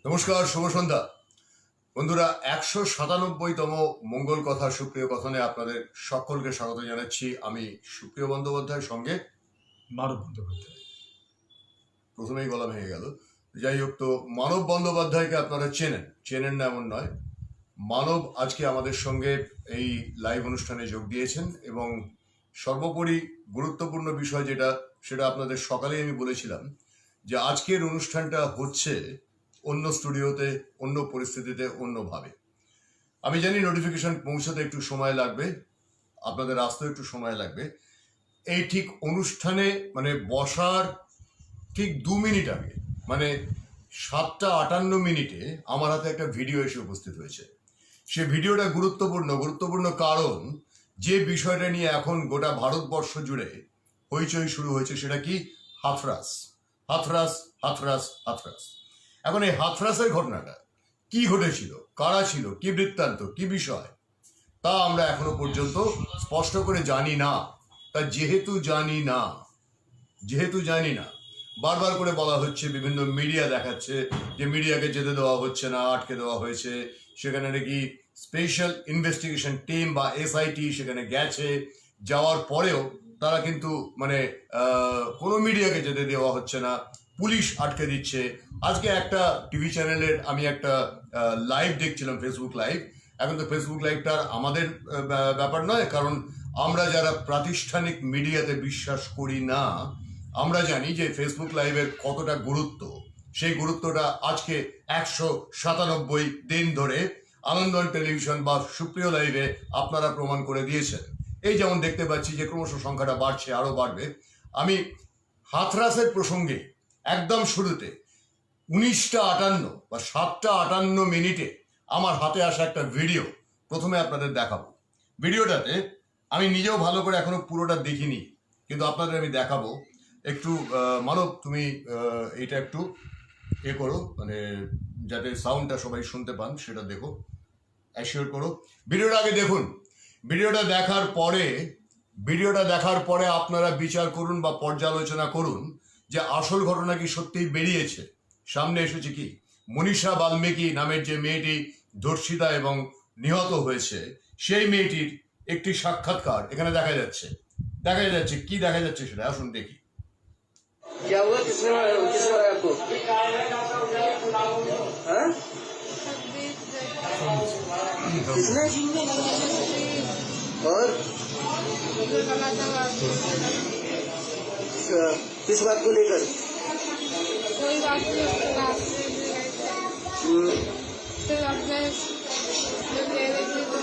নমস্কার, শুভ সন্ধ্যা বন্ধুরা। 197তম মঙ্গল কথা সুপ্রিয় কথনে আপনাদের সকলকে স্বাগত জানাচ্ছি। আমি সুপ্রিয় বন্দ্যোপাধ্যায়ের সঙ্গে মানব বন্দ্যোপাধ্যায়। প্রথমেই গলা ভেঙে গেল। যাই হোক, তো মানব বন্দ্যোপাধ্যায়কে আপনারা চেনেন না এমন নয়। মানব আজকে আমাদের সঙ্গে এই লাইভ অনুষ্ঠানে যোগ দিয়েছেন এবং সর্বোপরি গুরুত্বপূর্ণ বিষয় সেটা আপনাদের সকালেই আমি বলেছিলাম যে আজকের অনুষ্ঠানটা হচ্ছে অন্য স্টুডিওতে, অন্য পরিস্থিতিতে, অন্যভাবে। আমি জানি নোটিফিকেশন পৌঁছাতে একটু সময় লাগবে, আপনাদের আসতেও একটু সময় লাগবে। এই ঠিক অনুষ্ঠানে বসার ঠিক 2 মিনিট আগে, 7:58 আমার হাতে একটা ভিডিও এসে উপস্থিত হয়েছে। সে ভিডিওটা গুরুত্বপূর্ণ কারণ যে বিষয়টা নিয়ে এখন গোটা ভারতবর্ষ জুড়ে হইচই শুরু হয়েছে সেটা কি? হাথরাস। এখন এই হাথরাসের ঘটনাটা কি ঘটেছিল, কারা ছিল, কি বৃত্তান্ত, কি বিষয়, তা আমরা এখনো পর্যন্ত স্পষ্ট করে জানি না। তা যেহেতু জানি না বারবার করে বলা হচ্ছে, বিভিন্ন মিডিয়া দেখাচ্ছে যে মিডিয়াকে যেতে দেওয়া হচ্ছে না, আটকে দেওয়া হয়েছে। সেখানে নাকি স্পেশাল ইনভেস্টিগেশন টিম বা এসআইটি সেখানে গেছে, যাওয়ার পরেও তারা কিন্তু কোনো মিডিয়াকে যেতে দেওয়া হচ্ছে না, পুলিশ আটকে দিচ্ছে। আজকে একটা টিভি চ্যানেলের আমি একটা লাইভ দেখছিলাম, ফেসবুক লাইভ। এখন তো ফেসবুক লাইভটা আমাদের ব্যাপার নয়, কারণ আমরা যারা প্রাতিষ্ঠানিক মিডিয়াতে বিশ্বাস করি না, আমরা জানি যে ফেসবুক লাইভের কতটা গুরুত্ব। সেই গুরুত্বটা আজকে 197 দিন ধরে আনন্দন টেলিভিশন বা সুপ্রিয় লাইভে আপনারা প্রমাণ করে দিয়েছেন। এই যেমন দেখতে পাচ্ছি যে ক্রমশ সংখ্যাটা বাড়ছে, আরো বাড়বে। আমি হাথরাসের প্রসঙ্গে একদম শুরুতে 19:58 বা 7:58 আমার হাতে আসা একটা ভিডিও প্রথমে আপনাদের দেখাবো। ভিডিওটাতে আমি নিজেও ভালো করে এখনো পুরোটা দেখিনি, কিন্তু আপনাদের আমি দেখাবো। একটু মানব, তুমি এটা একটু করো, যাতে সাউন্ডটা সবাই শুনতে পান সেটা দেখো, অ্যাসিওর করো। ভিডিওটা আগে দেখুন। ভিডিওটা দেখার পরে আপনারা বিচার করুন বা পর্যালোচনা করুন যে আসল ঘটনা কি সত্যিই বেরিয়েছে, সামনে এসেছে কি। মনীষা বাল্মীকি নামের যে মেয়েটি ধর্ষিতা এবং নিহত হয়েছে, সেই মেয়েটির একটি সাক্ষাৎকার এখানে দেখা যাচ্ছে। কি দেখা যাচ্ছে সেটা আসুন দেখি। क्या हुआ? किसने मारा आपको? हाँ? किसने? और किस बात को लेकर? कोई बात नहीं। फिर अब मैं जब ले रही थी तो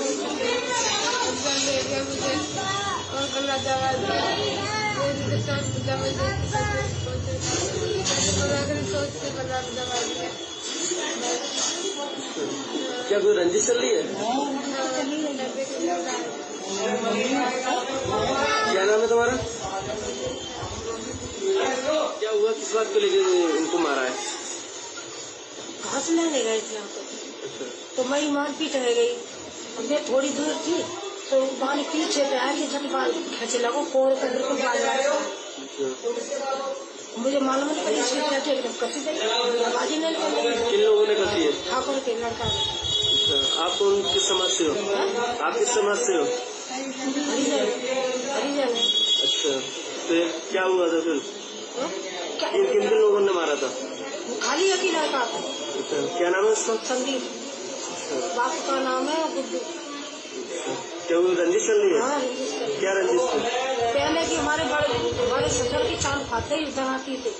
ले गया मुझे और गला दवा दिया। क्या कोई रंजिश चल रही है? क्या नाम है तुम्हारा? क्या हुआ? किस बात को लेकर इनको मारा है? घास लेने गए थे यहाँ पे, तो मेरी मारपीट हो गई। मैं थोड़ी दूर थी तो पानी पीछे पे आके जब बाल खींचे लगो, कोर का बिल्कुल बाल मुझे मालूम नहीं पड़ी। इसकी बैठे एकदम कसी गई, आवाज ही नहीं निकली। किन लोगों ने कसी है? ठाकुर के लड़का ने। आप कौन किस समाज से हो? आप किस समाज से हो? हरिजन। अच्छा, तो क्या हुआ था फिर? किन किन लोगों ने मारा था? खाली एक ही लड़का था। अच्छा, क्या नाम है उसका? संदीप। बाप का नाम है गुड्डू। क्या वो रंजिश चल रही है? हाँ, रंजिश। क्या रंजिश थी? पहले की हमारे बड़े ससुर की चांद खाते ही धराती थे।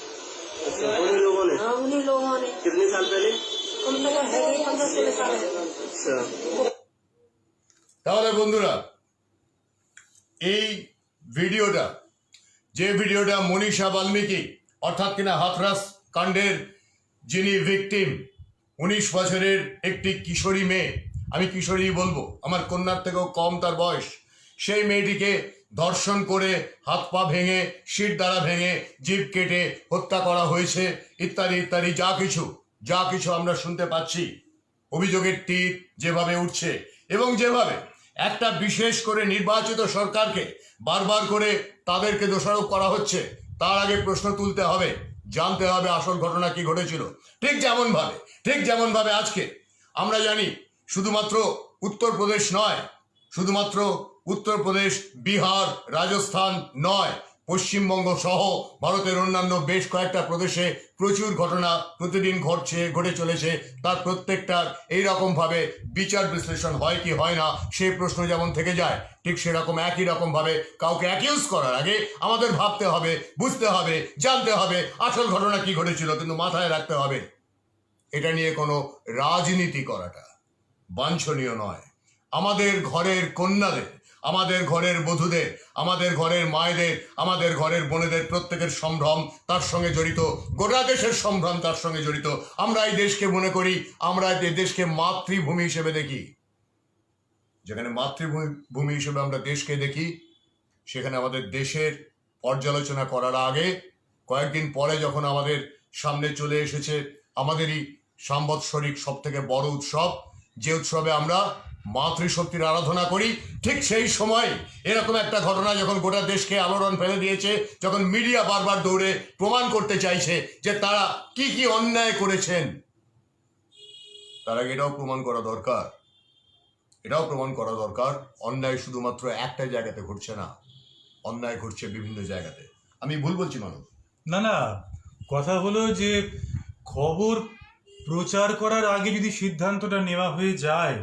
अच्छा, उन्हीं लोगों ने? हाँ, उन्हीं लोगों ने। कितने साल पहले? कम से कम है 15-16 साल। अच्छा, তাহলে বন্ধুরা, এই ভিডিওটা, যে ভিডিওটা মনীষা বাল্মীকি অর্থাৎ কিনা হাথরাস কাণ্ডের যিনি ভিকটিম, 19 বছরের একটি কিশোরী মেয়ে, আমি কিশোরী বলবো, আমার কন্যার থেকেও কম তার বয়স, সেই মেয়েটিকে ধর্ষণ করে হাত পা ভেঙে, শির দ্বারা ভেঙে, জিভ কেটে হত্যা করা হয়েছে, ইত্যাদি ইত্যাদি যা কিছু আমরা শুনতে পাচ্ছি। অভিযোগের তীর যেভাবে উঠছে এবং যেভাবে একটা বিশেষ করে নির্বাচিত সরকারকে বারবার করে তাদেরকে দোষারোপ করা হচ্ছে, তার আগে প্রশ্ন তুলতে হবে জানতে হবে আসল ঘটনা কি ঘটেছিল। ঠিক যেমন ভাবে আজকে আমরা জানি শুধুমাত্র উত্তরপ্রদেশ নয়, শুধুমাত্র উত্তরপ্রদেশ, বিহার, রাজস্থান নয়, পশ্চিমবঙ্গ সহ ভারতের অন্যান্য বেশ কয়েকটা প্রদেশে প্রচুর ঘটনা প্রতিদিন ঘটে চলেছে। তার প্রত্যেকটার এইরকম ভাবে বিচার বিশ্লেষণ হয় কি হয় না সেই প্রশ্ন যেমন থেকে যায়, ঠিক সেরকম একই রকম ভাবে কাউকে অ্যাকিউজ করার আগে আমাদের ভাবতে হবে, বুঝতে হবে, জানতে হবে আসল ঘটনা কি ঘটেছিল। কিন্তু মাথায় রাখতে হবে এটা নিয়ে কোনো রাজনীতি করাটা বাঞ্ছনীয় নয়। আমাদের ঘরের কন্যাদের, আমাদের ঘরের বধূদের, আমাদের ঘরের মায়েদের, আমাদের ঘরের বোনেদের প্রত্যেকের সম্ভ্রম তার সঙ্গে জড়িত, গোটা দেশের সম্ভ্রম তার সঙ্গে জড়িত। আমরা এই দেশকে মনে করি, আমরা এই দেশকে মাতৃভূমি হিসেবে দেখি। যেখানে মাতৃভূমি হিসেবে আমরা দেশকে দেখি, সেখানে আমাদের দেশের পর্যালোচনা করার আগে কয়েকদিন পরে যখন আমাদের সামনে চলে এসেছে আমাদেরই সাম্বৎসরিক সব থেকে বড় উৎসব, যে উৎসবে আমরা মাতৃশক্তির আরাধনা করি, ঠিক সেই সময় এরকম একটা ঘটনা যখন গোটা দেশকে আলোড়ন ফেলে দিয়েছে, যখন মিডিয়া বারবার দৌড়ে প্রমাণ করতে চাইছে যে তারা কি কি অন্যায় করেছেন, তার আগে এটাও প্রমাণ করা দরকার অন্যায় শুধুমাত্র একটা জায়গাতে ঘটছে না, অন্যায় ঘটছে বিভিন্ন জায়গাতে। আমি ভুল বলছি মানব? না, কথা হলো যে খবর প্রচার করার আগে যদি সিদ্ধান্তটা নেওয়া হয়ে যায়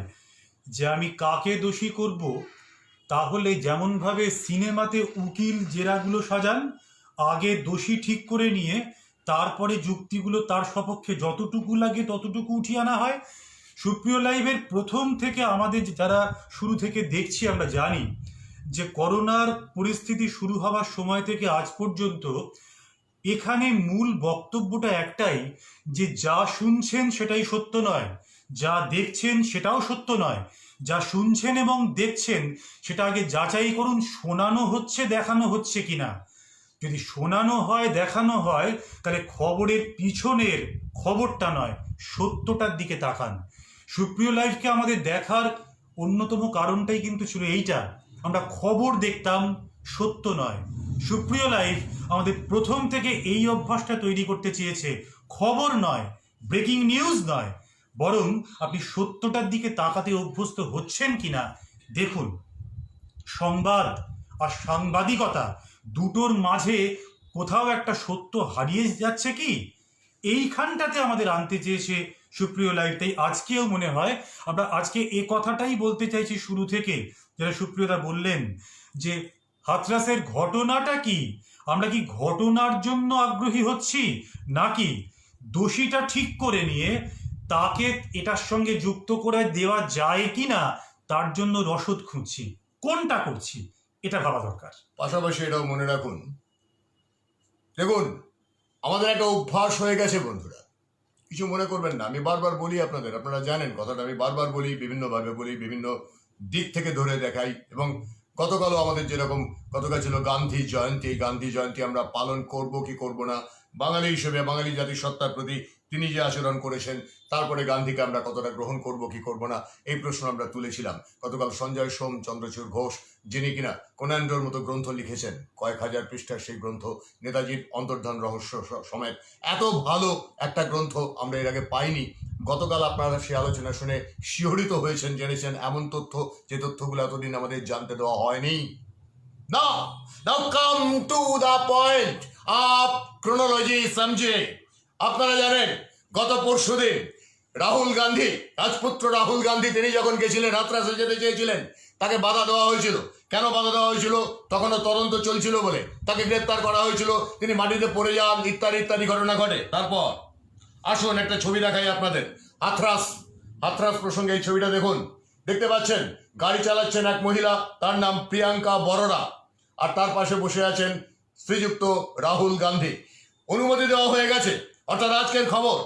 যে আমি কাকে দোষী করব, তাহলে যেমনভাবে সিনেমাতে উকিল জেরাগুলো সাজান, আগে দোষী ঠিক করে নিয়ে তারপরে যুক্তিগুলো তার সপক্ষে যতটুকু লাগে ততটুকু উঠিয়ে আনা হয়। সুপ্রিয় লাইভের প্রথম থেকে আমাদের যারা শুরু থেকে দেখছি আমরা জানি যে করোনার পরিস্থিতি শুরু হওয়ার সময় থেকে আজ পর্যন্ত এখানে মূল বক্তব্যটা একটাই, যে যা শুনছেন সেটাই সত্য নয়, যা দেখছেন সেটাও সত্য নয়। যা শুনছেন এবং দেখছেন সেটা আগে যাচাই করুন শোনানো হচ্ছে, দেখানো হচ্ছে কিনা। যদি শোনানো হয়, দেখানো হয়, তাহলে খবরের পিছনের খবরটা নয়, সত্যটার দিকে তাকান। সুপ্রিয় লাইভকে আমাদের দেখার অন্যতম কারণটাই কিন্তু ছিল এইটা, আমরা খবর দেখতাম, সত্য নয়। সুপ্রিয় লাইভ আমাদের প্রথম থেকে এই অভ্যাসটা তৈরি করতে চেয়েছে, খবর নয়, ব্রেকিং নিউজ নয়, বরং আপনি সত্যটার দিকে তাকাতে অভ্যস্ত হচ্ছেন কিনা দেখুন। সংবাদ আর সাংবাদিকতা দুটোর মাঝে কোথাও একটা সত্য হারিয়ে যাচ্ছে কি, এইখানটাতে আমাদের আনতে চেয়েছে সুপ্রিয় লাইভ। তাই আজকেও মনে হয় আমরা আজকে এ কথাটাই বলতে চাইছি শুরু থেকে, যারা সুপ্রিয়দা বললেন যে হাথরাসের ঘটনাটা কি, আমরা কি ঘটনার জন্য আগ্রহী হচ্ছি, নাকি দোষীটা ঠিক করে নিয়ে তাকে এটার সঙ্গে যুক্ত করে দেওয়া যায় কিনা তার জন্য রসদ খুঁজছি, কোনটা করছি এটা ভাবা দরকার। পাশাপাশি এটাও মনে রাখুন, দেখুন আমাদের একটা অভ্যাস হয়ে গেছে বন্ধুরা, কিছু মনে করবেন না, আমি বারবার বলি আপনারা জানেন কথাটা, আমি বারবার বলি, বিভিন্নভাবে বলি, বিভিন্ন দিক থেকে ধরে দেখাই। এবং গতকালও আমাদের যেরকম গতকাল ছিল গান্ধী জয়ন্তী আমরা পালন করব কি করব না, বাঙালি হিসেবে বাঙালি জাতিসত্তার প্রতি তিনি যে আচরণ করেছেন, তারপরে গান্ধীকে আমরা কতটা গ্রহণ করব কি করব না এই প্রশ্ন আমরা তুলেছিলাম। গতকাল সঞ্জয় সোম, চন্দ্রচূড় ঘোষ, যিনি কিনা কোনান ডোর মতো গ্রন্থ লিখেছেন, কয়েক হাজার পৃষ্ঠার সেই গ্রন্থ, নেতাজির অন্তর্ধান রহস্য সমেত, এত ভালো একটা গ্রন্থ আমরা এর আগে পাইনি। গতকাল আপনারা সেই আলোচনা শুনে শিহরিত হয়েছেন, জেনেছেন এমন তথ্য, যে তথ্যগুলো এতদিন আমাদের জানতে দেওয়া হয়নি। Now come to the point of chronology समझे। আপনারা জানেন গত পরশুদিন রাজপুত্র রাহুল গান্ধী তিনি যখন গেছিলেন, হাথরাসে যেতে চেয়েছিলেন, তাকে বাধা দেওয়া হয়েছিল। কেন বাধা দেওয়া হয়েছিল? তখনও তদন্ত চলছিল বলে তাকে গ্রেপ্তার করা হয়েছিল, তিনি মাটিতে পড়ে যান, ইত্যাদি ঘটনা ঘটে। তারপর আসুন একটা ছবি দেখাই আপনাদের, হাথরাস প্রসঙ্গে এই ছবিটা দেখুন। দেখতে পাচ্ছেন গাড়ি চালাচ্ছেন এক মহিলা, তার নাম প্রিয়াঙ্কা বরোরা, আর তার পাশে বসে আছেন শ্রীযুক্ত রাহুল গান্ধী। অনুমতি দেওয়া হয়ে গেছে, অর্থাৎ আজকের খবর,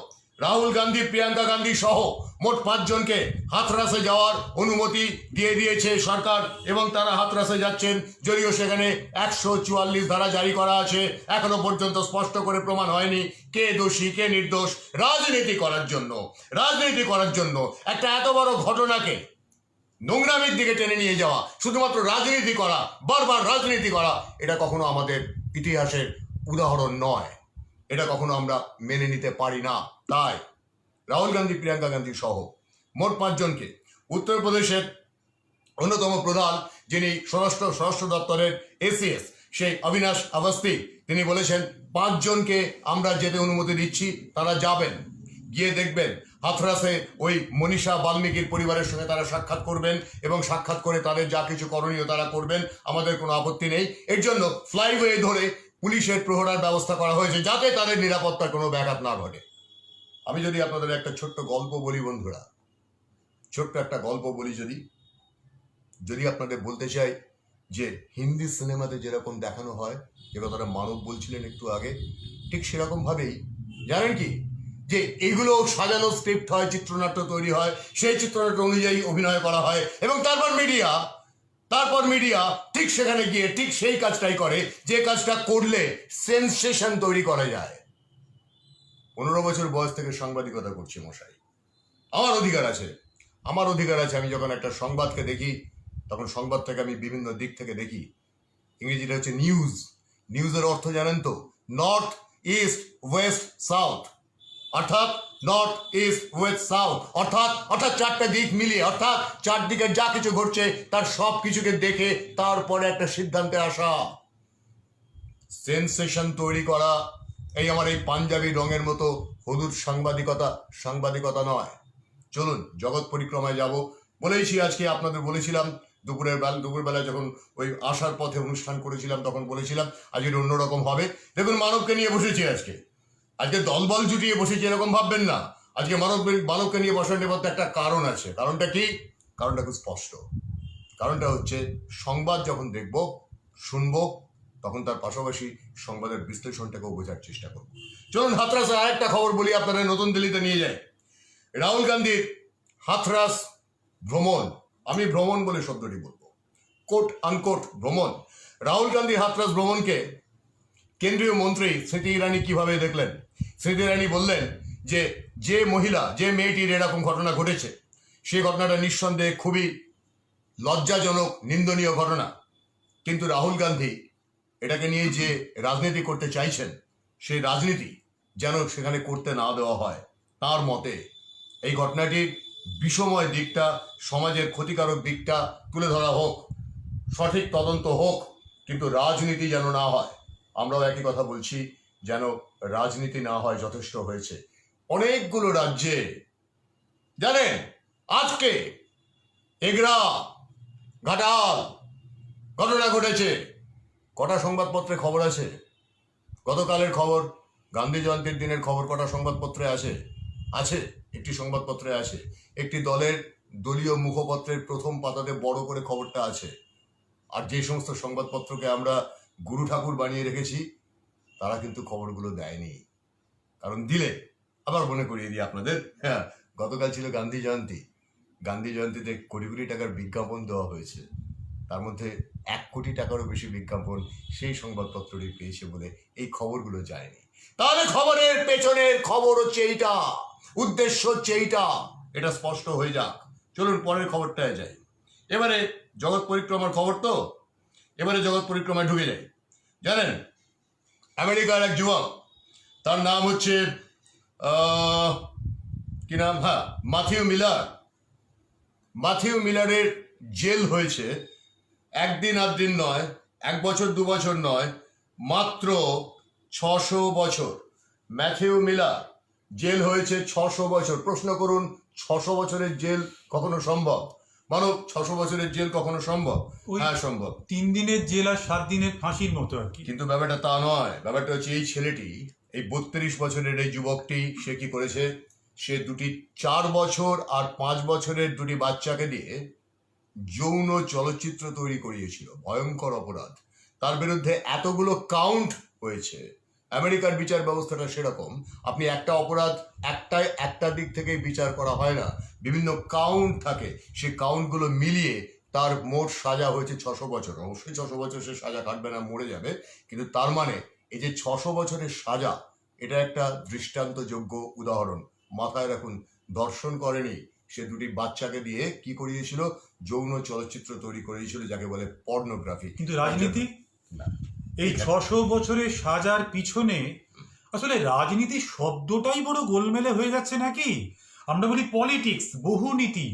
রাহুল গান্ধী, প্রিয়াঙ্কা গান্ধী সহ মোট 5 জনকে হাথরাসে যাওয়ার অনুমতি দিয়ে দিয়েছে সরকার, এবং তারা হাথরাসে যাচ্ছেন। যদিও সেখানে 144 ধারা জারি করা আছে, এখনো পর্যন্ত স্পষ্ট করে প্রমাণ হয়নি কে দোষী কে নির্দোষ। রাজনীতি করার জন্য একটা এত বড় ঘটনাকে নোংরামির দিকে টেনে নিয়ে যাওয়া, শুধুমাত্র রাজনীতি করা, বারবার রাজনীতি করা, এটা কখনো আমাদের ইতিহাসের উদাহরণ নয়। এটা কখনো আমরা মেনে নিতে পারি না। তাই রাহুল গান্ধী, প্রিয়াঙ্কা গান্ধী সহ মোট 5 জনকে উত্তরপ্রদেশের অন্যতম প্রধান, যিনি স্বরাষ্ট্র দপ্তরের এসিএস, সেই অবিনাশ আভাস্তি, তিনি বলেছেন 5 জনকে আমরা যেতে অনুমতি দিচ্ছি, তারা যাবেন, গিয়ে দেখবেন হাথরাসে ওই মনীষা বাল্মীকির পরিবারের সঙ্গে তারা সাক্ষাৎ করবেন এবং সাক্ষাৎ করে তাদের যা কিছু করণীয় তারা করবেন, আমাদের কোনো আপত্তি নেই। এর জন্য ফ্লাইওয়ে ধরে পুলিশের প্রহরার ব্যবস্থা করা হয়েছে যাতে তাদের নিরাপত্তার কোনো ব্যাঘাত না ঘটে। আমি যদি আপনাদের একটা ছোট্ট গল্প বলি বন্ধুরা, ছোট্ট একটা গল্প বলি, যদি আপনাদের বলতে চাই যে হিন্দি সিনেমাতে যেরকম দেখানো হয়, যে কথাটা মানব বলছিলেন একটু আগে, ঠিক সেরকম ভাবেই জানেন কি, যে এগুলো সাজানো স্ক্রিপ্ট হয়, চিত্রনাট্য তৈরি হয়, সেই চিত্রনাট্য অনুযায়ী অভিনয় করা হয় এবং তারপর মিডিয়া ঠিক সেখানে গিয়ে ঠিক সেই কাজটাই করে যে কাজটা করলে সেন্সেশন তৈরি করা যায়। 15 বছর বয়স থেকে সাংবাদিকতা করছি মশাই, আমার অধিকার আছে। আমি যখন একটা সংবাদকে দেখি তখন সংবাদটাকে আমি বিভিন্ন দিক থেকে দেখি। ইংরেজিটা হচ্ছে নিউজের অর্থ জানেন তো, নর্থ ইস্ট ওয়েস্ট সাউথ, অর্থাৎ নর্থ ইস্ট ওয়েস্ট সাউথ, অর্থাৎ 4টে দিক মিলিয়ে, অর্থাৎ 4 দিকে যা কিছু ঘটছে তার সব কিছুকে দেখে তারপরে একটা সিদ্ধান্তে আসা, সেন্সেশন তৈরি করা। এই আমার এই পাঞ্জাবি রঙের মতো হলুদ সাংবাদিকতা নয়। চলুন জগৎ পরিক্রমায় যাব। বলেইছি আজকে, আপনাদের বলেছিলাম দুপুরবেলা যখন ওই আসার পথে অনুষ্ঠান করেছিলাম তখন বলেছিলাম আজকে অন্যরকম হবে। দেখুন মানবকে নিয়ে বসেছি আজকে দলবল জুটিয়ে বসেছি এরকম ভাববেন না। আজকে মানবকে নিয়ে বসার নেবার একটা কারণ আছে। কারণটা কি? কারণটা খুব স্পষ্ট। কারণটা হচ্ছে সংবাদ যখন দেখব শুনবো তখন তার পাশাপাশি সংবাদের বিশ্লেষণটাকেও বোঝার চেষ্টা করব। চলুন হাথরাসে আরেকটা খবর বলি, আপনারা নতুন দিল্লিতে নিয়ে যায়। রাহুল গান্ধীর হাথরাস ভ্রমণ, আমি ভ্রমণ বলে শব্দটি বলবো, কোট আনকোট ভ্রমণ। রাহুল গান্ধীর হাথরাস ভ্রমণকে কেন্দ্রীয় মন্ত্রী স্মৃতি ইরানি কিভাবে দেখলেন? স্মৃতি ইরানি বললেন যে মেয়েটির এরকম ঘটনা ঘটেছে সেই ঘটনাটা নিঃসন্দেহে খুবই লজ্জাজনক, নিন্দনীয় ঘটনা, কিন্তু রাহুল গান্ধী এটাকে নিয়ে যে রাজনীতি করতে চাইছেন সেই রাজনীতি যেন সেখানে করতে না দেওয়া হয়। তার মতে এই ঘটনাটির বিষময় দিকটা, সমাজের ক্ষতিকারক দিকটা তুলে ধরা হোক, সঠিক তদন্ত হোক, কিন্তু রাজনীতি যেন না হয়। আমরাও একই কথা বলছি, যেন রাজনীতি না হয়, যথেষ্ট হয়েছে। অনেকগুলো রাজ্যে জানেন আজকে এগরা, ঘাটাল ঘটনা ঘটেছে। কটা সংবাদপত্রে খবর আছে? গতকালের খবর, গান্ধী জয়ন্তীর দিনের খবর কটা সংবাদপত্রে আছে? একটি সংবাদপত্রে আছে। একটি দলের দলীয় মুখপত্রের প্রথম পাতাতে বড় করে খবরটা আছে। আর যে সমস্ত সংবাদপত্রকে আমরা গুরু ঠাকুর বানিয়ে রেখেছি তারা কিন্তু খবরগুলো দেয়নি। কারণ দিলে আবার মনে করিয়ে দিই আপনাদের, হ্যাঁ, গতকাল ছিল গান্ধী জয়ন্তীতে কোটি কোটি টাকার বিজ্ঞাপন দেওয়া হয়েছে। তার মধ্যে 1 কোটি টাকারও বেশি বিজ্ঞাপন সেই সংবাদপত্রটি পেয়েছে বলে এই খবরগুলো যায়নি। তাহলে খবরের পেছনের খবর হচ্ছে এইটা, উদ্দেশ্য হচ্ছে এইটা, এটা স্পষ্ট হয়ে যাক। চলুন পরের খবরটায় যাই। এবারে জগৎ পরিক্রমার খবর তো, এবারে জগৎ পরিক্রমায় ঢুকে যাই। জানেন আমেরিকার এক যুবক, তার নাম হচ্ছে কি নাম, হ্যাঁ, মাথিউ মিলারের জেল হয়েছে 1 দিন 8 দিন নয়, 1 বছর 2 বছর নয়, মাত্র 600 বছর। ম্যাথিউ মিলার জেল হয়েছে 600 বছর। প্রশ্ন করুন 600 বছরের জেল কখনো সম্ভব? মানব 600 বছরের জেল কখনো সম্ভব? হ্যাঁ সম্ভব। 3 দিনের জেল আর 7 দিনের ফাঁসির মতো আর কি। কিন্তু ব্যাপারটা তা নয়। ব্যাপারটা হচ্ছে এই ছেলেটি, এই 32 বছরের এই যুবকটি, সে কি করেছে? সে 4 বছর আর 5 বছরের 2 বাচ্চাকে দিয়ে যৌন চলচ্চিত্র তৈরি করিয়েছিল। ভয়ঙ্কর অপরাধ। তার বিরুদ্ধে এতগুলো কাউন্ট হয়েছে। আমেরিকার বিচার ব্যবস্থাটা সেরকম, আপনি একটা অপরাধ একটা দিক থেকেই বিচার করা হয় না, বিভিন্ন কাউন্ট থাকে, সেই কাউন্টগুলো মিলিয়ে তার মোট সাজা হয়েছে 600 বছর। অবশ্যই 600 বছর সে সাজা কাটবে না, মরে যাবে, কিন্তু তার মানে এই যে 600 বছরের সাজা, এটা একটা দৃষ্টান্তযোগ্য উদাহরণ। মাথায় রাখুন, ধর্ষণ করেনি, সে 2 বাচ্চাকে দিয়ে কি করিয়েছিল? যৌন চলচ্চিত্র তৈরি করিয়েছিল, যাকে বলে পর্নোগ্রাফি। কিন্তু রাজনীতি, না, এই 600 বছরের সাজার পিছনে আসলে রাজনীতি শব্দটাই বড় গোলমেলে হয়ে যাচ্ছে নাকি? আমরা বলি পলিটিক্স, বহুনীতি,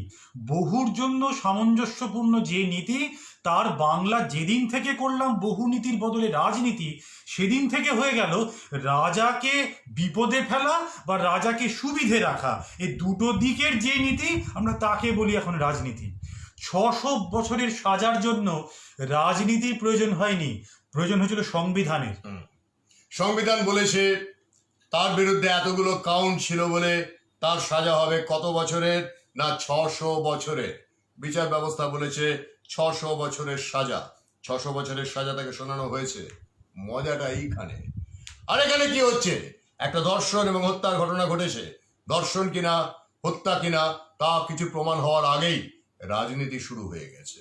বহুর জন্য সামঞ্জস্যপূর্ণ যে নীতি, তার বাংলা যেদিন থেকে করলাম বহুনীতির বদলে রাজনীতি, সেদিন থেকে হয়ে গেল রাজাকে বিপদে ফেলা বা রাজাকে সুবিধে রাখা। এই দুটো দিকের যে নীতি আমরা তাকে বলি এখন রাজনীতি। 600 বছরের সাজার জন্য রাজনীতির প্রয়োজন হয়নি, প্রয়োজন হয়েছিল সংবিধানের। সংবিধান বলেছে তার বিরুদ্ধে এতগুলো কাউন্ট ছিল বলে তার সাজা হবে কত বছরের? না, 600 বছরের। বিচার ব্যবস্থা বলেছে 600 বছরের সাজা। 600 বছরের সাজা তাকে শোনানো হয়েছে। মজাটা এইখানে। আর এখানে কি হচ্ছে? একটা ধর্ষণ এবং হত্যার ঘটনা ঘটেছে। ধর্ষণ কিনা হত্যা কিনা তা কিছু প্রমাণ হওয়ার আগেই রাজনীতি শুরু হয়ে গেছে,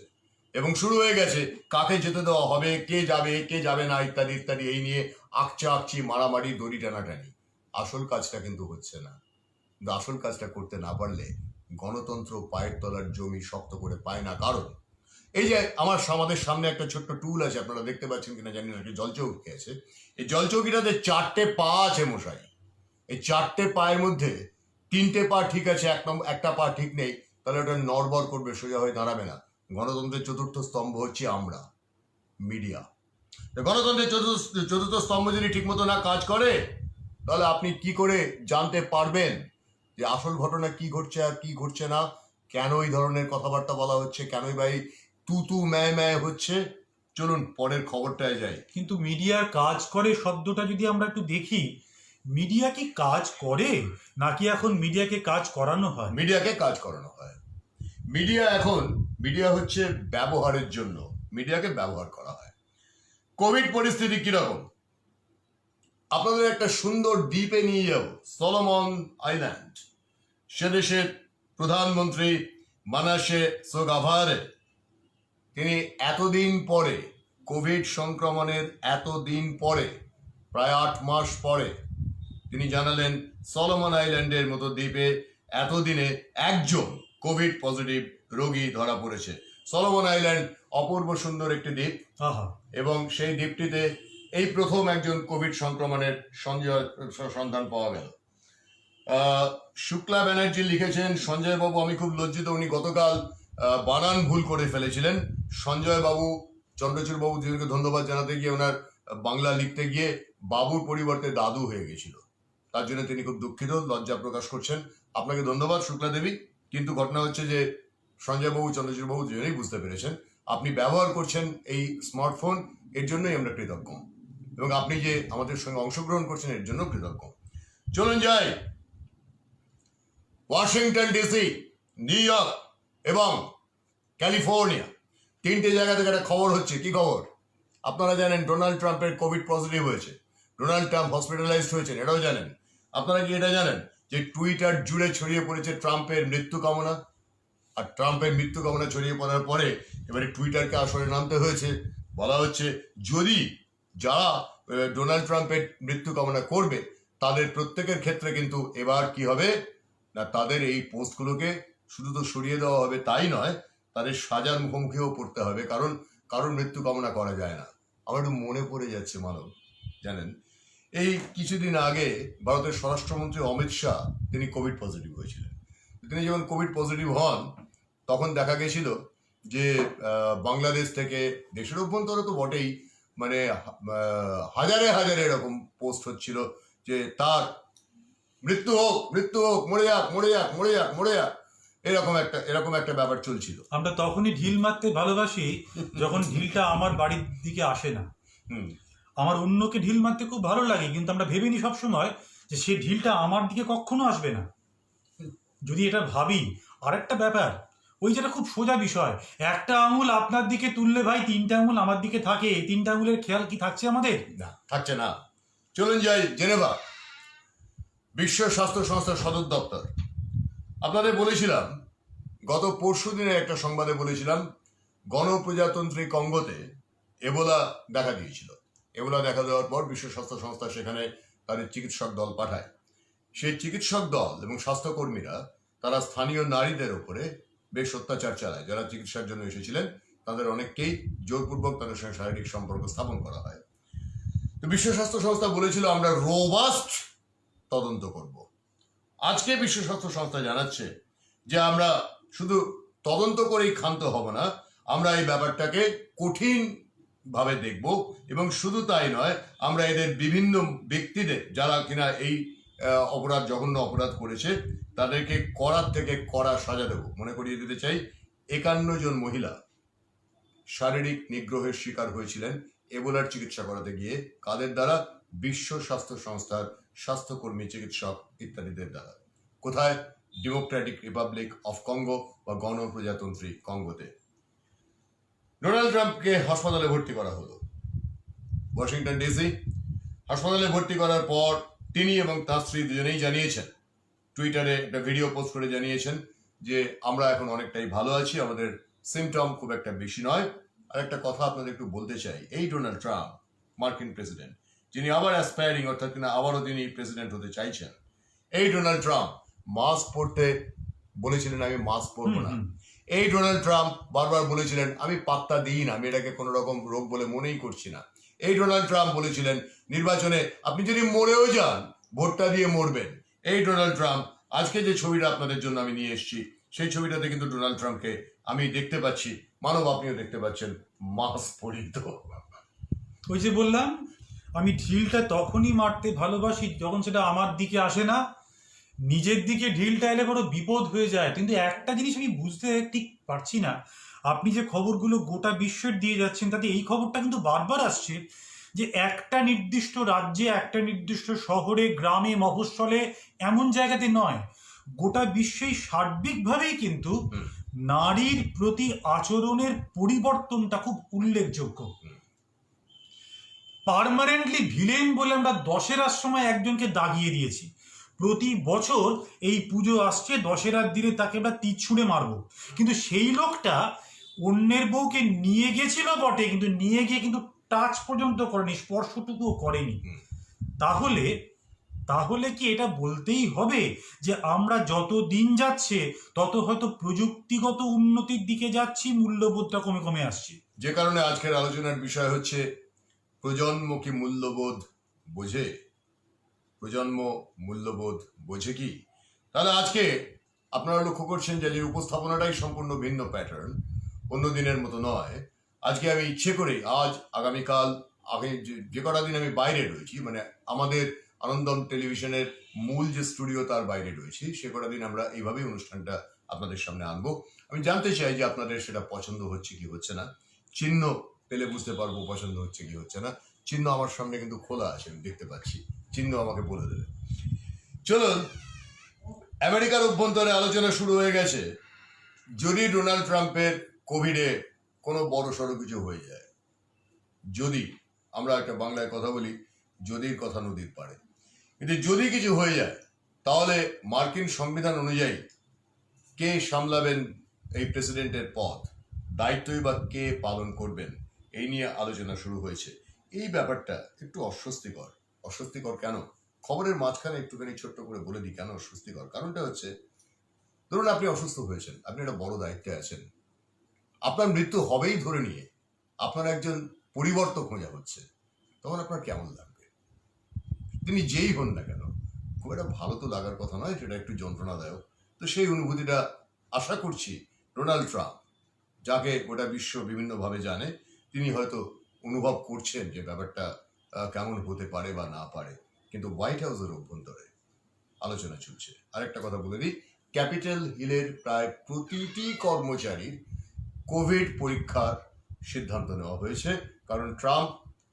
এবং শুরু হয়ে গেছে কাকে যেতে দেওয়া হবে, কে যাবে কে যাবে না ইত্যাদি ইত্যাদি, এই নিয়ে আকচা আকচি, মারামারি, দড়ি টানাটানি। আসল কাজটা কিন্তু হচ্ছে না। কিন্তু আসল কাজটা করতে না পারলে গণতন্ত্র পায়ের তলার জমি শক্ত করে পায় না। কারণ এই যে আমাদের সামনে একটা ছোট্ট টুল আছে, আপনারা দেখতে পাচ্ছেন কিনা জানি না, একটা জলচৌকি আছে। এই জলচৌকিটাতে 4টে পা আছে মশাই। এই 4টে পায়ের মধ্যে 3টে পা ঠিক আছে, একটা পা ঠিক নেই, তাহলে ওটা নড়বড় করবে, সোজা হয়ে দাঁড়াবে না। গণতন্ত্রের চতুর্থ স্তম্ভ হচ্ছে আমরা, মিডিয়া। গণতন্ত্রের চতুর্থ স্তম্ভ যদি ঠিকমতো না কাজ করে, তাহলে আপনি কি করে জানতে পারবেন যে আসল ঘটনা কি ঘটছে আর কি ঘটছে না, কেন এই ধরনের কথাবার্তা বলা হচ্ছে, কেনই বা এই তু ম্যায় ম্যায় হচ্ছে? চলুন পরের খবরটায় যাই। কিন্তু মিডিয়ার কাজ করে শব্দটা যদি আমরা একটু দেখি, মিডিয়া কি কাজ করে নাকি এখন মিডিয়াকে কাজ করানো হয়? মিডিয়াকে কাজ করানো হয়। মিডিয়া হচ্ছে ব্যবহারের জন্য, মিডিয়াকে ব্যবহার করা হয়। কোভিড পরিস্থিতি কিরকম? আপনাদের একটা সুন্দর দ্বীপে নিয়ে যাব, সলোমন আইল্যান্ড। সে দেশের প্রধানমন্ত্রী মানাসে সোগাভারে, তিনি এতদিন পরে, কোভিড সংক্রমণের এতদিন পরে, প্রায় 8 মাস পরে, তিনি জানালেন সলোমন আইল্যান্ডের মতো দ্বীপে এতদিনে একজন কোভিড পজিটিভ রোগী ধরা পড়েছে। সলোমন আইল্যান্ড অপূর্ব সুন্দর একটি দ্বীপ, এবং সেই দ্বীপটিতে এই প্রথম একজন কোভিড সংক্রমণের সন্ধান পাওয়া গেল। শুক্লা ব্যানার্জি লিখেছেন, সঞ্জয় বাবু আমি খুব লজ্জিত, উনি গতকাল বানান ভুল করে ফেলেছিলেন। সঞ্জয় বাবু, চন্দ্রচূড় বাবু দুজনকে ধন্যবাদ জানাতে গিয়ে ওনার বাংলা লিখতে গিয়ে বাবুর পরিবর্তে দাদু হয়ে গেছিল। তার জন্য তিনি খুব দুঃখিত, লজ্জা প্রকাশ করছেন। আপনাকে ধন্যবাদ শুক্লা দেবী। কিন্তু ঘটনা হচ্ছে যে সঞ্জয় বাবু, চন্দ্রচূড় বাবু দুজনেই বুঝতে পেরেছেন আপনি ব্যবহার করছেন এই স্মার্টফোন, এর জন্যই আমরা কৃতজ্ঞ, এবং আপনি যে আমাদের সঙ্গে অংশগ্রহণ করছেন এর জন্য কৃতজ্ঞ। চলুন যাই ওয়াশিংটন ডিসি, নিউ ইয়র্ক এবং ক্যালিফোর্নিয়া, 3টে জায়গা থেকে একটা খবর হচ্ছে। কি খবর? আপনারা জানেন ডোনাল্ড ট্রাম্পের কোভিড পজিটিভ হয়েছে, ডোনাল্ড ট্রাম্প হসপিটালাইজড হয়েছেন, এটাও জানেন। আপনারা কি এটা জানেন যে টুইটার জুড়ে ছড়িয়ে পড়েছে ট্রাম্পের মৃত্যু কামনা? আর ট্রাম্পের মৃত্যু কামনা ছড়িয়ে পড়ার পরে এবারে টুইটারকে আসলে নামতে হয়েছে। বলা হচ্ছে যদি যারা ডোনাল্ড ট্রাম্পের মৃত্যু কামনা করবে, তাদের প্রত্যেকের ক্ষেত্রে কিন্তু এবার কি হবে না, তাদের এই পোস্টগুলোকে শুধু তো সরিয়ে দেওয়া হবে তাই নয়, তাদের সাজার মুখোমুখিও পড়তে হবে, কারণ কারোর মৃত্যু কামনা করা যায় না। আমার একটু মনে পড়ে যাচ্ছে মানব, জানেন এই কিছুদিন আগে ভারতের স্বরাষ্ট্রমন্ত্রী অমিত শাহ, তিনি কোভিড পজিটিভ হয়েছিলেন। তিনি যখন কোভিড পজিটিভ হন, তখন দেখা গেছিল যে বাংলাদেশ থেকে, দেশের অভ্যন্তরে তো বটেই, মানে হাজারে হাজারে এরকম পোস্ট হচ্ছিল যে তার মৃত্যু হোক, মৃত্যু হোক, মরে যাক, মরে যাক, মরে যাক, মরে যাক, এরকম একটা ব্যাপার চলছিল। আমরা তখনই ঢিল মারতে ভালোবাসি যখন ঢিলটা আমার বাড়ির দিকে আসে না। আমার অন্যকে ঢিল মারতে খুব ভালো লাগে, কিন্তু আমরা ভেবে নিই সবসময় যে সে ঢিলটা আমার দিকে কখনো আসবে না। যদি এটা ভাবি, আরেকটা ব্যাপার, ওই যেটা খুব সোজা বিষয়, একটা আঙুল আপনার দিকে তুললে ভাই 3টে আঙুল আমার দিকে থাকে, এই 3টে আঙুলের খেয়াল কি থাকছে আমাদের? না, থাকছে না। চলুন যাই জেনেভা, বিশ্ব স্বাস্থ্য সংস্থার সদর দপ্তর। আপনাদের বলেছিলাম গত পরশু দিনে একটা সংবাদে বলেছিলাম, গণপ্রজাতন্ত্রী কঙ্গোতে এবোলা দেখা দিয়েছিল। এবোলা দেখা দেওয়ার পর বিশ্ব স্বাস্থ্য সংস্থা সেখানে তাদের চিকিৎসক দল পাঠায়। সেই চিকিৎসক দল এবং স্বাস্থ্যকর্মীরা তারা স্থানীয় নারীদের উপরে বেশ অত্যাচার চালায়। যারা চিকিৎসার জন্য এসেছিলেন তাদের অনেককেই জোরপূর্বক তাদের সঙ্গে শারীরিক সম্পর্ক স্থাপন করা হয়। তো বিশ্ব স্বাস্থ্য সংস্থা বলেছিল আমরা রোবাস্ট তদন্ত করব। আজকে বিশ্ব স্বাস্থ্য সংস্থা জানাচ্ছে যে আমরা শুধু তদন্ত করেই ক্ষান্ত হব না, আমরা এই ব্যাপারটাকে কঠিন ভাবে দেখব, এবং শুধু তাই নয়, আমরা এদের বিভিন্ন ব্যক্তিদের যারা কিনা এই জঘন্য অপরাধ করেছে তাদেরকে কড়ার থেকে কড়া সাজা দেব। মনে করিয়ে দিতে চাই, 51 জন মহিলা শারীরিক নিগ্রহের শিকার হয়েছিলেন এবোলার চিকিৎসা করাতে গিয়ে। কাদের দ্বারা? বিশ্ব স্বাস্থ্য সংস্থার স্বাস্থ্যকর্মী, চিকিৎসক ইত্যাদিদের দ্বারা। কোথায়? ডেমোক্রেটিক রিপাবলিক অফ কঙ্গো বা গণপ্রজাতন্ত্রী কঙ্গোতে। ডোনাল্ড ট্রাম্পকে হাসপাতালে ভর্তি করা হলো ওয়াশিংটন ডিসি। হাসপাতালে ভর্তি করার পর তিনি এবং তার স্ত্রী দুজনেই জানিয়েছেন, টুইটারে একটা ভিডিও পোস্ট করে জানিয়েছেন যে আমরা এখন অনেকটাই ভালো আছি, আমাদের সিমটম খুব একটা বেশি নয়। আর একটা কথা আপনাদের একটু বলতে চাই, এই ডোনাল্ড ট্রাম্প মার্কিন প্রেসিডেন্ট, যিনি আবার অ্যাসপায়ারিং, অর্থাৎ কিনা আবারও তিনি প্রেসিডেন্ট হতে চাইছেন, এই ডোনাল্ড ট্রাম্প মাস্ক পরতে বলেছিলেন আমি মাস্ক পরবো না। এই ডোনাল্ড ট্রাম্প বারবার বলেছিলেন আমি পাত্তা দিই না, আমি এটাকে কোনো রকম রোগ বলে মনেই করছি না। এই ডোনাল্ড ট্রাম্প বলেছিলেন নির্বাচনে আপনি যদি মরেও যান ভোটটা দিয়ে মরবেন। এই ডোনাল্ড ট্রাম্প, আজকে যে ছবিটা আপনাদের জন্য আমি নিয়ে এসেছি সেই ছবিটাতে কিন্তু ডোনাল্ড ট্রাম্পকে আমি দেখতে পাচ্ছি, মানব আপনিও দেখতে পাচ্ছেন, মাস্ক পরিত। ওই যে বললাম, আমি ঢিলটা তখনই মারতে ভালোবাসি যখন সেটা আমার দিকে আসে না, নিজের দিকে ঢিলটা এলে বড় বিপদ হয়ে যায়। কিন্তু একটা জিনিস আমি বুঝতে ঠিক পারছি না, আপনি যে খবরগুলো গোটা বিশ্বের দিয়ে যাচ্ছেন তাতে এই খবরটা কিন্তু বারবার আসছে যে একটা নির্দিষ্ট রাজ্যে, একটা নির্দিষ্ট শহরে, গ্রামে, মফস্বলে, এমন জায়গাতে নয়, গোটা বিশ্বেই সার্বিকভাবেই কিন্তু নারীর প্রতি আচরণের পরিবর্তনটা খুব উল্লেখযোগ্য। পার্মানেন্টলি ভিলেন বলে আমরা দশেরার সময় একজনকে দাগিয়ে দিয়েছি। প্রতি বছর এই পুজো আসছে, দশেরার দিনে তাকে আমরা তীর ছুঁড়ে মারবো, কিন্তু সেই লোকটা অন্যের বউকে নিয়ে গেছিল বটে, কিন্তু নিয়ে গিয়ে কিন্তু টাচ পর্যন্ত করেনি, স্পর্শটুকুও করেনি। তাহলে তাহলে কি এটা বলতেই হবে যে আমরা যত দিন যাচ্ছে তত হয়তো প্রযুক্তিগত উন্নতির দিকে যাচ্ছি, মূল্যবোধটা কমে কমে আসছে? যে কারণে আজকের আলোচনার বিষয় হচ্ছে প্রজন্ম কি মূল্যবোধ বোঝে? প্রজন্ম মূল্যবোধ বোঝে কি? তাহলে আজকে আপনারা লক্ষ্য করছেন যে উপস্থাপনাটাই সম্পূর্ণ ভিন্ন প্যাটার্ন, অন্য দিনের মতো নয়। আজকে আমি ইচ্ছে করে আজ, আগামীকাল, আগে যে কটা দিন আমি বাইরে রয়েছি, মানে আমাদের আনন্দম টেলিভিশনের মূল যে স্টুডিও তার বাইরে রয়েছি, সে কটা দিন আমরা এইভাবেই অনুষ্ঠানটা আপনাদের সামনে আনবো। আমি জানতে চাই যে আপনাদের সেটা পছন্দ হচ্ছে কি হচ্ছে না। চিহ্ন পেলে বুঝতে পারবো পছন্দ হচ্ছে কি হচ্ছে না। চিহ্ন আমার সামনে কিন্তু খোলা আছে, আমি দেখতে পাচ্ছি, চিহ্ন আমাকে বলে দেবে। চলুন, আমেরিকার অভ্যন্তরে আলোচনা শুরু হয়ে গেছে। যদি ডোনাল্ড ট্রাম্পের কোভিডে কোনো বড় সড়ো কিছু হয়ে যায়, যদি আমরা একটা বাংলায় কথা বলি, যদির কথা নদীর পাড়ে, কিন্তু যদি কিছু হয়ে যায় তাহলে মার্কিন সংবিধান অনুযায়ী কে সামলাবেন এই প্রেসিডেন্টের পদ, দায়িত্বই বা কে পালন করবেন, এই নিয়ে আলোচনা শুরু হয়েছে। এই ব্যাপারটা একটু অস্বস্তিকর। অস্বস্তিকর কেন? খবরের মাঝখানে একটুখানি ছোট্ট করে বলে দিই কেন অস্বস্তিকর। কারণটা হচ্ছে, ধরুন আপনি অসুস্থ হয়েছেন, আপনি একটা বড় দায়িত্বে আছেন, আপনার মৃত্যু হবেই ধরে নিয়ে আপনার একজন পরিবর্তক খোঁজা হচ্ছে, তখন আপনার কেমন লাগবে? তিনি যেই হন না কেন, খুব একটা ভালো তো লাগার কথা নয়, সেটা একটু যন্ত্রণাদায়ক। তো সেই অনুভূতিটা আশা করছি ডোনাল্ড ট্রাম্প, যাকে গোটা বিশ্ব বিভিন্নভাবে জানে, তিনি হয়তো অনুভব করছেন যে ব্যাপারটা কেমন হতে পারে বা না পারে। কিন্তু হোয়াইট হাউসের অভ্যন্তরে আলোচনা চলছে। আরেকটা কথা বলে দিই, ক্যাপিটাল হিলের প্রায় প্রতিটি কর্মচারীর কোভিড পরীক্ষার সিদ্ধান্ত নেওয়া হয়েছে, কারণ ট্রাম্প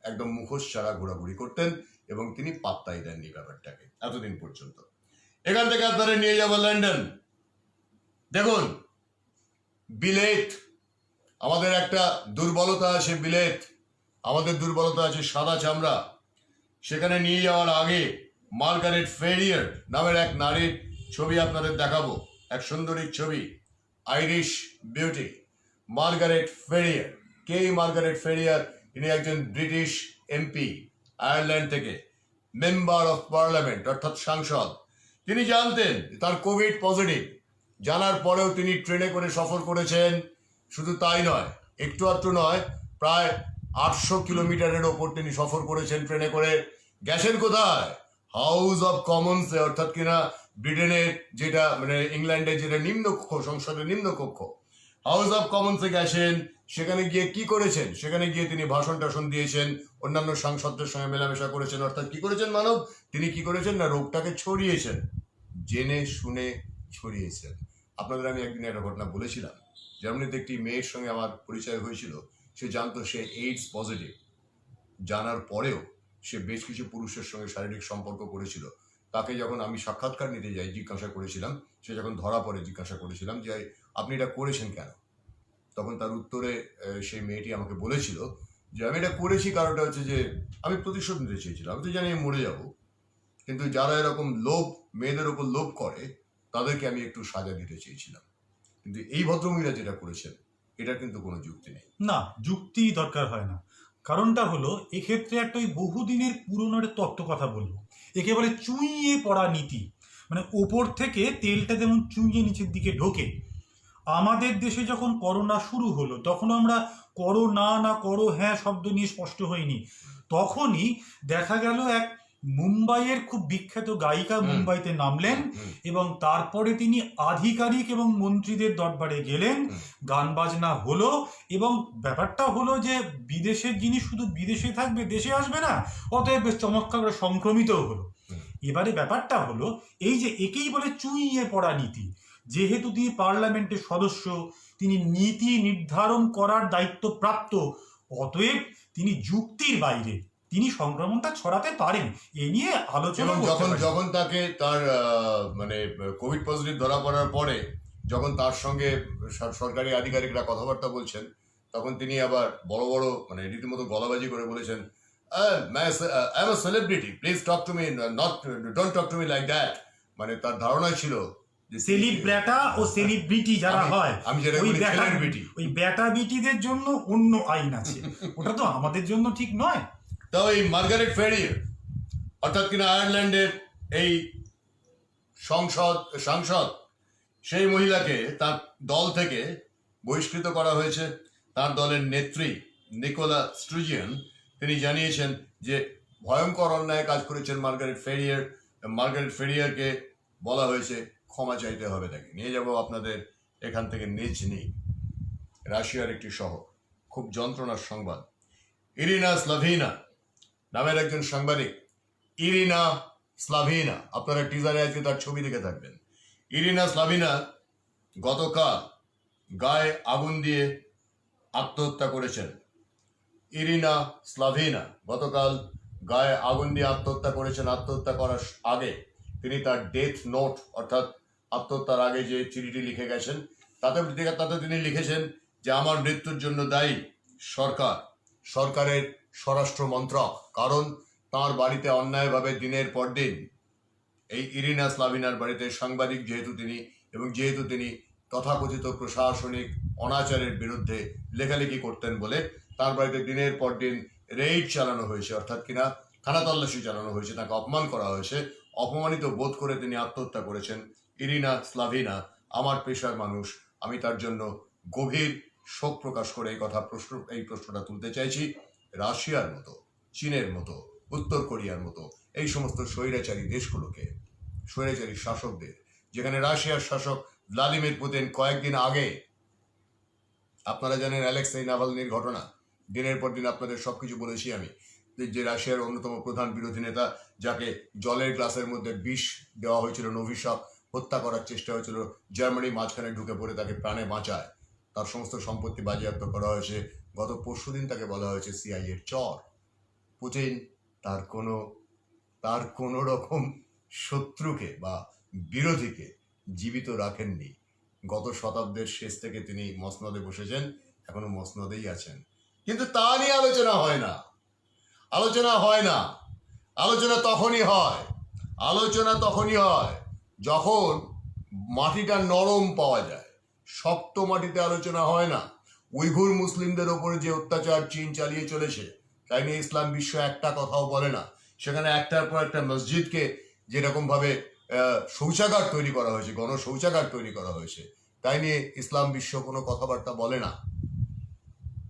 একদম মুখোশ ছাড়া ঘোরাঘুরি করতেন এবং তিনি পাত্তাই দেননি ব্যাপারটাকে এতদিন পর্যন্ত। এখান থেকে আপনারা নিয়ে যাবো লন্ডন। দেখুন, বিলেত, আমাদের একটা দুর্বলতা আছে, বিলেত, আমাদের দুর্বলতা আছে সাদা চামড়া। সেখানে নিয়ে যাওয়ার আগে মার্গারেট ফেরিয়ার নামের এক নারীর ছবি আপনাদের দেখাবো, এক সুন্দরীর ছবি, আইরিশ বিউটি, মার্গারেট ফেরিয়ার। কে মার্গারেট ফেরিয়ার? তিনি একজন ব্রিটিশ এমপি, আয়ারল্যান্ড থেকে, মেম্বার অফ পার্লামেন্ট অর্থাৎ সাংসদ। তিনি জানতেন তার কোভিড পজিটিভ, জানার পরেও তিনি ট্রেনে করে সফর করেছেন। শুধু তাই নয়, একটু আধটু নয়, প্রায় 800 কিলোমিটারের ওপর তিনি সফর করেছেন ট্রেনে করে। গেছেন কোথায়? হাউস অফ কমন্সে, অর্থাৎ কিনা ব্রিটেনের যেটা মানে ইংল্যান্ডের যেটা নিম্নকক্ষ, সংসদের নিম্নকক্ষ, হাউস অফ কমন্সে গেছেন। সেখানে গিয়ে কি করেছেন? সেখানে গিয়ে তিনি ভাষণ টাষণ দিয়েছেন, অন্যান্য সাংসদদের সঙ্গে মেলামেশা করেছেন। অর্থাৎ কি করেছেন মানব? তিনি কি করেছেন না রোগটাকে ছড়িয়েছেন, জেনে শুনে ছড়িয়েছেন। আপনাদের আমি একদিন একটা ঘটনা বলেছিলাম, জার্মানিতে একটি মেয়ের সঙ্গে আমার পরিচয় হয়েছিল। সে জানতো সে এইডস পজিটিভ, জানার পরেও সে বেশ কিছু পুরুষের সঙ্গে শারীরিক সম্পর্ক করেছিল। তাকে যখন আমি সাক্ষাৎকার নিতে যাই জিজ্ঞাসা করেছিলাম, সে যখন ধরা পড়ে জিজ্ঞাসা করেছিলাম যে আপনি এটা করেছেন কেন? তখন তার উত্তরে সেই মেয়েটি আমাকে বলেছিল যে আমি এটা করেছি কারণটা হচ্ছে যে আমি প্রতিশোধ নিতে চেয়েছিলাম, আমি তো জানি আমি মরে যাব, কিন্তু যারা এরকম লোভ, মেয়েদের ওপর লোভ করে তাদেরকে আমি একটু সাজা দিতে চেয়েছিলাম। কিন্তু এই ভদ্রমহিলা যেটা করেছেন এটার কিন্তু কোনো যুক্তি নেই। না, যুক্তি দরকার হয় না। কারণটা হলো এক্ষেত্রে একটা ওই বহুদিনের পুরনো একটা তত্ত্ব কথা বলবো, একে বলে চুইয়ে পড়া নীতি। মানে ওপর থেকে তেলটা যেমন চুইয়ে নিচের দিকে ঢোকে। আমাদের দেশে যখন করোনা শুরু হলো তখন আমরা করো না না করো হ্যাঁ শব্দ নিয়ে স্পষ্ট হয়নি। তখনই দেখা গেল এক মুম্বাইয়ের খুব বিখ্যাত গায়িকা মুম্বাইতে নামলেন এবং তারপরে তিনি আধিকারিক এবং মন্ত্রীদের দরবারে গেলেন, গান বাজনা হলো এবং ব্যাপারটা হলো যে বিদেশের জিনিস শুধু বিদেশে থাকবে, দেশে আসবে না, অতএব বেশ চমৎকার করে সংক্রমিতও হলো। এবারে ব্যাপারটা হলো এই যে একেই বলে চুইয়ে পড়া নীতি। যেহেতু তিনি পার্লামেন্টের সদস্য, তিনি নীতি নির্ধারণ করার দায়িত্ব প্রাপ্ত, অতএব তিনি যুক্তির বাইরে, তিনি সংক্রমণটা ছড়াতে পারেন। এ নিয়ে আলোচনা যখন তাকে তার মানে কোভিড পজিটিভ ধরা পড়ার পরে যখন তার সঙ্গে সরকারি আধিকারিকরা কথাবার্তা বলছেন, তখন তিনি আবার বড় বড় মানে রীতিমতো গলাবাজি করে বলেছেন, I am a celebrity, please talk to me, don't talk to me like that. মানে তার ধারণা ছিল যে সেলিব্রেটা ও সেলিব্রিটি যারা হয়, আমি যেটা বলি সেলিব্রিটি, ওই ব্যাটা বিটিদের জন্য অন্য আইন আছে, ওটা তো আমাদের জন্য ঠিক নয়। তাও এই মার্গারেট ফেরিয়ার, অর্থাৎ কিনা আয়ারল্যান্ডের এই সাংসদ, সেই মহিলাকে তার দল থেকে বহিষ্কৃত করা হয়েছে। তার দলের নেত্রী নিকোলা স্ট্রুজিয়ান তিনি জানিয়েছেন যে ভয়ঙ্কর অন্যায় কাজ করেছেন মার্গারেট ফেরিয়ারকে বলা হয়েছে ক্ষমা চাইতে হবে তাকে। নিয়ে যাব আপনাদের এখান থেকে নিজনি, রাশিয়ার একটি শহর, খুব যন্ত্রণার সংবাদ। ইরিনা স্লাভিনা নামের একজন সাংবাদিক, ইরিনা স্লাভিনা, আপনারা টিজারে আজকে তার ছবি দেখে থাকবেন। ইরিনা স্লাভিনা গতকাল গায়ে আগুন দিয়ে আত্মহত্যা করেছেন। ইরিনা স্লাভিনা গতকাল গায়ে আগুন দিয়ে আত্মহত্যা করেছেন। আত্মহত্যা করার আগে তিনি তার ডেথ নোট, অর্থাৎ আত্মহত্যার আগে যে চিঠিটি লিখে গেছেন, তাতে তিনি লিখেছেন যে আমার মৃত্যুর জন্য দায়ী সরকারের স্বরাষ্ট্র মন্ত্রক, কারণ তাঁর বাড়িতে অন্যায়ভাবে দিনের পর দিন এই ইরিনা স্লাভিনার বাড়িতে সাংবাদিক যেহেতু তিনি তথাকথিত প্রশাসনিক অনাচারের বিরুদ্ধে লেখালেখি করতেন বলে তার বাড়িতে দিনের পর দিন রেইড চালানো হয়েছে, অর্থাৎ কিনা খানা তল্লাশি চালানো হয়েছে, তাকে অপমান করা হয়েছে। অপমানিত বোধ করে তিনি আত্মহত্যা করেছেন। ইরিনা স্লাভিনা আমার পেশার মানুষ, আমি তার জন্য গভীর শোক প্রকাশ করে এই প্রশ্নটা তুলতে চাইছি। রাশিয়ার মতো, চীনের মতো, উত্তর কোরিয়ার মতো এই সমস্ত স্বৈরাচারী দেশগুলোকে, স্বৈরাচারী শাসকদের, যেখানে রাশিয়ার শাসক ভ্লাদিমির পুতিন কয়েকদিন আগে, আপনারা জানেন অ্যালেক্সেই নাভালনির ঘটনা, দিনের পর দিন আপনাদের সবকিছু বলেছি আমি, যে রাশিয়ার অন্যতম প্রধান বিরোধী নেতা, যাকে জলের গ্লাসের মধ্যে বিষ দেওয়া হয়েছিল, নভিশক, হত্যা করার চেষ্টা হয়েছিল, জার্মানি মাঝখানে ঢুকে পড়ে তাকে প্রাণে বাঁচায়, তার সমস্ত সম্পত্তি বাজেয়াপ্ত করা হয়েছে। গত পরশুদিন তাকে বলা হয়েছে সিআইএর চর। পুতিন তার কোনো রকম শত্রুকে বা বিরোধীকে জীবিত রাখেননি। গত শতাব্দের শেষ থেকে তিনি মসনদে বসেছেন, এখনো মসনদেই আছেন, কিন্তু তা নিয়ে আলোচনা হয় না। আলোচনা তখনই হয় যখন মাটিটা নরম পাওয়া যায়, শক্ত মাটিতে আলোচনা হয় না। উইঘুর মুসলিমদের ওপরে যে অত্যাচার চীন চালিয়ে চলেছে, তাই নিয়ে ইসলাম বিশ্ব একটা কথাও বলে না। সেখানে একটার পর একটা মসজিদকে যেরকম ভাবে শৌচাগার তৈরি করা হয়েছে, গণশৌচাগার তৈরি করা হয়েছে, তাই নিয়ে ইসলাম বিশ্ব কোনো কথাবার্তা বলে না।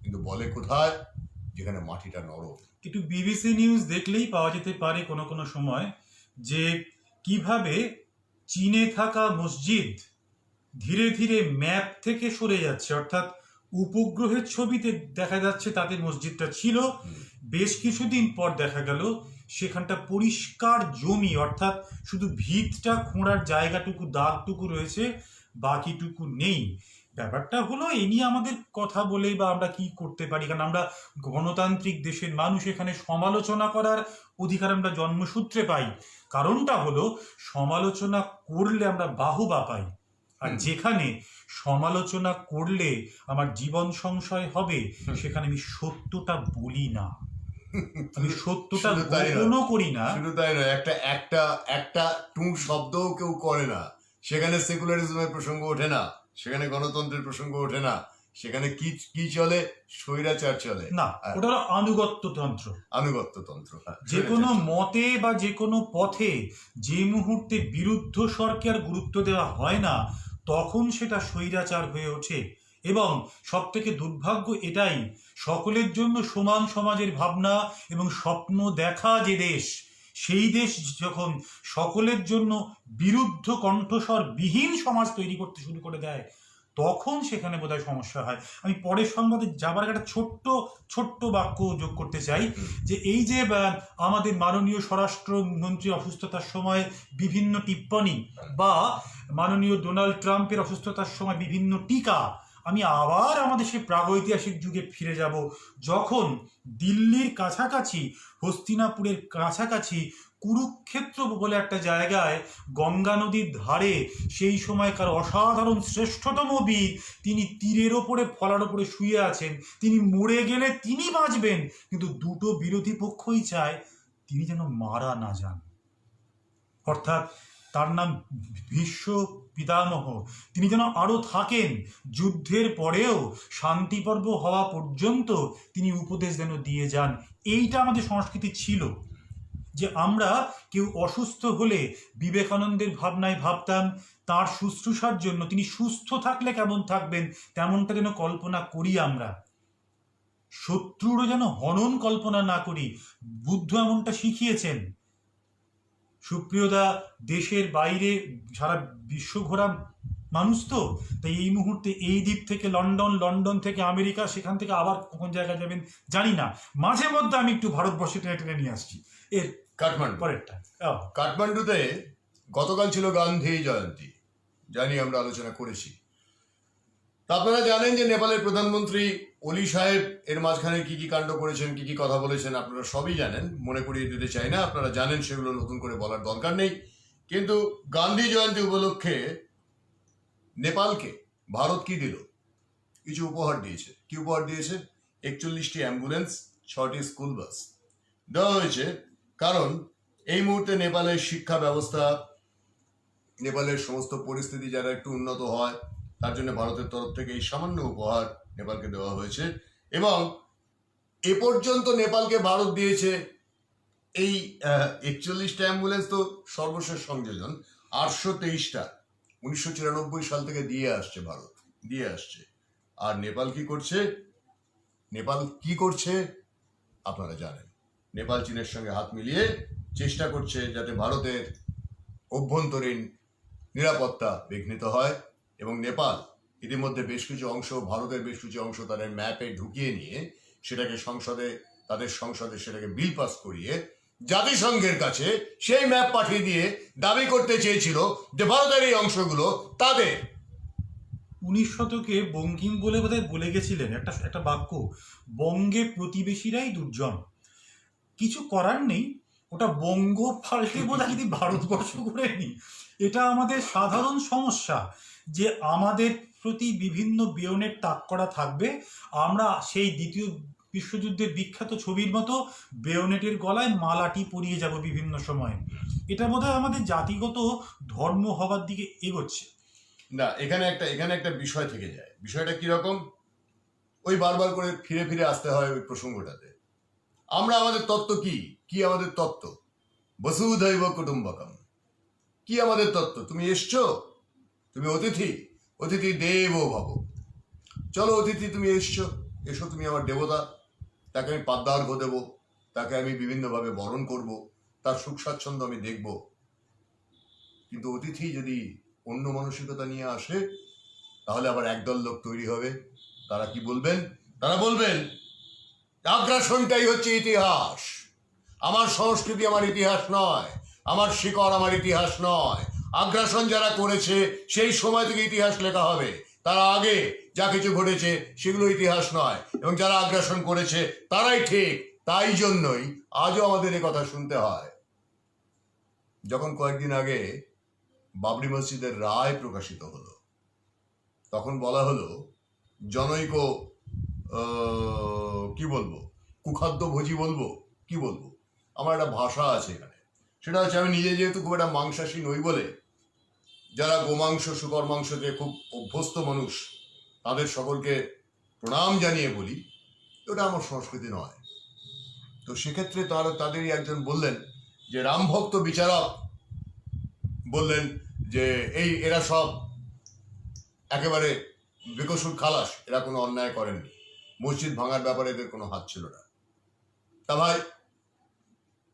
কিন্তু বলে কোথায়? যেখানে মাটিটা নরম। একটু বিবিসি নিউজ দেখলেই পাওয়া যেতে পারে কোনো কোনো সময় যে কিভাবে চীনে থাকা মসজিদ ধীরে ধীরে ম্যাপ থেকে সরে যাচ্ছে, অর্থাৎ উপগ্রহের ছবিতে দেখা যাচ্ছে তাদের মসজিদটা ছিল, বেশ কিছুদিন পর দেখা গেল সেখানটা পরিষ্কার জমি, অর্থাৎ শুধু ভিতটা খোঁড়ার জায়গাটুকু দাগটুকু রয়েছে, বাকিটুকু নেই। ব্যাপারটা হলো এই নিয়ে আমাদের কথা বলে বা আমরা কি করতে পারি, কারণ আমরা গণতান্ত্রিক দেশের মানুষ, এখানে সমালোচনা করার অধিকার আমরা জন্মসূত্রে পাই। কারণটা হলো সমালোচনা করলে আমরা বাহবা পাই, আর যেখানে সমালোচনা করলে আমার জীবন সংশয় হবে সেখানে আমি সত্যটা বলি না, আমি সত্যটা শুধু তাই নয়। গোপনও করি না। শুধু তাই নয়, একটা টুঁ শব্দও কেউ করে না। সেখানে সেকুলারিজমের প্রসঙ্গ ওঠে না, সেখানে গণতন্ত্রের প্রসঙ্গ ওঠে না, সেখানে কি চলে? স্বৈরাচার চলে না, ওটা হলো আনুগত্যতন্ত্র। আনুগত্যতন্ত্র। যে কোনো মতে বা যে কোনো পথে যে মুহূর্তে বিরুদ্ধ স্বরকে আর গুরুত্ব দেওয়া হয় না, তখন সেটা স্বৈরাচার হয়ে ওঠে। এবং সব থেকে দুর্ভাগ্য এটাই, সকলের জন্য সমান সমাজের ভাবনা এবং স্বপ্ন দেখা যে দেশ, সেই দেশ যখন সকলের জন্য বিরুদ্ধ কণ্ঠস্বর বিহীন সমাজ তৈরি করতে শুরু করে দেয়, তখন সেখানে বোধহয় সমস্যা হয়। আমি পরের সংবাদে যাবার একটা ছোট্ট বাক্য যোগ করতে চাই, যে এই যে আমাদের মাননীয় স্বরাষ্ট্রমন্ত্রী অসুস্থতার সময় বিভিন্ন টিপ্পনী, বা মাননীয় ডোনাল্ড ট্রাম্পের অসুস্থতার সময় বিভিন্ন টিকা, আমি আবার আমাদের সেই প্রাগৈতিহাসিক যুগে ফিরে যাব, যখন দিল্লির কাছাকাছি, হস্তিনাপুরের কাছাকাছি কুরুক্ষেত্র বলে একটা জায়গায় গঙ্গা নদীর ধারে সেই সময়কার অসাধারণ শ্রেষ্ঠতম বীর, তিনি তীরের ওপরে ফলার ওপরে শুয়ে আছেন, তিনি মরে গেলে তিনি বাঁচবেন, কিন্তু দুটো বিরোধী পক্ষই চায় তিনি যেন মারা না যান। অর্থাৎ তার নাম ভীষ্ম পিতামহ, তিনি যেন আরো থাকেন, যুদ্ধের পরেও শান্তি পর্ব হওয়া পর্যন্ত তিনি উপদেশ যেন দিয়ে যান। এইটা আমাদের সংস্কৃতি ছিল, যে আমরা কেউ অসুস্থ হলে বিবেকানন্দের ভাবনায় ভাবতাম তার শুশ্রূষার জন্য তিনি সুস্থ থাকলে কেমন থাকবেন তেমনটা যেন কল্পনা করি আমরা, শত্রুরও যেন হনন কল্পনা না করি। বুদ্ধ এমনটা শিখিয়েছেন। সুপ্রিয়দা দেশের বাইরে সারা বিশ্ব ঘোরা মানুষ, তো তাই এই মুহূর্তে এই দ্বীপ থেকে লন্ডন, লন্ডন থেকে আমেরিকা, সেখান থেকে আবার কোন জায়গায় যাবেন জানি না, মাঝে মধ্যে আমি একটু ভারতবর্ষে টেনে নিয়ে আসছি। এর কাঠমান্ডু, পরেরটা কাঠমান্ডুতে গতকাল ছিল গান্ধী জয়ন্তী, জানি আমরা আলোচনা করেছি। তা আপনারা জানেন যে নেপালের প্রধানমন্ত্রী ওলি সাহেব এর মাঝখানে কি কি কাণ্ড করেছেন, কি কি কথা বলেছেন, আপনারা সবই জানেন, মনে করিয়ে দিতে চাই না, আপনারা জানেন, সেগুলো নতুন করে বলার দরকার নেই। কিন্তু গান্ধী জয়ন্তী উপলক্ষে নেপালকে ভারত কি দিল? কিছু উপহার দিয়েছে। কি উপহার দিয়েছে? 41টি অ্যাম্বুলেন্স, 6টি স্কুল বাস দেওয়া হয়েছে। কারণ এই মুহূর্তে নেপালের শিক্ষা ব্যবস্থা, নেপালের সমস্ত পরিস্থিতি যারা একটু উন্নত হয়, তার জন্য ভারতের তরফ থেকে এই সামান্য উপহার নেপালকে দেওয়া হয়েছে। এবং এ পর্যন্ত নেপালকে ভারত দিয়েছে এই 41টা অ্যাম্বুলেন্স, তো সর্বশেষ সংযোজন 823টা 1994 সাল থেকে দিয়ে আসছে, ভারত দিয়ে আসছে। আর নেপাল কি করছে আপনারা জানেন। নেপাল চীনের সঙ্গে হাত মিলিয়ে চেষ্টা করছে যাতে ভারতের অভ্যন্তরীণ নিরাপত্তা বিঘ্নিত হয়। এবং নেপাল ইতিমধ্যে বেশ কিছু অংশ, ভারতের বেশ কিছু অংশ তাদের ম্যাপে ঢুকিয়ে নিয়ে সেটাকে তাদের সংসদে সেটাকে বিল পাস করিয়ে জাতিসংঘের কাছে সেই ম্যাপ পাঠিয়ে দিয়ে দাবি করতে চেয়েছিল যে ভারতের এই অংশগুলো তাদের। 19 শতকে বঙ্কিম বোধহয় বলে গেছিলেন একটা বাক্য, বঙ্গে প্রতিবেশীরাই দুর্জন। কিছু করার নেই, ওটা বঙ্গ পাল্টে বোধহয় যদি ভারতবর্ষ করে নি। এটা আমাদের সাধারণ সমস্যা, যে আমাদের প্রতি বিভিন্ন বেয়নের তাক করা থাকবে। আমরা সেই দ্বিতীয় বিশ্বযুদ্ধের বিখ্যাত ছবির মতো বেয়নেটের গলায় মালাটি পরিয়ে যাব বিভিন্ন সময়। এটা বোধহয় আমাদের জাতিগত ধর্ম হবার দিকে এগোচ্ছে। না, এখানে একটা বিষয় থেকে যায়। বিষয়টা কিরকম? ওই বারবার করে ফিরে ফিরে আসতে হয় ওই প্রসঙ্গটাতে। আমরা আমাদের তত্ত্ব কি আমাদের তত্ত্ব? বসুধৈব কুটুম্বকম। কি আমাদের তত্ত্ব? তুমি এসছো, তুমি অতিথি দেবো ভব। চলো অতিথি, তুমি এসো, তুমি আমার দেবতা। তাকে আমি পাদ্যার্ঘ দেব, তাকে আমি বিভিন্নভাবে বরণ করব, তার সুখ স্বাচ্ছন্দ্য আমি দেখব। কিন্তু অতিথি যদি অন্য মানসিকতা নিয়ে আসে, তাহলে আবার একদল লোক তৈরি হবে। তারা কি বলবেন? তারা বলবেন আগ্রাসনটাই হচ্ছে ইতিহাস, আমার সংস্কৃতি আমার ইতিহাস নয়, আমার শিকড় আমার ইতিহাস নয়। আগ্রাসন যারা করেছে সেই সময় থেকে ইতিহাস লেখা হবে, তারা আগে যা কিছু ঘটেছে সেগুলো ইতিহাস নয়, এবং যারা আগ্রাসন করেছে তারাই ঠিক। তাই জন্যই আজও আমাদের এ কথা শুনতে হয়। যখন কয়েকদিন আগে বাবরি মসজিদের রায় প্রকাশিত হলো, তখন বলা হলো জনৈক কি বলবো, কুখাদ্য ভোজি বলবো, কি বলবো, আমার একটা ভাষা আছে এখানে। সেটা হচ্ছে, আমি নিজে যেহেতু খুব একটা মাংসাশী নই বলে, যারা গোমাংস শুকর মাংসতে খুব অভ্যস্ত মানুষ, তাদের সকলকে প্রণাম জানিয়ে বলি ওটা আমার সংস্কৃতি নয়। তো সেক্ষেত্রে তাদেরই একজন বললেন যে রামভক্ত বিচারক বললেন যে এরা সব একেবারে বেকসুর খালাস, এরা কোনো অন্যায় করেননি, মসজিদ ভাঙার ব্যাপারে এদের কোনো হাত ছিল না। তা ভাই,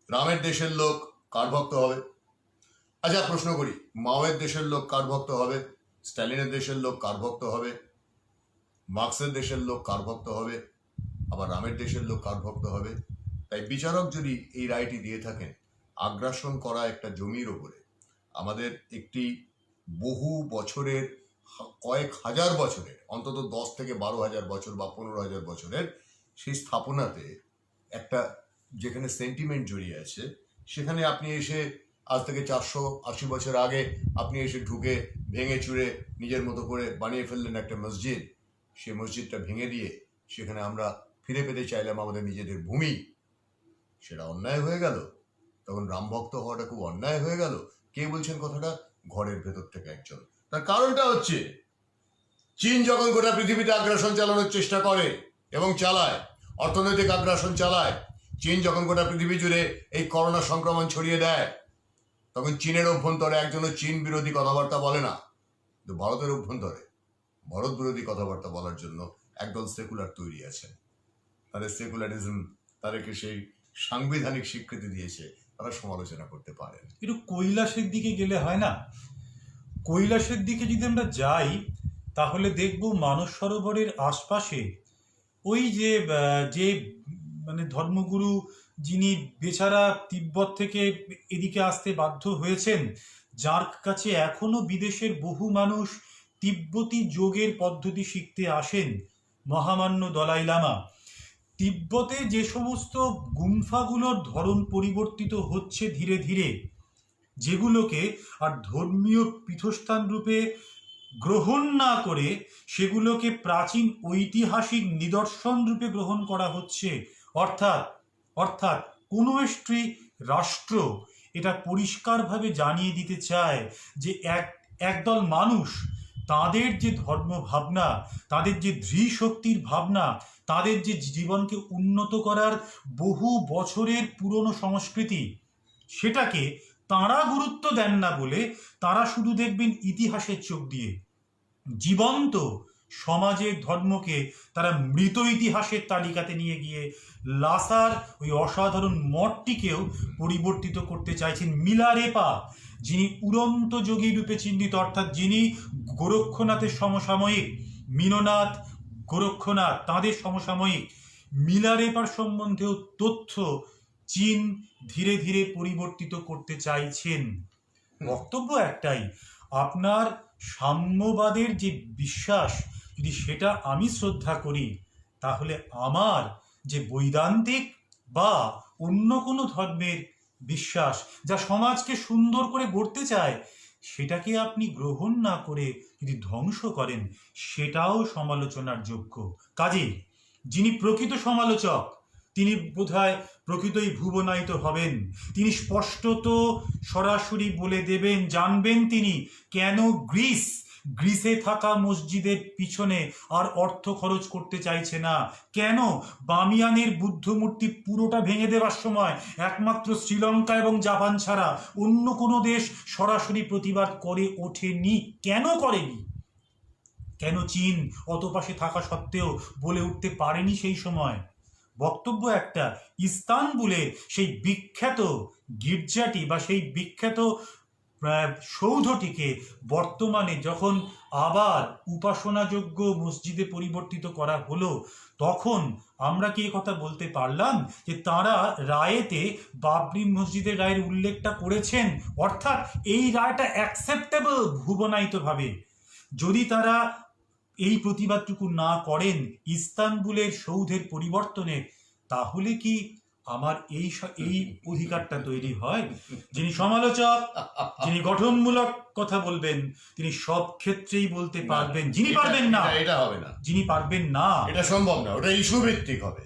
রামের দেশের লোক কার ভক্ত হবে? আচ্ছা প্রশ্ন করি, মাওয়ের দেশের লোক কার ভক্ত হবে? স্ট্যালিনের দেশের লোক কার ভক্ত হবে? মার্ক্সের দেশের লোক কার ভক্ত হবে? আবার রামের দেশের লোক কার ভক্ত হবে? তাই বিচারক যদি এই রায়টি দিয়ে থাকেন, আগ্রাসন করা একটা জমির ওপরে আমাদের একটি বহু বছরের, কয়েক হাজার বছরের, অন্তত 10 থেকে 12,000 বছর বা 15,000 বছরের সেই স্থাপনাতে একটা যেখানে সেন্টিমেন্ট জড়িয়ে আছে, সেখানে আপনি এসে আজ থেকে 480 বছর আগে আপনি এসে ঢুকে ভেঙে চুরে নিজের মতো করে বানিয়ে ফেললেন একটা মসজিদ। সেই মসজিদটা ভেঙে দিয়ে সেখানে আমরা ফিরে পেতে চাইলাম আমাদের নিজেদের ভূমি, সেটা অন্যায় হয়ে গেল। তখন রামভক্ত হওয়াটা খুব অন্যায় হয়ে গেল। কে বলছেন কথাটা? ঘরের ভেতর থেকে একজন। তার কারণটা হচ্ছে, চীন যখন গোটা পৃথিবীতে আগ্রাসন চালানোর চেষ্টা করে এবং চালায়, অর্থনৈতিক আগ্রাসন চালায়, চীন যখন গোটা পৃথিবী জুড়ে এই করোনা সংক্রমণ ছড়িয়ে দেয়, তখন চীনের অভ্যন্তরে একজনও চীন বিরোধী কথাবার্তা বলে না। কিন্তু ভারতের অভ্যন্তরে ভারত বিরোধী কথাবার্তা বলার জন্য একদল সেকুলার তৈরি আছে। তাদের সেকুলারিজম তাদেরকে সেই সাংবিধানিক স্বীকৃতি দিয়েছে, তারা সমালোচনা করতে পারেন। একটু কৈলাসের দিকে গেলে হয় না? কৈলাসের দিকে যদি আমরা যাই, তাহলে দেখব মানস সরোবরের আশপাশে ওই যে মানে ধর্মগুরু যিনি বেচারা তিব্বত থেকে এদিকে আসতে বাধ্য হয়েছেন, যার কাছে এখনো বিদেশের বহু মানুষ তিব্বতী যোগের পদ্ধতি শিখতে আসেন, মহামান্য দলাই লামা, তিব্বতে যে সমস্ত গুম্ফাগুলোর ধরন পরিবর্তিত হচ্ছে ধীরে ধীরে, যেগুলোকে আর ধর্মীয় পীঠস্থান রূপে গ্রহণ না করে সেগুলোকে প্রাচীন ঐতিহাসিক নিদর্শন রূপে গ্রহণ করা হচ্ছে, অর্থাৎ কোনো একটি রাষ্ট্র এটা পরিষ্কারভাবে জানিয়ে দিতে চায় যে একদল মানুষ তাদের যে ধর্ম ভাবনা, তাদের যে ধৃশক্তির ভাবনা, তাদের যে জীবনকে উন্নত করার বহু বছরের পুরনো সংস্কৃতি, সেটাকে তারা গুরুত্ব দেন না বলে তারা শুধু দেখবেন ইতিহাসের চোখ দিয়ে। জীবন্ত সমাজের ধর্মকে তারা মৃত ইতিহাসের তালিকাতে নিয়ে গিয়ে লাসার ওই অসাধারণ মঠটিকেও পরিবর্তিত করতে চাইছেন। মিলারেপা, যিনি উড়ন্ত যোগী রূপে চিহ্নিত, অর্থাৎ যিনি গোরক্ষনাথের সমসাময়িক, মীননাথ, গোরক্ষনাথ তাঁদের সমসাময়িক, মিলারেপার সম্বন্ধেও তথ্য চীন ধীরে ধীরে পরিবর্তিত করতে চাইছেন। বক্তব্য একটাই, আপনার সাম্যবাদের যে বিশ্বাস, যদি সেটা আমি শ্রদ্ধা করি, তাহলে আমার যে বৈদান্তিক বা অন্য কোনো ধর্মের বিশ্বাস যা সমাজকে সুন্দর করে গড়তে চায়, সেটাকে আপনি গ্রহণ না করে যদি ধ্বংস করেন, সেটাও সমালোচনার যোগ্য। কাজেই যিনি প্রকৃত সমালোচক, তিনি বোধহয় প্রকৃতই ভুবনায়িত হবেন। তিনি স্পষ্টত সরাসরি বলে দেবেন, জানবেন তিনি কেন গ্রিসে থাকা মসজিদের পিছনে আর অর্থ খরচ করতে চাইছে না, কেন বামিয়ানের বুদ্ধ মূর্তি পুরোটা ভেঙে দেওয়ার সময় একমাত্র শ্রীলঙ্কা এবং জাপান ছাড়া অন্য কোনো দেশ সরাসরি প্রতিবাদ করে ওঠেনি, কেন করেনি, কেন চীন অত পাশে থাকা সত্ত্বেও বলে উঠতে পারেনি সেই সময়। বক্তব্য একটা, ইস্তানবুলের সেই বিখ্যাত গির্জাটি বা সেই বিখ্যাত সৌধটিকে বর্তমানে যখন আবার উপাসনাযোগ্য মসজিদে পরিবর্তিত করা হলো, তখন আমরা কি কথা বলতে পারলাম যে তারা রায়েতে বাবরি মসজিদের রায়ের উল্লেখটা করেছেন, অর্থাৎ এই রায়টা অ্যাকসেপ্টেবল ভুবনায়িতভাবে। যদি তারা এই প্রতিবাদটুকু না করেন ইস্তানবুলের সৌধের পরিবর্তনে, তাহলে কি আমার এই অধিকারটা তৈরি হয়? যিনি সমালোচক, যিনি গঠনমূলক কথা বলবেন, তিনি সব ক্ষেত্রেই বলতে পারবেন। যিনি পারবেন না, এটা হবে না, যিনি পারবেন না, এটা সম্ভব না। ওটা ইস্যু ভিত্তিক হবে,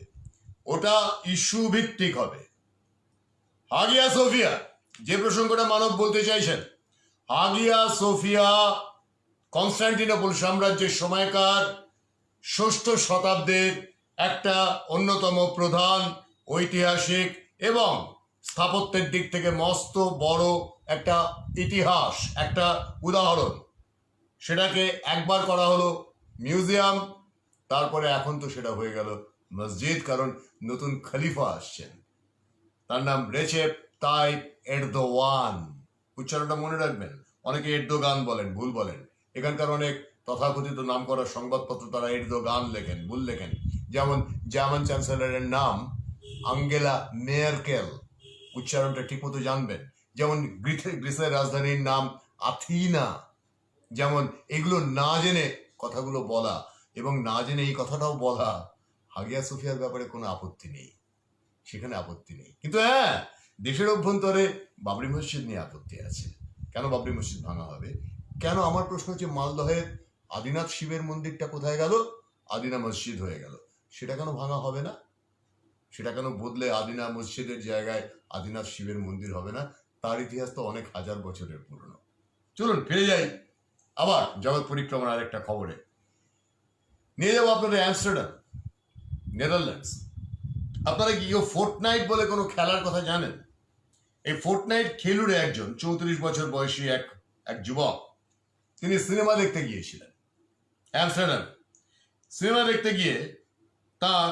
ওটা ইস্যু ভিত্তিক হবে। হাগিয়া সোফিয়া, যে প্রসঙ্গটা মানব বলতে চাইছেন, হাগিয়া সোফিয়া কনস্টান্টিনোপল সাম্রাজ্যের সময়কার ৬ষ্ঠ শতাব্দীর একটা অন্যতম প্রধান ঐতিহাসিক এবং স্থাপত্যের দিক থেকে মস্ত বড় একটা ইতিহাস, একটা উদাহরণ। সেটাকে একবার করা হলো মিউজিয়াম, তারপরে এখন তো সেটা হয়ে গেল মসজিদ, কারণ নতুন খলিফা আসছেন, তার নাম রেচেপ তাইপ এরদোয়ান। উচ্চারণটা মনে রাখবেন, অনেকে এরদোগান বলেন, ভুল বলেন। এখানকার অনেক তথাকথিত নাম করা সংবাদপত্র তারা এরদোগান লেখেন, ভুল লেখেন। যেমন জার্মান চ্যান্সেলরের নাম আঙ্গেলা মেয়ারকেল, উচ্চারণটা ঠিক মতো জানবেন। যেমন গ্রিসের রাজধানীর নাম আথিনা। যেমন এগুলো না জেনে কথাগুলো বলা এবং না জেনে এই কথাটাও বলা, হাগিয়া সোফিয়ার ব্যাপারে কোনো আপত্তি নেই, সেখানে আপত্তি নেই। কিন্তু হ্যাঁ, দেশের অভ্যন্তরে বাবরি মসজিদ নিয়ে আপত্তি আছে। কেন বাবরি মসজিদ ভাঙা হবে? কেন? আমার প্রশ্ন হচ্ছে, মালদহের আদিনাথ শিবের মন্দিরটা কোথায় গেল? আদিনা মসজিদ হয়ে গেল। সেটা কেন ভাঙা হবে না? সেটা কেন বদলে আদিনা মসজিদের জায়গায় আদিনাথ শিবের মন্দির হবে না? তার ইতিহাস তো অনেক হাজার বছরের পুরনো। চলুন ফিরে যাই আবার জগৎ পরিক্রমার আরেকটা খবরে। নিয়ে যাবো আপনাদের অ্যামস্টারডাম, নেদারল্যান্ডস। আপনারা কি কেউ ফোর্টনাইট বলে কোনো খেলার কথা জানেন? এই ফোর্টনাইট খেলুড়ে একজন 34 বছর বয়সী এক যুবক, তিনি সিনেমা দেখতে গিয়েছিলেন অ্যামস্টারডাম। সিনেমা দেখতে গিয়ে তার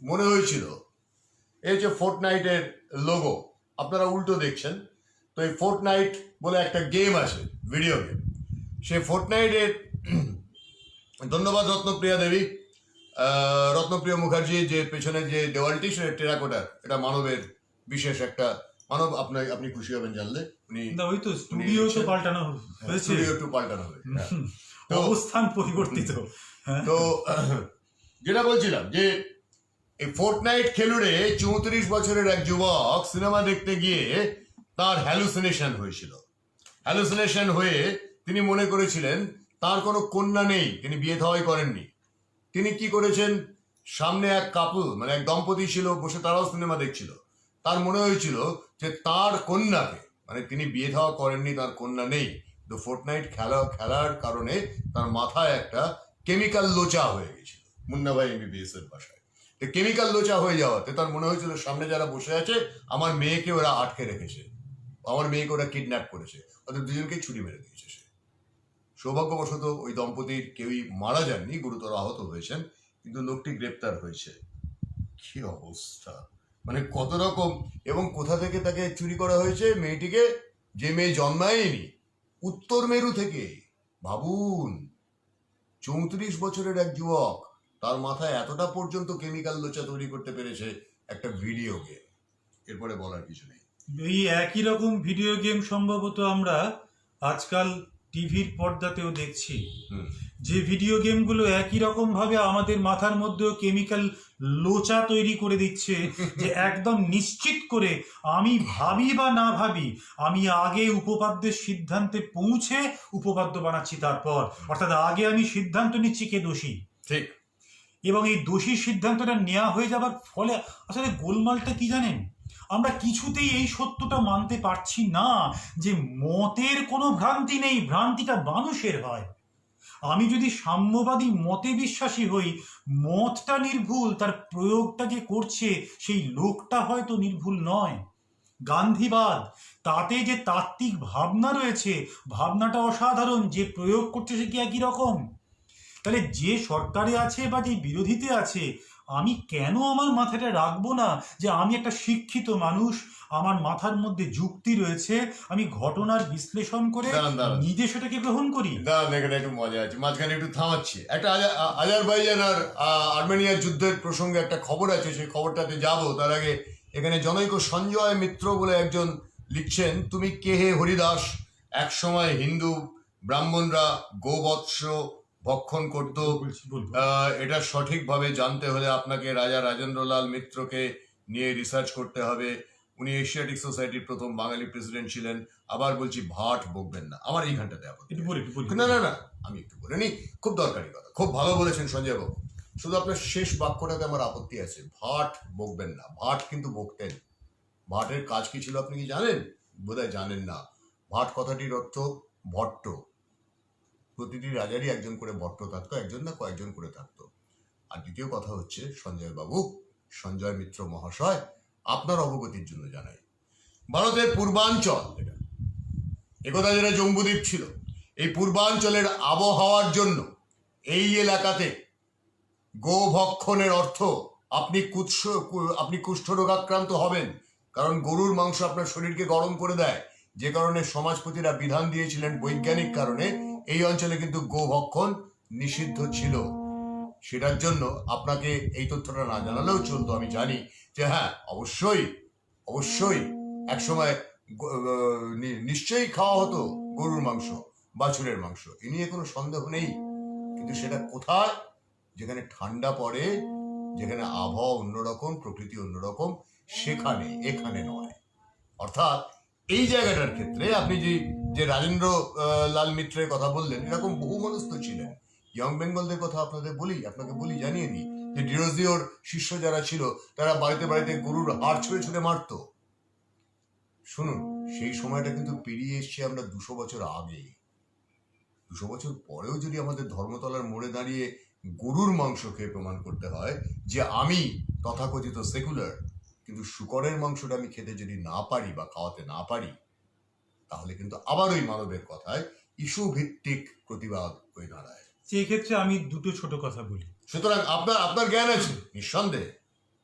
মনে হয়েছিল, এই যে ফোর্টনাইটের লোগো আপনারা উল্টো দেখছেন, তো এই ফোর্টনাইট বলে একটা গেম আছে, ভিডিও গেম। সেই ফোর্টনাইটের, ধন্যবাদ রত্নপ্রিয়া দেবী, রত্নপ্রিয় মুখার্জি, যে পেছনে যে দেওয়ালটি সে টেরাকোটার, এটা মানবের বিশেষ একটা মানব। আপনি খুশি হবেন জানলে উনি ওই তো স্টুডিও তো পাল্টানো হয়েছে, স্টুডিও একটু পাল্টানো হয়েছে, তো অবস্থান পরিবর্তিত। তো যেটা বলছিলাম যে এই ফোর্টনাইট খেলুড়ে 34 বছরের এক যুবক সিনেমা দেখতে গিয়ে তার হ্যালুসিনেশন হয়েছিল। হ্যালুসিনেশন হয়ে তিনি মনে করেছিলেন তার কোনো কন্যা নেই, তিনি বিয়ে থাওয়াই করেননি। তিনি কি করেছেন, সামনে এক কাপল, মানে এক দম্পতি ছিল বসে, তারাও সিনেমা দেখছিল। তার মনে হয়েছিল যে তার কন্যাকে, মানে তিনি বিয়ে থাওয়া করেননি, তার কন্যা নেই, তো ফোর্টনাইট খেলার কারণে তার মাথায় একটা কেমিক্যাল লোচা হয়ে গেছিল, মুন্না ভাই এমবিবিএস এর ভাষায়। তো কেমিক্যাল লোচা হয়ে যাওয়াতে তার মনে হয়েছিল সামনে যারা বসে আছে আমার মেয়েকে ওরা আটকে রেখেছে, আমার মেয়েকে ওরা কিডন্যাপ করেছে, ওদের দুজনকে ছুরি মেরে দিয়েছে সে। সৌভাগ্যবশত ওই দম্পতির কেউই মারা যাননি, গুরুতর আহত হয়েছেন, কিন্তু লোকটি গ্রেপ্তার হয়েছে। কি অবস্থা, মানে কত রকম, এবং কোথা থেকে তাকে চুরি করা হয়েছে মেয়েটিকে, যে মেয়ে জন্মায়নি, উত্তর মেরু থেকে। ভাবুন, 34 বছরের এক যুবক, তার মাথায় এতটা পর্যন্ত কেমিক্যাল লোচা তৈরি করতে পেরেছে একটা ভিডিও গেম। এরপরে বলার কিছু নেই। এই একই রকম ভিডিও গেম সম্ভবত আমরা আজকাল টিভির পর্দাতেও দেখছি, যে ভিডিও গেমগুলো একই রকম ভাবে আমাদের মাথার মধ্যেও কেমিক্যাল লোচা তৈরি করে দিচ্ছে, যে একদম নিশ্চিত করে আমি ভাবি বা না ভাবি, আমি আগে উপপাদ্যের সিদ্ধান্তে পৌঁছে উপপাদ্য বানাচ্ছি তারপর, অর্থাৎ আগে আমি সিদ্ধান্ত নিচ্ছি কে দোষী। ঠিক। এবং এই দোষী সিদ্ধান্তটা নেওয়া হয়ে যাবার ফলে আসলে গোলমালটা কি জানেন, আমরা কিছুতেই এই সত্যটা মানতে পারছি না যে মতের কোনো ভ্রান্তি নেই, ভ্রান্তিটা মানুষের হয়। আমি যদি সাম্যবাদী মতে বিশ্বাসী হই, মতটা নির্ভুল, তার প্রয়োগটা যে করছে সেই লোকটা হয়তো নির্ভুল নয়। গান্ধীবাদ, তাতে যে তাত্ত্বিক ভাবনা রয়েছে, ভাবনাটা অসাধারণ, যে প্রয়োগ করছে সে কি একই রকম। তাহলে যে সরকারে আছে বা যে বিরোধীতে আছে, আমি কেন আমার মাথাটা রাখবো না যে আমি একটা শিক্ষিত মানুষ, আমার মাথার মধ্যে যুক্তি রয়েছে, আমি ঘটনার বিশ্লেষণ করে দাঁড়ান। নিজে সেটাকে গ্রহণ করি। দাঁড়ান, এখানে একটু মজা আছে, মাঝখানে একটু থামাচ্ছি। একটা আজারবাইজান আর আর্মেনিয়ার যুদ্ধের প্রসঙ্গে একটা খবর আছে, সেই খবরটাতে যাবো। তার আগে এখানে জনৈক সঞ্জয় মিত্র বলে একজন লিখছেন, তুমি কে হে হরিদাস, এক সময় হিন্দু ব্রাহ্মণরা গোবৎস ভক্ষণ করত। বলবো। এটা সঠিকভাবে জানতে হলে আপনাকে রাজা রাজেন্দ্রলাল মিত্রকে নিয়ে রিসার্চ করতে হবে। উনি এশিয়াটিক সোসাইটির প্রথম বাঙালি প্রেসিডেন্ট ছিলেন। আবার বলছি, ভাট বকবেন না। আমার এইখানটাতে আপত্তি। একটু বলি। না, আমি একটু বলে নি, খুব দরকারি কথা, খুব ভালো বলেছেন সঞ্জয় বাবু। শুধু আপনার শেষ বাক্যটাতে আমার আপত্তি আছে, ভাট বকবেন না। ভাট কিন্তু বকতেন। ভাটের কাজ কি ছিল আপনি কি জানেন? বোধহয় জানেন না। ভাট কথাটির অর্থ ভট্ট। প্রতিটি রাজারই একজন করে ভট্ট থাকতো, একজন না কয়েকজন করে থাকতো। আর দ্বিতীয় কথা হচ্ছে, সঞ্জয় বাবু, সঞ্জয় মিত্র মহাশয়, আপনার অবগতির জন্য জানাই, ভারতের পূর্বাঞ্চল, এটা একদা যেটা জম্বুদ্বীপ ছিল, এই পূর্বাঞ্চলের আবহাওয়ার জন্য এই এলাকাতে গোভক্ষণের অর্থ আপনি কুষ্ঠরোগাক্রান্ত হবেন, কারণ গরুর মাংস আপনার শরীরকে গরম করে দেয়। যে কারণে সমাজপতিরা বিধান দিয়েছিলেন, বৈজ্ঞানিক কারণে এই অঞ্চলে কিন্তু গোভক্ষণ নিষিদ্ধ ছিল। সেটার জন্য আপনাকে এই তথ্যটা না জানালেও চলতো। আমি জানি যে হ্যাঁ, অবশ্যই একসময় নিশ্চয়ই খাওয়া হতো গরুর মাংস, বাছুরের মাংস, এ নিয়ে কোনো সন্দেহ নেই। কিন্তু সেটা কোথায়? যেখানে ঠান্ডা পড়ে, যেখানে আবহাওয়া অন্যরকম, প্রকৃতি অন্যরকম, সেখানে, এখানে নয়। অর্থাৎ এই জায়গাটার ক্ষেত্রে আপনি যে রাজেন্দ্র লাল মিত্রের কথা বললেন, এরকম বহু মানুষ তো ছিলেন। ইয়ং বেঙ্গলদের কথা আপনাকে বলি, জানিয়ে দিই যে ডিরোজিওর শিষ্য যারা ছিল, তারা বাড়িতে বাড়িতে গরুর হাড় ছুঁড়ে মারতো। শুনুন, সেই সময়টা কিন্তু পেরিয়ে এসছে আমরা 200 বছর আগে। 200 বছর পরেও যদি আমাদের ধর্মতলার মোড়ে দাঁড়িয়ে গরুর মাংস খেয়ে প্রমাণ করতে হয় যে আমি তথাকথিত সেকুলার, কিন্তু শুকরের মাংসটা আমি খেতে যদি না পারি বা খাওয়াতে না পারি, তাহলে কিন্তু আবার ওই মানবের কথায় ইস্যু ভিত্তিক প্রতিবাদ হয়ে দাঁড়ায়। সেই ক্ষেত্রে আমি দুটো ছোট কথা বলি। সুতরাং আপনার জ্ঞান আছে নিঃসন্দেহে,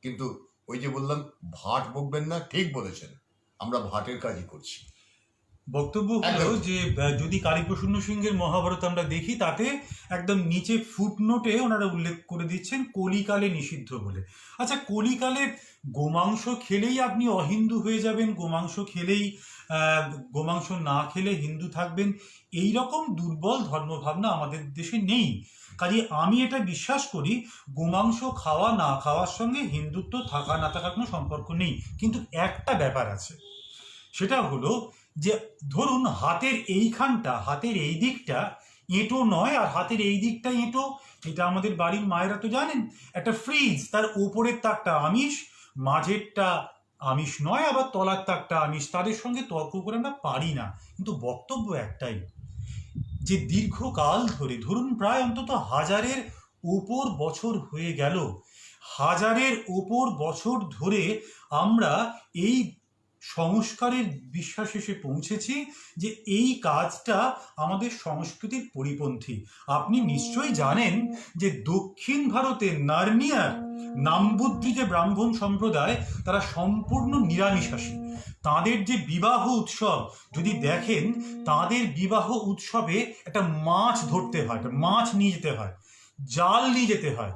কিন্তু ওই যে বললাম, ভাট বকবেন না, ঠিক বলেছেন, আমরা ভাটের কাজই করছি। বক্তব্য হলো যে যদি কালীপ্রসন্ন সিংহের মহাভারত আমরা দেখি, তাতে একদম নিচে ফুটনোটে ওনারা উল্লেখ করে দিচ্ছেন কলিকালে নিষিদ্ধ বলে। আচ্ছা, কলিকালে গোমাংস খেলেই আপনি অহিন্দু হয়ে যাবেন, গোমাংস না খেলে হিন্দু থাকবেন, এই রকম দুর্বল ধর্মভাবনা আমাদের দেশে নেই। কাজে আমি এটা বিশ্বাস করি, গোমাংস খাওয়া না খাওয়ার সঙ্গে হিন্দুত্ব থাকা না থাকার কোনো সম্পর্ক নেই। কিন্তু একটা ব্যাপার আছে, সেটা হলো যে ধরুন হাতের এই দিকটা এঁটো নয়, আর হাতের এই দিকটা এঁটো। এটা আমাদের বাড়ির মায়েরা তো জানেন। একটা ফ্রিজ, তার ওপরের তাকটা আমিষ, মাঝেরটা আমিষ নয়, আবার তলার তাকটা আমিষ। তাদের সঙ্গে তর্ক করে আমরা পারি না। কিন্তু বক্তব্য একটাই, যে দীর্ঘকাল ধরে, ধরুন প্রায় অন্তত 1000-এর ওপর বছর হয়ে গেল, 1000-এর ওপর বছর ধরে আমরা এই সংস্কারের বিশ্বাস এসে পৌঁছেছি যে এই কাজটা আমাদের সংস্কৃতির পরিপন্থী। আপনি নিশ্চয়ই জানেন যে দক্ষিণ ভারতের নার্নিয়ার নামবুদ্রি যে ব্রাহ্মণ সম্প্রদায়, তারা সম্পূর্ণ নিরামিষাশী। তাদের যে বিবাহ উৎসব যদি দেখেন, তাদের বিবাহ উৎসবে একটা মাছ ধরতে হয়, একটা মাছ নিয়ে যেতে হয়, জাল নিয়ে যেতে হয়,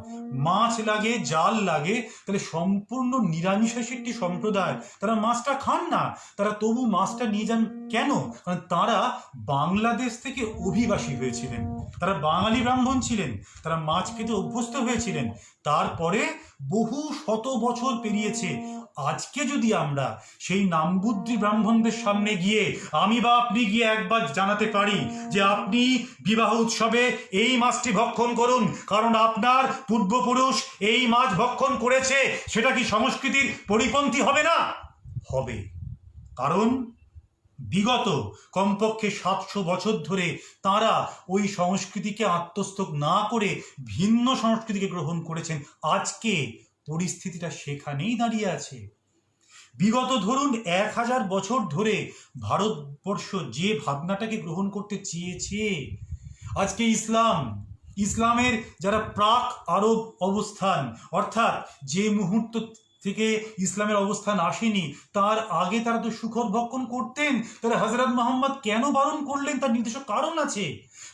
মাছ লাগে, জাল লাগে। তাহলে সম্পূর্ণ নিরামিষাশী একটি সম্প্রদায়, তারা মাছটা খান না, তারা তবু মাছটা নিয়ে যান কেন? কারণ তারা বাংলাদেশ থেকে অভিবাসী হয়েছিলেন, তারা বাঙালি ব্রাহ্মণ ছিলেন, তারা মাছ খেতে অভ্যস্ত হয়েছিলেন। তারপরে বহু শত বছর পেরিয়েছে। আজকে যদি আমরা সেই নামবুদ্রি ব্রাহ্মণদের সামনে গিয়ে, আমি বা আপনি গিয়ে একবার জানাতে পারি যে আপনি বিবাহ উৎসবে এই মাছটি ভক্ষণ করুন, কারণ আপনার পূর্বপুরুষ এই মাছ ভক্ষণ করেছে, সেটা কি সংস্কৃতির পরিপন্থী হবে না? হবে। কারণ বিগত কমপক্ষে 700 বছর ধরে তারা ওই সংস্কৃতিকে আত্মস্থ না করে ভিন্ন সংস্কৃতিকে গ্রহণ করেছেন। আজকে পরিস্থিতিটা সেখানেই দাঁড়িয়ে আছে। বিগত ধরুন 1000 বছর ধরে ভারতবর্ষ যে ভাবনাটাকে গ্রহণ করতে চেয়েছে, আজকে ইসলাম, ইসলামের যারা প্রাক আরব অবস্থান, অর্থাৎ যে মুহূর্ত থেকে ইসলামের অবস্থান আসেনি তার আগে তারা তো শুকর ভক্ষণ করতেন, তাহলে হযরত মুহাম্মদ কেন বারণ করলেন? তার নির্দিষ্ট কারণ আছে।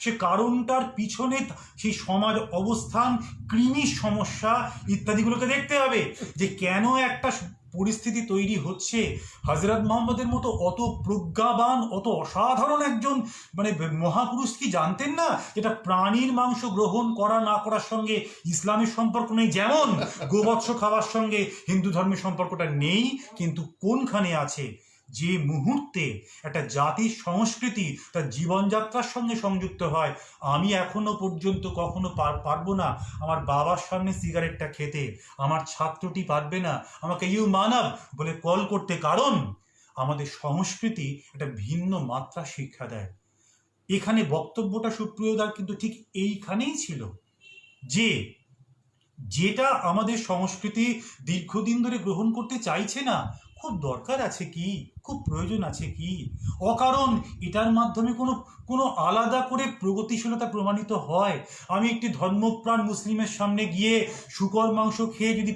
সে কারণটার পিছনে সেই সমাজ অবস্থান, কৃমি সমস্যা ইত্যাদিগুলোকে দেখতে হবে, যে কেন একটা পরিস্থিতি তৈরি হচ্ছে। হযরত মুহাম্মদের মতো অত প্রজ্ঞাবান, অত অসাধারণ একজন মানে মহাপুরুষ কি জানতেন না যেটা প্রাণীর মাংস গ্রহণ করা না করার সঙ্গে ইসলামের সম্পর্ক নেই, যেমন গোবৎস খাওয়ার সঙ্গে হিন্দু ধর্মের সম্পর্কটা নেই, কিন্তু কোনখানে আছে? যে মুহূর্তে একটা জাতির সংস্কৃতি তার জীবনযাত্রার সঙ্গে সংযুক্ত হয়। আমি এখনো পর্যন্ত কখনো পারবো না আমার বাবার সামনে সিগারেটটা খেতে, আমার ছাত্রটি পারবে না আমাকে ইউ মানব বলে কল করতে, কারণ আমাদের সংস্কৃতি একটা ভিন্ন মাত্রা শিক্ষা দেয়। এখানে বক্তব্যটা সুপ্রিয়দার কিন্তু ঠিক এইখানেই ছিল, যে যেটা আমাদের সংস্কৃতি দীর্ঘদিন ধরে গ্রহণ করতে চাইছে না, খুব দরকার আছে কি, খুব প্রয়োজন আছে কি? অকারণ এটার মাধ্যমে কোনো আলাদা করে প্রগতিশীলতা প্রমাণিত হয়? আমি একটি ধর্মপ্রাণ মুসলিমের সামনে গিয়ে শুকর মাংস খেয়ে যদি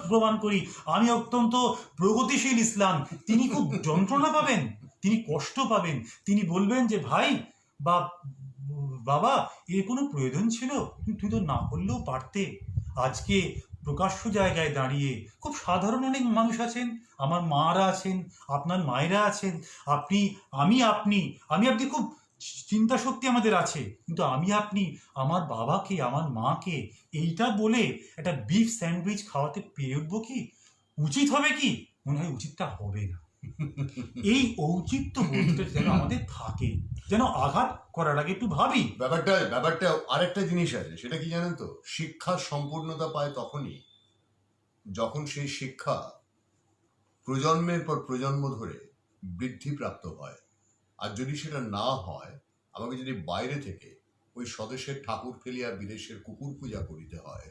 প্রমাণ করি আমি অত্যন্ত প্রগতিশীল ইসলাম, তিনি খুব যন্ত্রণা পাবেন, তিনি কষ্ট পাবেন, তিনি বলবেন যে ভাই বা বাবা এর কোনো প্রয়োজন ছিল? তুই তো না করলেও পারতে। আজকে প্রকাশ্য জায়গায় দাঁড়িয়ে খুব সাধারণ অনেক মানুষ আছেন, আমার মারা আছেন, আপনার মায়েরা আছেন, আপনি খুব চিন্তা শক্তি আমাদের আছে, কিন্তু আপনি আমার বাবাকে, আমার মাকে এইটা বলে একটা বিফ স্যান্ডউইচ খাওয়াতে পেরে উঠবো কি? উচিত হবে কি? মনে হয় উচিতটা হবে না। এই ঔচিত্য বোধটা যেন আমাদের থাকে, যেন আঘাত করার আগে একটু ভাবি। ব্যাপারটা আরেকটা জিনিস আছে, সেটা কি জানেন তো? শিক্ষার সম্পূর্ণতা পায় তখনই যখন সেই শিক্ষা প্রজন্মের পর প্রজন্ম ধরে বৃদ্ধিপ্রাপ্ত হয়। আর যদি সেটা না হয়, আমাকে যদি বাইরে থেকে ওই স্বদেশের ঠাকুর ফেলিয়া বিদেশের কুকুর পূজা করিতে হয়,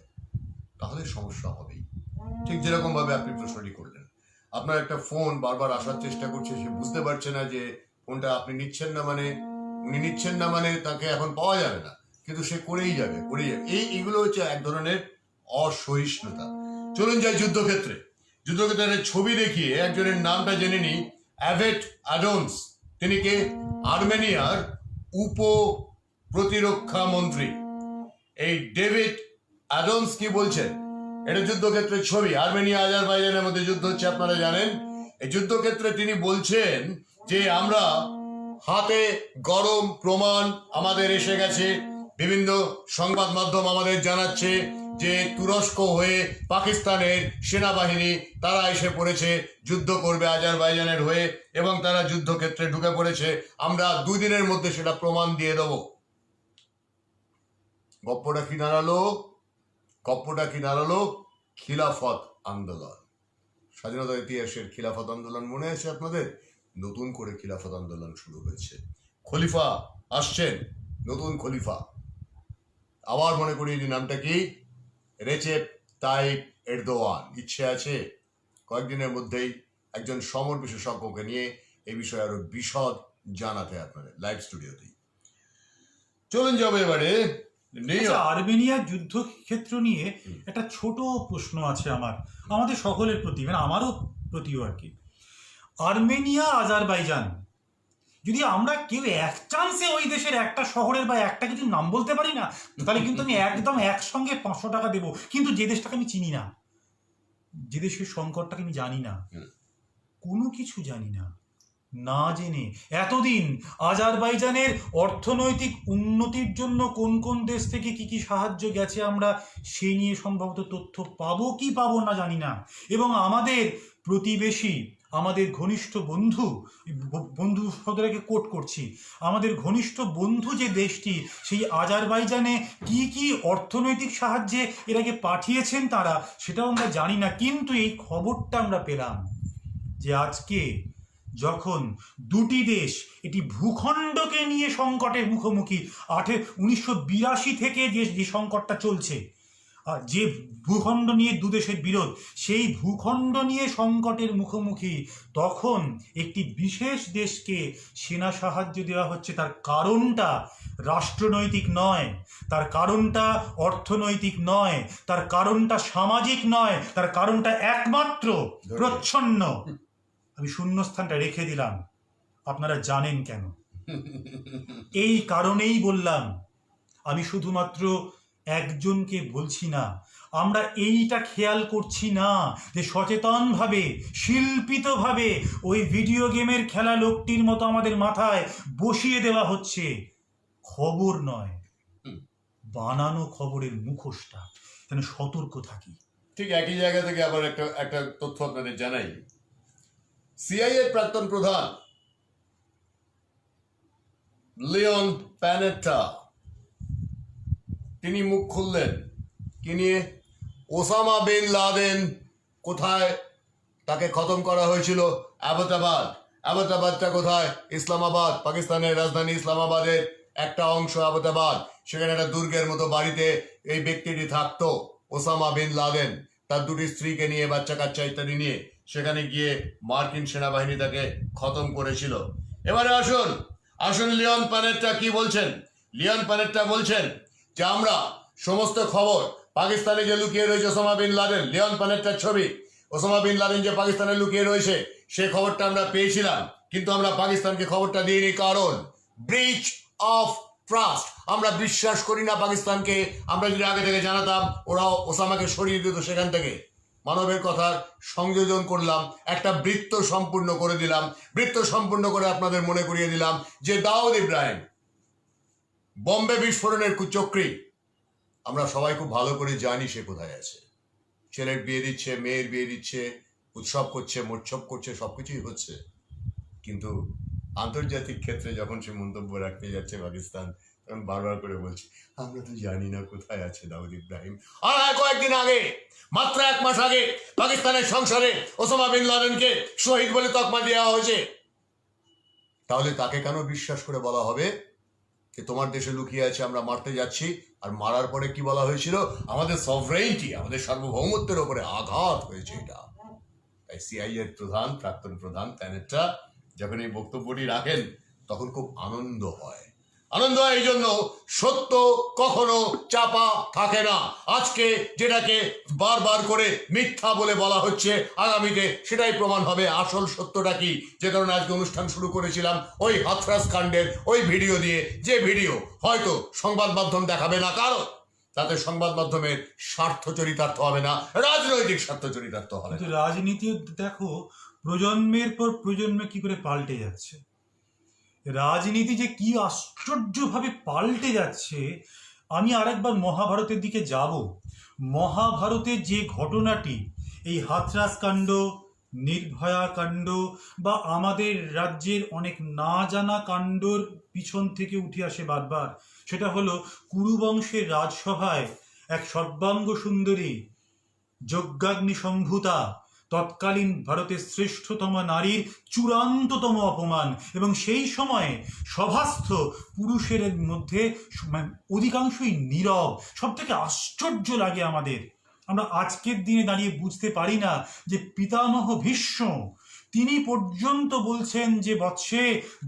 তাহলে সমস্যা হবেই। ঠিক যেরকম ভাবে আপনি প্রশ্নটি করলেন, আপনার একটা ফোন বারবার আসার চেষ্টা করছে, সে বুঝতে পারছে না যে ফোনটা আপনি নিচ্ছেন না মানে তাকে এখন পাওয়া যাবে না, কিন্তু সে করেই যাবে। এইগুলো হচ্ছে এক ধরনের অসহিষ্ণুতা। চলুন যাই যুদ্ধক্ষেত্রের ছবি দেখিয়ে একজনের নামটা জেনে নিই। অ্যাভেট অ্যাডন্স, তিনি কে? আর্মেনিয়ার উপ প্রতিরক্ষা মন্ত্রী। এই ডেভিড অ্যাডন্স কি বলছেন? এটা যুদ্ধক্ষেত্রের ছবি। আর্মেনিয়া আজারবাইজানের মধ্যে যুদ্ধ হচ্ছে, আপনারা জানেন। এই যুদ্ধক্ষেত্রে তিনি বলছেন যে আমরা হাতে গরম প্রমাণ আমাদের এসে গেছে। বিভিন্ন সংবাদ মাধ্যম আমাদের জানাচ্ছে যে তুরস্ক হয়ে পাকিস্তানের সেনাবাহিনী তারা এসে পড়েছে, যুদ্ধ করবে আজারবাইজানের হয়ে, এবং তারা যুদ্ধক্ষেত্রে ঢুকে পড়েছে। আমরা 2 দিনের মধ্যে সেটা প্রমাণ দিয়ে দেব। গপ্পটা কি দাঁড়ালো? খিলাফত আন্দোলন। স্বাধীনতা ইতিহাসের খিলাফত আন্দোলন মনে আছে আপনাদের? নতুন করে খিলাফত আন্দোলন শুরু হয়েছে। খলিফা আসছেন, নতুন খলিফা। আবার মনে করি নামটা কি? Recep Tayyip Erdogan. ইচ্ছে আছে কয়েকদিনের মধ্যেই একজন সমর বিশেষজ্ঞকে নিয়ে এই বিষয়ে আরো বিশদ জানাতে আপনাদের লাইভ স্টুডিওতেই। চলুন যাবো এবারে আর্মেনিয়ার যুদ্ধক্ষেত্র নিয়ে একটা ছোট প্রশ্ন আছে আমাদের সকলের প্রতি, মানে আমারও প্রতিও আর কি। আর্মেনিয়া, আজারবাইজান, যদি আমরা কেউ এক চান্সে ওই দেশের একটা শহরের বা একটা কিছু নাম বলতে পারি না, তাহলে কিন্তু আমি একদম একসঙ্গে 500 টাকা দেবো। কিন্তু যে দেশটাকে আমি চিনি না, যে দেশের সংকটটাকে আমি জানি না, কোনো কিছু জানি না, না জেনে এতদিন আজারবাইজানের অর্থনৈতিক উন্নতির জন্য কোন কোন দেশ থেকে কি কি সাহায্য গেছে আমরা সেই নিয়ে সম্ভবত তথ্য পাবো কি পাবো না জানি না। এবং আমাদের প্রতিবেশী, আমাদের ঘনিষ্ঠ বন্ধু সদরাকে কোট করছি, আমাদের ঘনিষ্ঠ বন্ধু যে দেশটি, সেই আজারবাইজানে কি কি অর্থনৈতিক সাহায্যে এর আগে পাঠিয়েছেন তারা, সেটাও আমরা জানি না। কিন্তু এই খবরটা আমরা পেলাম যে আজকে যখন দুটি দেশ এটি ভূখণ্ডকে নিয়ে সংকটের মুখোমুখি, 1982 থেকে যে সংকটটা চলছে, যে ভূখণ্ড নিয়ে দুদেশের বিরোধ, সেই ভূখণ্ড নিয়ে সংকটের মুখোমুখি তখন একটি বিশেষ দেশকে সেনা সাহায্য দেওয়া হচ্ছে, তার কারণটা রাষ্ট্রনৈতিক নয়, তার কারণটা অর্থনৈতিক নয়, তার কারণটা সামাজিক নয়, তার কারণটা একমাত্র প্রচ্ছন্ন। আমি শূন্যস্থানটা রেখে দিলাম, আপনারা জানেন কেন। এই কারণেই বললাম, আমি শুধুমাত্র একজনকে বলছি না, আমরা এইটা খেয়াল করছি না যে সচেতনভাবে শিল্পিতভাবে ওই ভিডিও গেমের খেলা লোকটির মতো আমাদের মাথায় বসিয়ে দেওয়া হচ্ছে খবর নয়, বানানো খবরের মুখোশটা। যেন সতর্ক থাকি। ঠিক একই জায়গা থেকে আবার একটা তথ্য আপনাদের জানাই। সিআইএর প্রাক্তন প্রধান লিওন প্যানেট্টা তিনি মুখ খুললেন কি নিয়ে? ওসামা বিন লাদেন কোথায় তাকে খতম করা হয়েছিল? অ্যাবোটাবাদ। অ্যাবোটাবাদটা কোথায়? ইসলামাবাদ, পাকিস্তানের রাজধানী ইসলামাবাদের একটা অংশ অ্যাবোটাবাদ। সেখানে একটা দুর্গের মতো বাড়িতে এই ব্যক্তিটি থাকতো, ওসামা বিন লাদেন, তার দুটি স্ত্রীকে নিয়ে, বাচ্চা কাচ্চা ইত্যাদি নিয়ে। সেখানে গিয়ে মার্কিন সেনাবাহিনী তাকে খতম করেছিল। এবারে আসুন লিওন প্যানেট্টা কি বলছেন। লিওন প্যানেট্টা বলছেন যে আমরা সমস্ত খবর, পাকিস্তানে যে লুকিয়ে রয়েছে ওসামা বিন লাদেন, লিওন প্যানেট্টার ছবি, ওসামা বিন লাদেন যে পাকিস্তানে লুকিয়ে রয়েছে সে খবরটা আমরা পেয়েছিলাম, কিন্তু আমরা পাকিস্তানকে খবরটা দিইনি। কারণ ব্রিচ অফ ট্রাস্ট। আমরা বিশ্বাস করি না পাকিস্তানকে। আমরা যদি আগে থেকে জানাতাম ওরাও ওসামাকে সরিয়ে দিত সেখান থেকে। মানবের কথার সংযোজন করলাম, একটা বৃত্ত সম্পূর্ণ করে দিলাম। বৃত্ত সম্পূর্ণ করে আপনাদের মনে করিয়ে দিলাম যে দাউদ ইব্রাহিম বম্বে বিস্ফোরণের কুচক্রী, আমরা সবাই খুব ভালো করে জানি সে কোথায় আছে। ছেলের বিয়ে দিচ্ছে, মেয়ের বিয়ে দিচ্ছে, উৎসব করছে, মোৎসব করছে, সবকিছুই হচ্ছে। কিন্তু আন্তর্জাতিক ক্ষেত্রে যখন সে মন্তব্য রাখতে যাচ্ছে পাকিস্তান, তখন বারবার করে বলছে আমরা তো জানি না কোথায় আছে দাউদ ইব্রাহিম। আর কয়েকদিন আগে, মাত্র 1 মাস আগে, পাকিস্তানের সংসদে ওসামা বিন লাদেনকে শহীদ বলে তকমা দেওয়া হয়েছে। তাহলে তাকে কেন বিশ্বাস করে বলা হবে যে তোমার দেশে লুকিয়ে আছে, আমরা মারতে যাচ্ছি? আর মারার পরে কি বলা হয়েছিল? আমাদের সভরেইনটি, আমাদের সার্বভৌমত্বের ওপরে আঘাত হয়েছে এটা। তাই সিআইএর প্রধান, প্রাক্তন প্রধান প্যানেট্টা যখন এই বক্তব্যটি রাখেন তখন খুব আনন্দ হয়। আনন্দ হয় এই জন্য, সত্য কখনো চাপা থাকে না। আজকে যেটাকে বারবার করে মিথ্যা বলে বলা হচ্ছে, আগামীতে সেটাই প্রমাণ হবে আসল সত্যটা কি। যে কারণে আজকে অনুষ্ঠান শুরু করেছিলাম ওই হাথরাস কাণ্ডের ওই ভিডিও দিয়ে, যে ভিডিও হয়তো সংবাদ মাধ্যম দেখাবে না, কারণ তাতে সংবাদ মাধ্যমের স্বার্থ চরিতার্থ হবে না, রাজনৈতিক স্বার্থ চরিতার্থ হবে। কিন্তু রাজনীতি দেখো প্রজন্মের পর প্রজন্মে কি করে পাল্টে যাচ্ছে। রাজনীতি যে কি আশ্চর্যভাবে পাল্টে যাচ্ছে। আমি আরেকবার মহাভারতের দিকে যাব। মহাভারতের যে ঘটনাটি, এই হাথরাস কাণ্ড, নির্ভয়া কাণ্ড বা আমাদের রাজ্যের অনেক না জানা কাণ্ডর পিছন থেকে উঠে আসে বারবার, সেটা হলো কুরুবংশের রাজসভায় এক সর্বাঙ্গ সুন্দরী যজ্ঞাগ্নি সম্ভূতা তৎকালীন ভারতের শ্রেষ্ঠতম নারীর চূড়ান্ততম অপমান, এবং সেই সময়ে সভাস্থ পুরুষের মধ্যে অধিকাংশই নীরব। সব থেকে আশ্চর্য লাগে আমাদের, আমরা আজকের দিনে দাঁড়িয়ে বুঝতে পারি না যে পিতামহ ভীষ্ম তিনি পর্যন্ত বলছেন যে বৎসে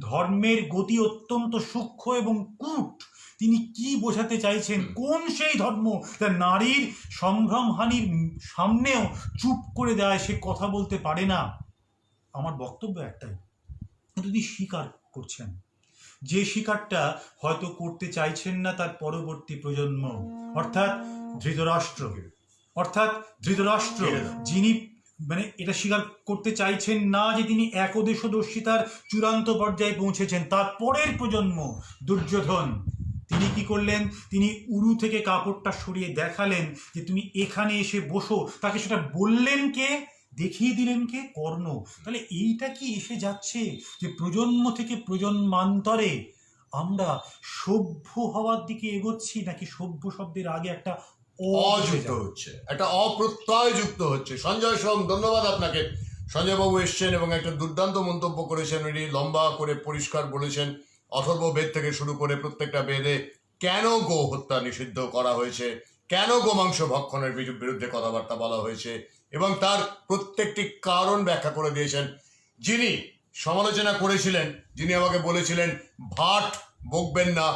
ধর্মের গতি অত্যন্ত সূক্ষ্ম এবং কূট। তিনি কি বোঝাতে চাইছেন? কোন সেই ধর্ম যা নারীর সম্ভ্রমহানির সামনেও চুপ করে দেয়, সে কথা বলতে পারে না? আমার বক্তব্য একটাই, যদি স্বীকার করছেন, যে স্বীকারটা হয়তো করতে চাইছেন না তার পরবর্তী প্রজন্ম, অর্থাৎ ধৃতরাষ্ট্র, যিনি এটা স্বীকার করতে চাইছেন না যে তিনি একদেশদর্শিতার চূড়ান্ত পর্যায়ে পৌঁছেছেন, তার পরের প্রজন্ম দুর্যোধন, তিনি কি করলেন? তিনি উরু থেকে কাপড়টা সরিয়ে দেখালেন যে তুমি এখানে এসে বসো। তাকে সেটা বললেন কে? দেখিয়ে দিলেন কে? কর্ণ। তাহলে এইটা কি এসে যাচ্ছে যে প্রজন্ম থেকে প্রজন্মান্তরে আমরা সভ্য হওয়ার দিকে এগোচ্ছি, নাকি সভ্য শব্দের আগে একটা অযুক্ত হচ্ছে, একটা অপ্রত্যয় যুক্ত হচ্ছে? সঞ্জয় সোম, ধন্যবাদ আপনাকে। সঞ্জয় বাবু এসছেন এবং একটা দুর্দান্ত মন্তব্য করেছেন, উনি লম্বা করে পরিষ্কার বলেছেন অথর্ব বেদ থেকে শুরু করে প্রত্যেকটা বেদে কেন গো হত্যা নিষিদ্ধ করা হয়েছে, কেন গোমাংস ভক্ষণের বিরুদ্ধে কথাবার্তা বলা হয়েছে এবং তার প্রত্যেকটি কারণ ব্যাখ্যা করে দিয়েছেন। যিনি সমালোচনা করেছিলেন, যিনি আমাকে বলেছিলেন ভাট বকবেন না,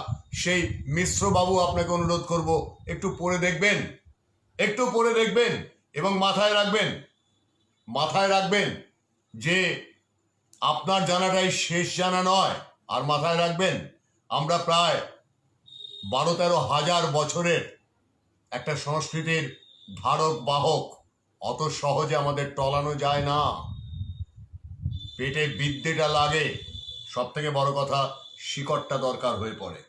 সেই মিশ্রবাবু আপনাকে অনুরোধ করব একটু পড়ে দেখবেন, একটু পড়ে দেখবেন এবং মাথায় রাখবেন যে আপনার জানাটাই শেষ জানা নয়। আর মাথায় রাখবেন আমরা প্রায় 12-13 হাজার বছরের একটা সংস্কৃতির ধারক বাহক, অত সহজে আমাদের টলানো যায় না। পেটে বিদ্যেটা লাগে, সব থেকে বড় কথা শিকড়টা দরকার হয়ে পড়ে।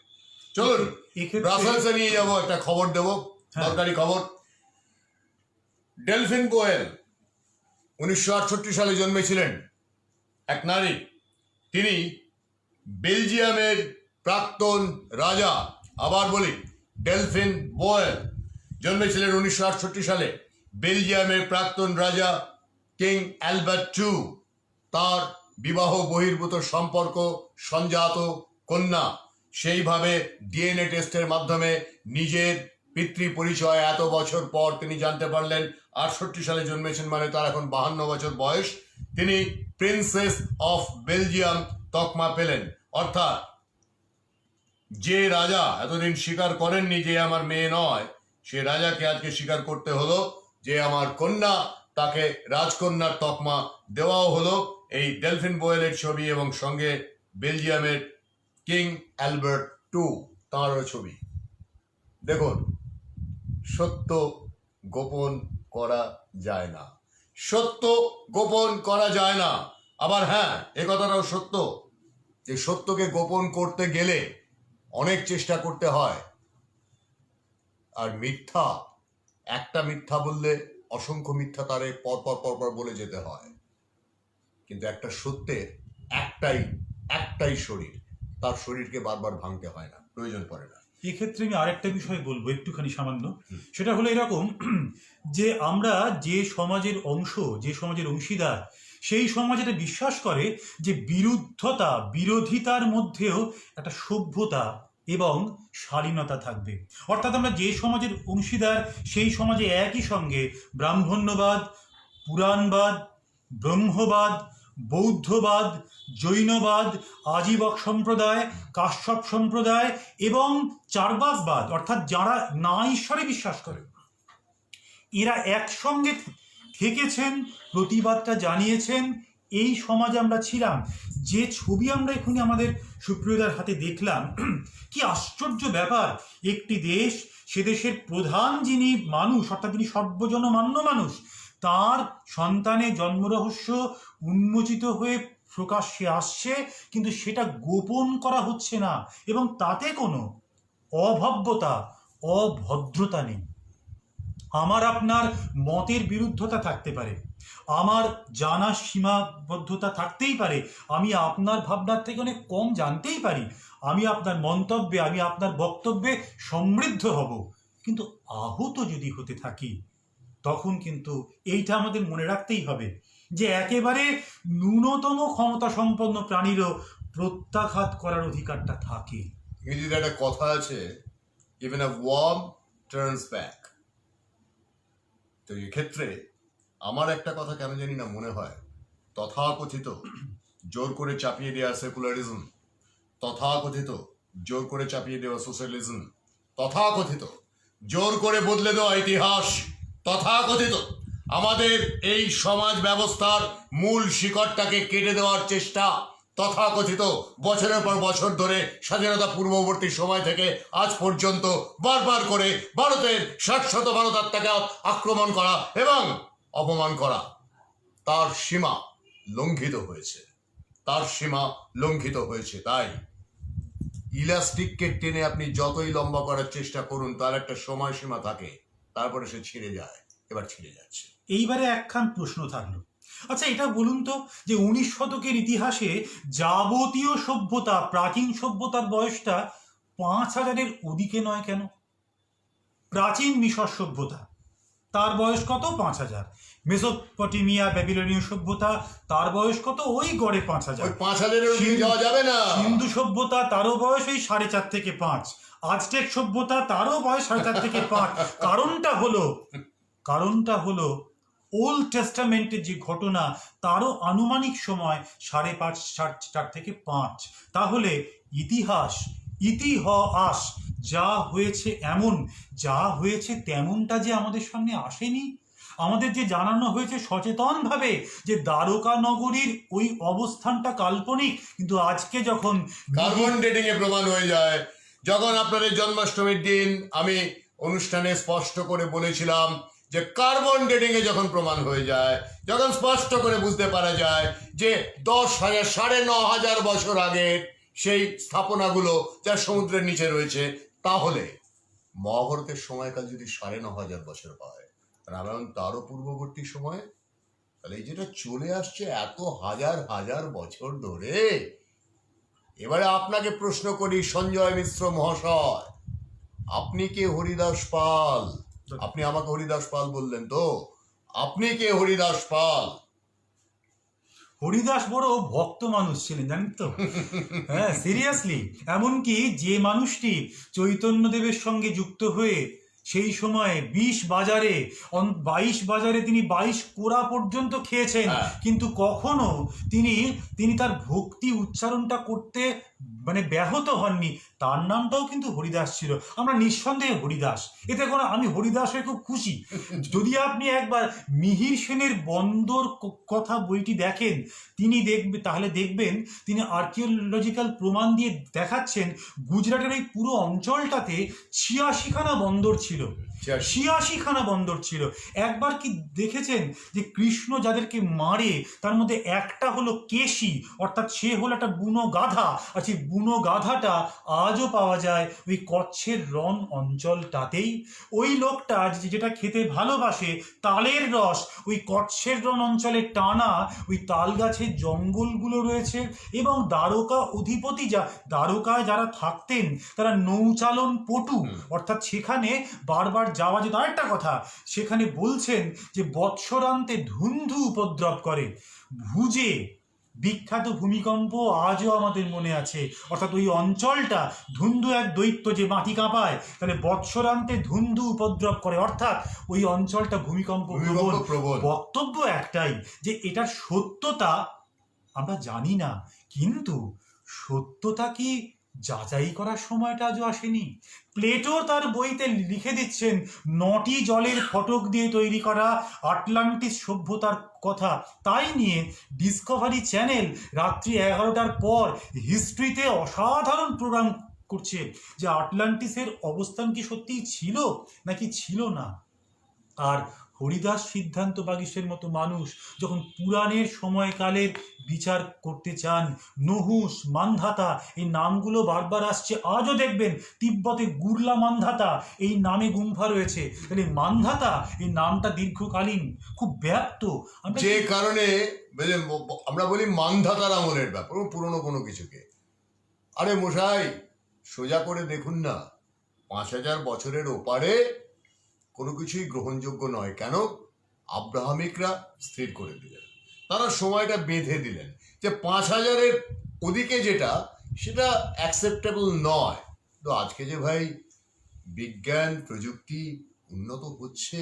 চলুন এক্ষেত্রে- ব্রাসেলসে নিয়ে যাবো, একটা খবর দেব, হ্যাঁ। দরকারি খবর। ডেলফিন বোয়েল 1968 সালে জন্মেছিলেন এক নারী। তিনি বেলজিয়ামের প্রাক্তন রাজা, আবার বলি ডেলফিন বোয়েল জন্মেছিলেন 1968 সালে বেলজিয়ামের প্রাক্তন রাজা কিং অ্যালবার্ট II। তার বিবাহ বহির্ভূত সম্পর্ক, সঞ্জাত কন্যা, সেইভাবে ডিএনএ টেস্টের মাধ্যমে নিজের পিতৃ পরিচয় এত বছর পর তিনি জানতে পারলেন। 68 সালে জন্মেছেন মানে তার এখন 52 বছর বয়স। তিনি প্রিন্সেস অফ বেলজিয়াম তকমা পেলেন। অর্থাৎ যে রাজা এতদিন স্বীকার করেননি যে আমার মেয়ে নয়, সে রাজাকে আজকে স্বীকার করতে হলো যে আমার কন্যা, তাকে রাজকন্যার তকমা দেওয়াও হলো। এই ডেলফিন বোয়েলের ছবি এবং সঙ্গে বেলজিয়ামের কিং অ্যালবার্ট II তাঁরও ছবি। দেখুন, সত্য গোপন করা যায় না, সত্য গোপন করা যায় না। আবার হ্যাঁ, এ কথাটাও সত্য যে সত্যকে গোপন করতে গেলে অনেক চেষ্টা করতে হয়। আর মিথ্যা, একটা মিথ্যা বললে অসংখ্য মিথ্যা তারে পরপর বলে যেতে হয়। কিন্তু একটা সত্যের একটাই শরীর, তার শরীরকে বারবার ভাঙতে হয় না, প্রয়োজন পড়ে না। এক্ষেত্রে আমি আরেকটা বিষয় বলবো একটুখানি সামান্য। সেটা হলো এরকম যে আমরা যে সমাজের অংশ, যে সমাজের অংশীদার, সেই সমাজ এটা বিশ্বাস করে যে বিরোধিতার মধ্যেও একটা সভ্যতা এবং শালীনতা থাকবে। অর্থাৎ আমরা যে সমাজের অংশীদার, সেই সমাজে একই সঙ্গে ব্রাহ্মণ্যবাদ, পুরাণবাদ, ব্রহ্মবাদ, বৌদ্ধবাদ, জৈনবাদ, আজীবক সম্প্রদায়, কাশ্যপ সম্প্রদায় এবং চার্বাকবাদ, অর্থাৎ যারা না ঈশ্বরে বিশ্বাস করে, এরা একসঙ্গে থেকেছেন, প্রতিবাদটা জানিয়েছেন। এই সমাজে আমরা ছিলাম। যে ছবি আমরা এখানে আমাদের সুপ্রিয়দার হাতে দেখলাম, কি আশ্চর্য ব্যাপার! একটি দেশ, সে দেশের প্রধান যিনি মানুষ, অর্থাৎ যিনি সর্বজনমান্য মানুষ, তার সন্তানের জন্মরহস্য উন্মোচিত হয়ে প্রকাশ্যে আসছে, কিন্তু সেটা গোপন করা হচ্ছে না এবং তাতে কোনো অভব্যতা, অভদ্রতা নেই। আমার আপনার মতের বিরুদ্ধতা থাকতে পারে, আমার জানার সীমাবদ্ধতা থাকতেই পারে, আমি আপনার ভাবনার থেকে অনেক কম জানতেই পারি, আমি আপনার মন্তব্যে, আমি আপনার বক্তব্যে সমৃদ্ধ হব, কিন্তু আহত যদি হতে থাকি তখন কিন্তু এইটা আমাদের মনে রাখতেই হবে যে একেবারে ন্যূনতম ক্ষমতা সম্পন্ন প্রাণীরও প্রত্যাঘাত করার অধিকারটা থাকে। ইংরেজিতে একটা কথা আছে, ইভেন আ ওয়ার্ম টার্নস ব্যাক। তো এক্ষেত্রে আমার একটা কথা কেন জানি না মনে হয়, তথাকথিত জোর করে চাপিয়ে দেওয়া সেকুলারিজম, তথাকথিত জোর করে চাপিয়ে দেওয়া সোশ্যালিজম, তথাকথিত জোর করে বদলে দেওয়া ইতিহাস, তথাকথিত আমাদের এই সমাজ ব্যবস্থার মূল শিকড়টাকে কেটে দেওয়ার চেষ্টা, তথাকথিত বছরের পর বছর ধরে স্বাধীনতা পূর্ববর্তী সময় থেকে আজ পর্যন্ত বারবার করে ভারতের শাশ্বত ভারতাত্মাকে আক্রমণ করা এবং অপমান করা, তার সীমা লঙ্ঘিত হয়েছে, তার সীমা লঙ্ঘিত হয়েছে। তাই ইলাস্টিককে টেনে আপনি যতই লম্বা করার চেষ্টা করুন, তার একটা সময়সীমা থাকে, তারপরে সে ছিঁড়ে যায়। এবার ছিঁড়ে যাচ্ছে। এইবারে একখান প্রশ্ন থাকলো, আচ্ছা এটা বলুন তো যে 19 শতকের ইতিহাসে যাবতীয় সভ্যতা, প্রাচীন সভ্যতার বয়সটা 5000-এর ওদিকে নয় কেন? প্রাচীন মিশর সভ্যতা, তার বয়স কত? 5000। মেসোপটেমিয়া, ব্যাবিলনীয় সভ্যতা, তার বয়স কত? ওই গড়ে ওই 5000। 5000-এর ওদিকে যাওয়া যাবে না। সিন্ধু সভ্যতা, তারও বয়স ওই 4.5 থেকে 5। আজটেক সভ্যতা, তারও বয়স 4.5 থেকে 5। কারণটা হলো ওল্ড টেস্টামেন্টের যে ঘটনা তারও আনুমানিক সময় 5.5 4 থেকে 5। তাহলে ইতিহাস যা হয়েছে তেমনটা যে আমাদের সামনে আসেনি। আমাদের যে জানানো হয়েছে সচেতনভাবে যে দ্বারকা নগরীর ওই অবস্থানটা কাল্পনিক, কিন্তু আজকে যখন কার্বন ডেটিং এ প্রমাণ হয়ে যায়, যখন আপনাদের জন্মাষ্টমীর দিন আমি অনুষ্ঠানে স্পষ্ট করে বলেছিলাম যে কার্বন ডেটিং এ যখন প্রমাণ হয়ে যায়, যখন স্পষ্ট করে বুঝতে পারা যায় যে 10,000 9,500 বছর আগের সেই স্থাপনাগুলো যা সমুদ্রের নিচে রয়েছে, তাহলে মহাভারতের সময়কাল যদি 9,500 বছর হয়, রামায়ণ তারও পূর্ববর্তী সময়, তাহলে এই যেটা চলে আসছে এত হাজার হাজার বছর ধরে। এবারে আপনাকে প্রশ্ন করি, সঞ্জয় মিশ্র মহাশয়, আপনি কে হরিদাস পাল? আপনি আমাকে হরিদাস পাল বললেন তো, আপনি কে হরিদাস পাল? হরিদাস বড় ভক্ত মানুষ ছিলেন, জানেন তো। হ্যাঁ, সিরিয়াসলি। এমনকি যে মানুষটি চৈতন্যদেবের সঙ্গে যুক্ত হয়ে সেই সময়ে 22 বাজারে তিনি 22 কোড়া পর্যন্ত খেয়েছেন, কিন্তু কখনো তিনি তার ভক্তি উচ্চারণটা করতে ব্যাহত হননি। তার নামটাও কিন্তু হরিদাস ছিল। আমরা নিঃসন্দেহে হরিদাস, এতে কোনো, আমি হরিদাস হয়ে খুব খুশি। যদি আপনি একবার মিহির সেনের বন্দর কথা বইটি দেখেন, তাহলে দেখবেন তিনি আর্কিওলজিক্যাল প্রমাণ দিয়ে দেখাচ্ছেন গুজরাটের এই পুরো অঞ্চলটাতে 86খানা বন্দর ছিল। 86খানা বন্দর ছিল। একবার কি দেখেছেন যে কৃষ্ণ যাদেরকে মারে তার মধ্যে একটা হলো কেশি, অর্থাৎ সে হলো একটা বুনো গাধা, আর সেই বুনো গাধাটা আজও পাওয়া যায় ওই কচ্ছের রণ অঞ্চলটাতেই। ওই লোকটা যেটা খেতে ভালোবাসে তালের রস, ওই কচ্ছের রণ অঞ্চলে টানা ওই তাল গাছের জঙ্গলগুলো রয়েছে। এবং দ্বারকায় যারা থাকতেন তারা নৌচালন পটু, অর্থাৎ সেখানে বারবার যাওয়া যেত। আরেকটা কথা, সেখানে বলছেন যে বৎসরান্তে ধুন্ধু উপদ্রব করে। ভুজে বিখ্যাত ভূমিকম্প আজও আমাদের মনে আছে, অর্থাৎ ওই অঞ্চলটা, ধুন্ধু এক দৈত্য যে মাটি কাঁপায়, তাহলে বৎসরান্তে ধুন্ধু উপদ্রব করে, অর্থাৎ ওই অঞ্চলটা ভূমিকম্প প্রবণ। বক্তব্য একটাই যে এটার সত্যতা আমরা জানি না, কিন্তু সত্যতা কি যাচাই করার সময়টা আজও আসেনি। প্লেটো তার বইতে লিখে দিচ্ছেন 9টি জলের ফটক দিয়ে তৈরি করা আটলান্টিস সভ্যতার কথা। তাই নিয়ে ডিসকভারি চ্যানেল রাত্রি 11টার পর হিস্ট্রিতে অসাধারণ প্রোগ্রাম করছে যে আটলান্টিসের অবস্থান কি সত্যিই ছিল নাকি ছিল না। আর হরিদাস সিদ্ধান্ত বাগীশের মতো মানুষ যখন পুরাণের সময়কালের বিচার করতে চান, নহুস, মান্ধাতা, এই নামগুলো বারবার আসছে। আজও দেখবেন তিব্বতে গুরলা মান্ধাতা এই নামে গুম্ফা রয়েছে। তাহলে মান্ধাতা এই নামটা দীর্ঘকালীন, খুব ব্যাপ্ত। যে কারণে আমরা বলি মান্ধাতার আমলের ব্যাপার, পুরনো কোনো কিছুকে। আরে মশাই, সোজা করে দেখুন না, 5,000 বছরের ওপারে কোনো কিছুই গ্রহণযোগ্য নয়। কেন? আব্রাহামিকরা স্থির করে দিলেন, তারা সময়টা বেঁধে দিলেন যে 5,000-এর ওদিকে যেটা, সেটা অ্যাকসেপ্টেবল নয়। তো আজকে যে ভাই বিজ্ঞান প্রযুক্তি উন্নত হচ্ছে,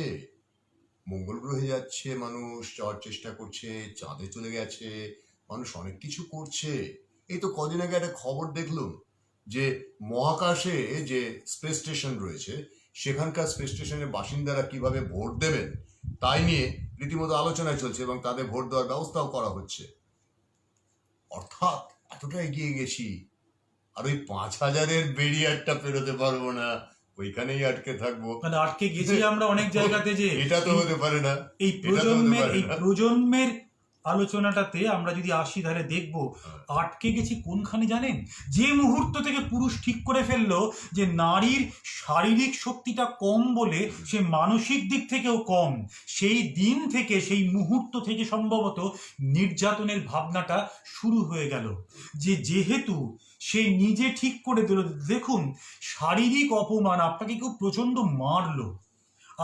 মঙ্গল গ্রহে যাচ্ছে মানুষ, যাওয়ার চেষ্টা করছে, চাঁদে চলে গেছে মানুষ, অনেক কিছু করছে। এই তো কদিন আগে একটা খবর দেখলুম যে মহাকাশে যে স্পেস স্টেশন রয়েছে, সেখানকার স্পেস স্টেশনের বাসিন্দারা কিভাবে ভোট দেবেন তাই নিয়ে রীতিমতো আলোচনায় চলছে, এবং তাদের ভোট দেওয়ার ব্যবস্থাও করা হচ্ছে। অর্থাৎ এতটা এগিয়ে গেছি, আর ওই 5,000-এর ব্যারিয়ারটা পেরোতে পারবো না, ওইখানেই আটকে থাকবো। আটকে গেছি আমরা অনেক জায়গাতে। যে এটা তো হতে পারে না। এই প্রজন্মের আলোচনাটাতে আমরা যদি আসি, তাহলে দেখবো আটকে গেছি কোনখানে জানেন? যে মুহূর্ত থেকে পুরুষ ঠিক করে ফেললো যে নারীর শারীরিক শক্তিটা কম বলে সে মানসিক দিক থেকেও কম, সেই দিন থেকে, সেই মুহূর্ত থেকে সম্ভবত নির্যাতনের ভাবনাটা শুরু হয়ে গেল। যেহেতু সে নিজে ঠিক করে দিল, দেখুন শারীরিক অপমান, আপনাকে কেউ প্রচণ্ড মারলো,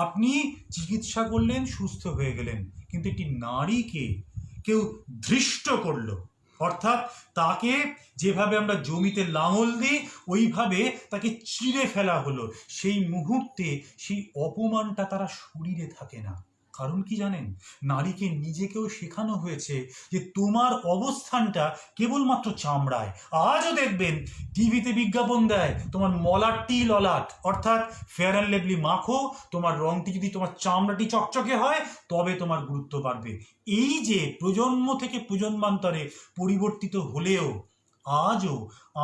আপনি চিকিৎসা করলেন, সুস্থ হয়ে গেলেন, কিন্তু একটি নারীকে কেউ ধৃষ্ট করলো, অর্থাৎ তাকে যেভাবে আমরা জমিতে লাঙল দিই ওইভাবে তাকে চিরে ফেলা হলো। সেই মুহূর্তে সেই অপমানটা তারা শরীরে থাকে না। কারণ কি জানেন, নারীকে নিজেকেও শেখানো হয়েছে যে তোমার অবস্থানটা কেবলমাত্র চামড়ায়। আজও দেখবেন টিভিতে বিজ্ঞাপন দেয় তোমার মলাটটি ললাট, অর্থাৎ ফেয়ার অ্যান্ড লাভলি মাখো, তোমার রংটি যদি তোমার চামড়াটি চকচকে হয় তবে তোমার গুরুত্ব বাড়বে। এই যে প্রজন্ম থেকে প্রজন্মান্তরে পরিবর্তিত হলেও আজও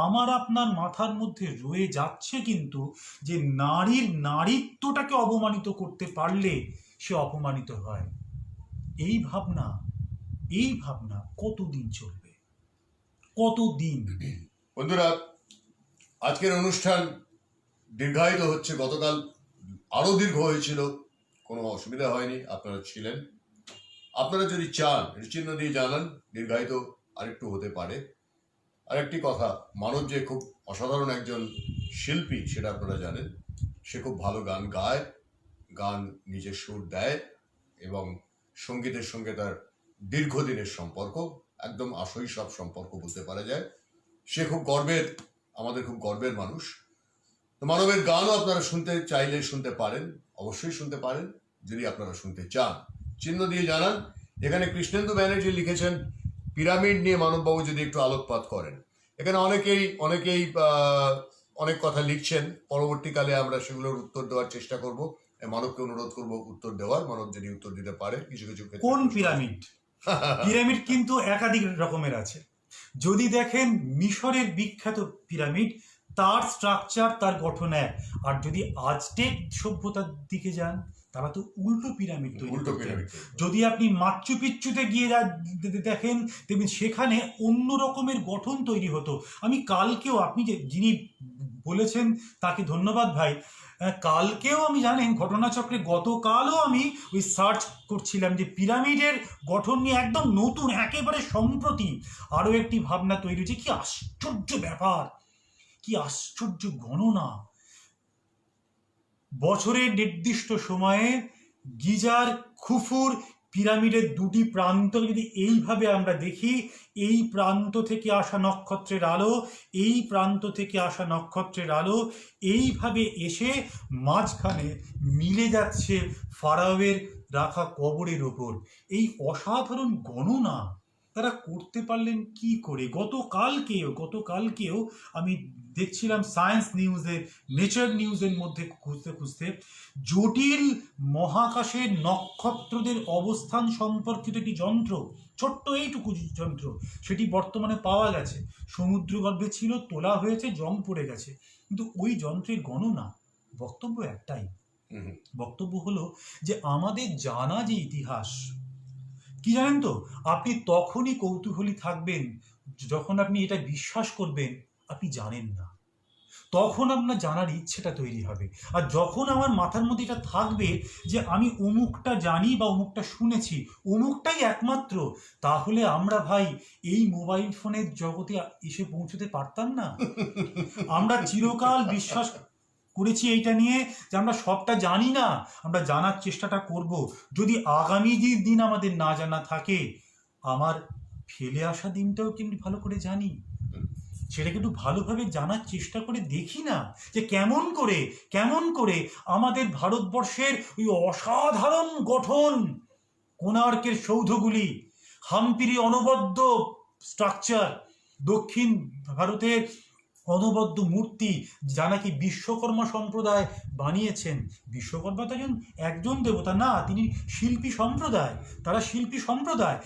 আমার আপনার মাথার মধ্যে রয়ে যাচ্ছে কিন্তু যে নারীর নারীত্বটাকে অবমানিত করতে পারলে সে অপমানিত হয়। এই ভাবনা কতদিন চলবে, কতদিন? বন্ধুরা, আজকের অনুষ্ঠান দীর্ঘায়িত হচ্ছে। গতকাল আরো দীর্ঘ হয়েছিল, কোনো অসুবিধা হয়নি, আপনারা ছিলেন। আপনারা যদি চান চিহ্ন দিয়ে জানান, দীর্ঘায়িত আরেকটু হতে পারে। আরেকটি কথা, মানব যে খুব অসাধারণ একজন শিল্পী সেটা আপনারা জানেন। সে খুব ভালো গান গায়, গান নিজের সুর দেয় এবং সঙ্গীতের সঙ্গে তার দীর্ঘদিনের সম্পর্ক, একদম আশৈশব সম্পর্ক বলতে পারা যায়। সে খুব গর্বের, আমাদের খুব গর্বের মানুষ। তো মানবের গানও আপনারা শুনতে চাইলে শুনতে পারেন, অবশ্যই শুনতে পারেন যদি আপনারা শুনতে চান। চিহ্ন দিয়ে জানান। এখানে কৃষ্ণেন্দু ব্যানার্জি লিখেছেন পিরামিড নিয়ে মানববাবু যদি একটু আলোকপাত করেন। এখানে অনেকেই অনেক কথা লিখছেন, পরবর্তীকালে আমরা সেগুলোর উত্তর দেওয়ার চেষ্টা করব। মানবকে অনুরোধ করব উত্তর দেওয়ার, মানব যদি উত্তর দিতে পারে। কিছু কিছু ক্ষেত্রে কোন পিরামিড? পিরামিড কিন্তু একাধিক রকমের আছে। যদি দেখেন মিশরের বিখ্যাত পিরামিড, তার স্ট্রাকচার, তার গঠন এক। আর যদি আজটেক সভ্যতার দিকে যান, তারা তো উল্টো পিরামিড তৈরি করতেন। যদি আপনি মাচু পিচ্চুতে গিয়ে দেখেন, দেখবেন সেখানে অন্য রকমের গঠন তৈরি হতো। আমি কালকেও, আপনি যিনি বলেছেন তাকে ধন্যবাদ ভাই, কালকেও আমি জানেন ঘটনাচক্রে গতকালও আমি ওই সার্চ করছিলাম যে পিরামিডের গঠন নিয়ে একদম নতুন, একেবারে সম্প্রতি আরও একটি ভাবনা তৈরি হয়েছে। কি আশ্চর্য ব্যাপার, কি আশ্চর্য গণনা! বছরের নির্দিষ্ট সময়ে গিজার, খুফুর পিরামিডের দুটি প্রান্ত যদি এইভাবে আমরা দেখি, এই প্রান্ত থেকে আসা নক্ষত্রের আলো, এই প্রান্ত থেকে আসা নক্ষত্রের আলো এইভাবে এসে মাঝখানে মিলে যাচ্ছে ফারাওয়ের রাখা কবরের ওপর। এই অসাধারণ গণনা তারা করতে পারলেন কি করে? গতকালকেও আমি দেখছিলাম সায়েন্স নিউজে, নেচার নিউজের মধ্যে খুঁজতে জটিল মহাকাশের নক্ষত্রদের অবস্থান সম্পর্কিত একটি যন্ত্র, ছোট্ট এইটুকু যন্ত্র, সেটি বর্তমানে পাওয়া গেছে। সমুদ্রগর্ভে ছিল, তোলা হয়েছে, জং পড়ে গেছে। কিন্তু ওই যন্ত্রের গণনা, বক্তব্য একটাই, বক্তব্য হলো যে আমাদের জানা যে ইতিহাস, কি জানেন তো, আপনি তখনই কৌতূহলী থাকবেন যখন আপনি এটা বিশ্বাস করবেন আপনি জানেন না, তখন আপনার জানার ইচ্ছেটা তৈরি হবে। আর যখন আমার মাথার মধ্যে এটা থাকবে যে আমি অমুকটা জানি বা অমুকটা শুনেছি, অমুকটাই একমাত্র, তাহলে আমরা ভাই এই মোবাইল ফোনের জগতে এসে পৌঁছতে পারতাম না। আমরা চিরকাল বিশ্বাস করেছি এইটা নিয়ে যে আমরা সবটা জানি না, আমরা জানার চেষ্টাটা করব। যদি আগামী দিন আমাদের না জানা থাকে, আমার ফেলে আসা দিনটাও কিন্তু ভালো করে জানি, সেটা কিন্তু ভালোভাবে জানার চেষ্টা করে দেখি না যে কেমন করে আমাদের ভারতবর্ষের ওই অসাধারণ গঠন, কোণার্কের সৌধগুলি, হাম্পির অনবদ্য স্ট্রাকচার, দক্ষিণ ভারতের অনবদ্য মূর্তি, যা নাকি বিশ্বকর্মা সম্প্রদায় বানিয়েছেন। বিশ্বকর্মা তো একজন দেবতা না, তিনি শিল্পী সম্প্রদায়, তারা শিল্পী সম্প্রদায়।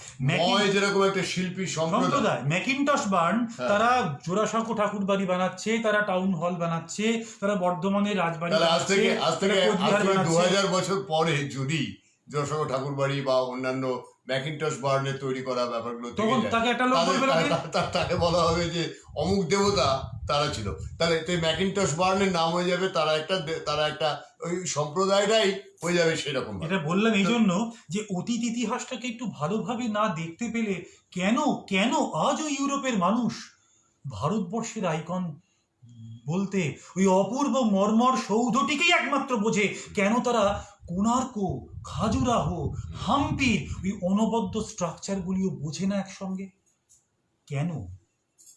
যেরকম একটা শিল্পী সম্প্রদায় ম্যাকিনটশ বার্ন, তারা জোড়াসাঁকো ঠাকুর বাড়ি বানাচ্ছে, তারা টাউন হল বানাচ্ছে, তারা বর্ধমানের রাজবাড়ি বানাচ্ছে। আজ থেকে 2000 বছর পরে যদি জোড়াসাঁকো ঠাকুর বাড়ি বা অন্যান্য ম্যাকিনটশ বার্নের তৈরি করা ব্যাপারগুলো তাকে বলা হবে যে অমুক দেবতা তারা ছিল, তাহলে ম্যাকিনটশ বার্নের নাম হয়ে যাবে, তারা একটা ওই সম্প্রদায়টাই হয়ে যাবে সেরকম। এটা বললাম এই জন্য যে অতীত ইতিহাসটাকে একটু ভালোভাবে না দেখতে পেলে কেন আজও ইউরোপের মানুষ ভারতবর্ষের আইকন বলতে ওই অপূর্ব মর্মর সৌধটিকেই একমাত্র বোঝে, কেন তারা কোণার্ক, খাজুরাহো, হাম্পির ওই অনবদ্য স্ট্রাকচারগুলিও বোঝে না একসঙ্গে? কেন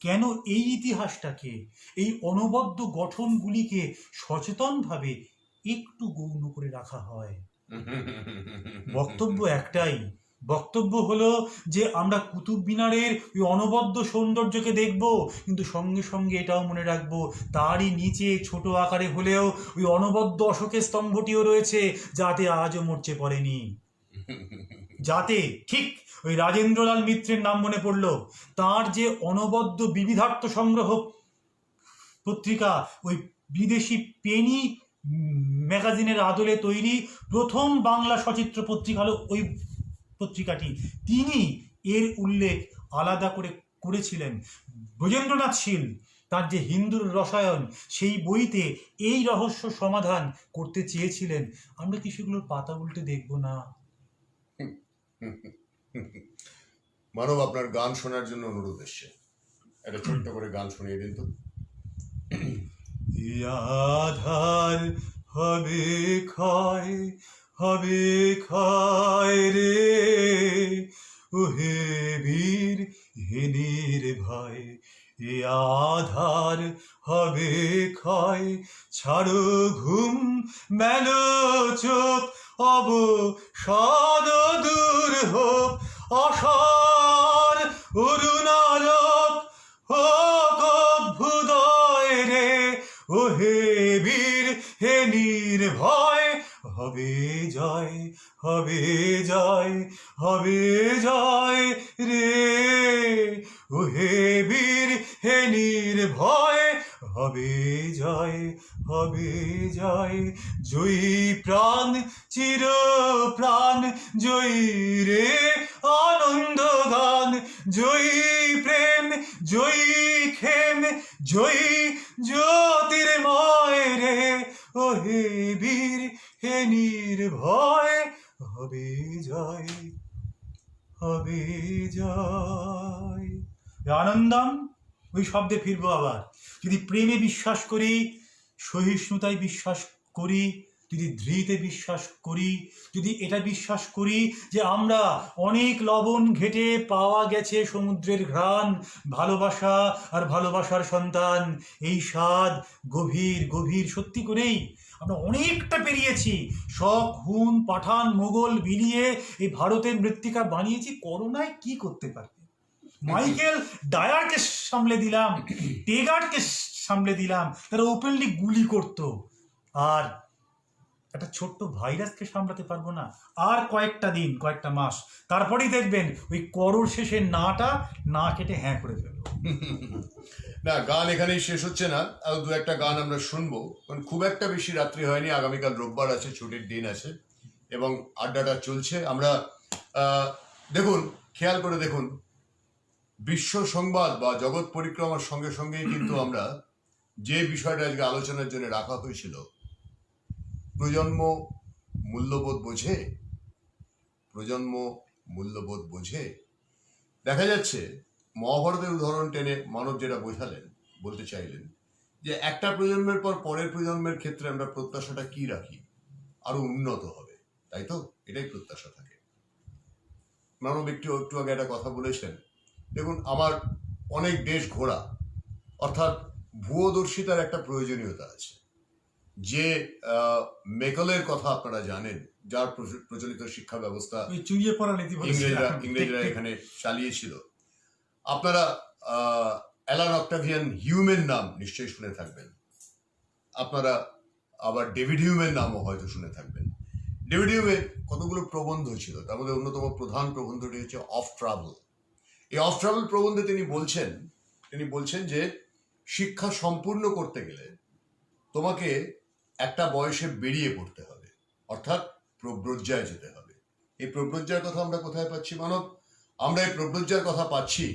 কেন এই ইতিহাসটাকে, এই অনবদ্য গঠনগুলিকে সচেতনভাবে একটু গৌণ করে রাখা হয়? বক্তব্য একটাই, বক্তব্য হলো যে আমরা কুতুব মিনারের ওই অনবদ্য সৌন্দর্যকে দেখব, কিন্তু সঙ্গে সঙ্গে এটাও মনে রাখবো তারই নিচে ছোট আকারে হলেও ওই অনবদ্য অশোকের স্তম্ভটিও রয়েছে, যাতে আজও মরচে পড়েনি। যাতে ঠিক ওই রাজেন্দ্রলাল মিত্রের নাম মনে পড়লো, তার যে অনবদ্য বিবিধার্থ সংগ্রহ পত্রিকা, ওই বিদেশি পেনি ম্যাগাজিনের আদলে তৈরি প্রথম বাংলা সচিত্র পত্রিকা হলো ওই পত্রিকাটি, তিনি এর উল্লেখ আলাদা করে করেছিলেন। ব্রজেন্দ্রনাথ শীল তার যে হিন্দুর রসায়ন, সেই বইতে এই রহস্য সমাধান করতে চেয়েছিলেন। আমরা কি সেগুলোর পাতা উল্টে দেখব না? মানব, আপনার গান শোনার জন্য অনুরোধ এসছে, একটা ছোট্ট করে গান শুনিয়ে দিন তো। আধার হবে ক্ষয়, হবে ক্ষয় রে, ওহে বীর হে নির্ভয়। এ আধার হবে ক্ষয়, ছাড়ো ঘুম মেলো চোখ, অবসাদ দূর হোক, আশার অরুণালোক হোক অভ্যুদয় রে, ওহে বীর হে নির্ভয়। হবে জয়, হবে জয়, হবে জয় রে, ওহে বীর হে নির্ভয়। হবে জয়, হবে জয়, জয়ী প্রাণ চির প্রাণ, জয়ী রে আনন্দ গান, জয়ী প্রেম, জয়ী খেম, জয়ী জ্যোতির্ময় রে, ওহে বীর হে নির্ভয়। হবে জয়, হবে জয়। আনন্দম ওই শব্দে ফিরবো আবার। যদি প্রেমে বিশ্বাস করি, সহিষ্ণুতায় বিশ্বাস করি, যদি ধৃতে বিশ্বাস করি, যদি এটা বিশ্বাস করি যে আমরা অনেক লবণ ঘেটে পাওয়া গেছে সমুদ্রের ঘ্রাণ, ভালোবাসা আর ভালোবাসার সন্তান, এই স্বাদ গভীর গভীর, সত্যি করেই আমরা অনেকটা পেরিয়েছি। শক, হুন, পাঠান, মোগল বিলিয়ে এই ভারতের মৃত্তিকা বানিয়েছি। করোনায় কি করতে পারবে? মাইকেল ডায়ারকে সামলে দিলাম, টেগারকে সামলে দিলাম, তারা ওপেনলি গুলি করতো। আর একটা ছোট্ট ভাইরাসকে সামলাতে পারবো না? আর কয়েকটা দিন, কয়েকটা মাস, তারপরেই দেখবেন ওই করোর শেষে নাটা না কেটে হ্যাঁ করে ফেলবো। না, গান এখানেই শেষ হচ্ছে না, আরো দু একটা গান আমরা শুনবো, কারণ খুব একটা বেশি রাত্রি হয়নি, আগামীকাল রোববার আছে, ছুটির দিন আছে এবং আড্ডাটা চলছে। আমরা দেখুন, খেয়াল করে দেখুন, বিশ্ব সংবাদ বা জগৎ পরিক্রমার সঙ্গে সঙ্গেই কিন্তু আমরা যে বিষয়টা আজকে আলোচনার জন্য রাখা হয়েছিল, প্রজন্ম মূল্যবোধ বোঝে, প্রজন্ম মূল্যবোধ বোঝে। দেখা যাচ্ছে মহাভারতের উদাহরণ টেনে মানব যেটা বোঝালেন, বলতে চাইলেন যে একটা প্রজন্মের পর পরের প্রজন্মের ক্ষেত্রে আমরা প্রত্যাশাটা কি রাখি, আরো উন্নত হবে, তাই তো? এটাই প্রত্যাশা থাকে। মানব একটু আগে একটা কথা বলেছেন, দেখুন আমার অনেক দেশ ঘোরা, অর্থাৎ ভূয়দর্শিতার একটা প্রয়োজনীয়তা আছে। যে মেকলের কথা আপনারা জানেন, যার প্রচলিত শিক্ষা ব্যবস্থা চুইয়ে পড়া নীতি ইংরেজরা এখানে চালিয়েছিল। আপনারা অ্যালান অক্টাভিয়ান হিউমের নাম নিশ্চয়ই শুনে থাকবেন, আপনারা আবার ডেভিড হিউমের নামও হয়তো শুনে থাকবেন। ডেভিড হিউমের কতগুলো প্রবন্ধ ছিল, তার মধ্যে অন্যতম প্রধান প্রবন্ধটি হচ্ছে অফ ট্রাভেল। এই অফ ট্রাভেল প্রবন্ধে তিনি বলছেন যে শিক্ষা সম্পূর্ণ করতে গেলে তোমাকে একটা বয়সে বেরিয়ে পড়তে হবে, অর্থাৎ প্রব্রজ্জায় যেতে হবে। এই প্রব্রজ্জার কথা আমরা কোথায় পাচ্ছি মানব? আমরা এই প্রব্রজ্জার কথা পাচ্ছি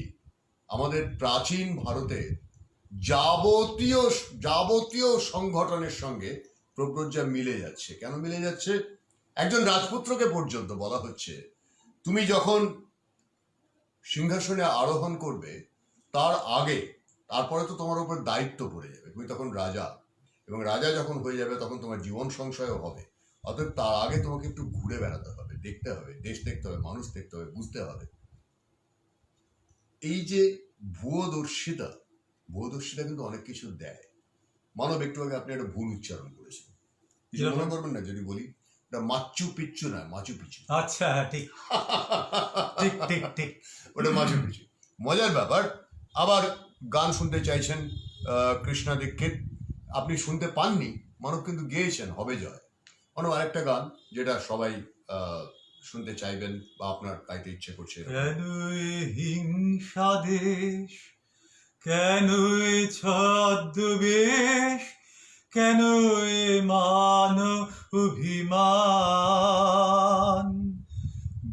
আমাদের প্রাচীন ভারতে যাবতীয় সংগঠনের সঙ্গে প্রব্রজ্জা মিলে যাচ্ছে। কেন মিলে যাচ্ছে? একজন রাজপুত্রকে পর্যন্ত বলা হচ্ছে তুমি যখন সিংহাসনে আরোহণ করবে তারপরে তো তোমার উপর দায়িত্ব পড়ে যাবে, তুমি তখন রাজা, এবং রাজা যখন হয়ে যাবে তখন তোমার জীবন সংশয়ও হবে। অতএব তার আগে তোমাকে একটু ঘুরে বেড়াতে হবে, দেখতে হবে, দেশ দেখতে হবে, মানুষ দেখতে হবে, বুঝতে হবে। এই যে ভুয়োদর্শিতা কিন্তু অনেক কিছু দেয়। মানব, একটু আগে আপনি একটা ভুল উচ্চারণ করেছেন, কিছু কিরকম? মনে করবেন না যদি বলি, এটা মাচু পিচ্ছু না, মাচু পিচ্ছু। আচ্ছা, হ্যাঁ, ঠিক ঠিক ঠিক ঠিক। ওটা মাচু পিচ্ছু। মজার ব্যাপার। আবার গান শুনতে চাইছেন কৃষ্ণা দীক্ষিত, আপনি শুনতে পাননি, মানব কিন্তু গেয়েছেন হবে জয়। মানব আরেকটা গান যেটা সবাই শুনতে চাইবেন বা আপনার গাইতে ইচ্ছে করছে। কেন এ হিংসা দেশ, কেন এ ছদ্মবেশ, কেন এ মান অভিমান,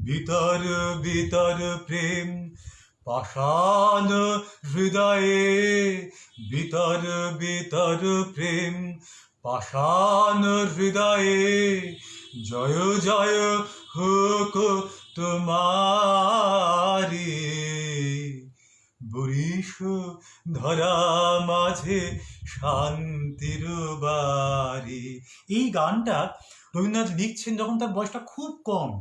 ভিতর ভিতর প্রেম পাষাণ হৃদয়ে, ভিতর ভিতর প্রেম পাষাণ হৃদয়ে, জয় জয় হোক তোমারি, বরিশ ধরা মাঝে শান্তির বাড়ি। এই গানটা রবীন্দ্রনাথ লিখছেন যখন তার বয়সটা খুব কম।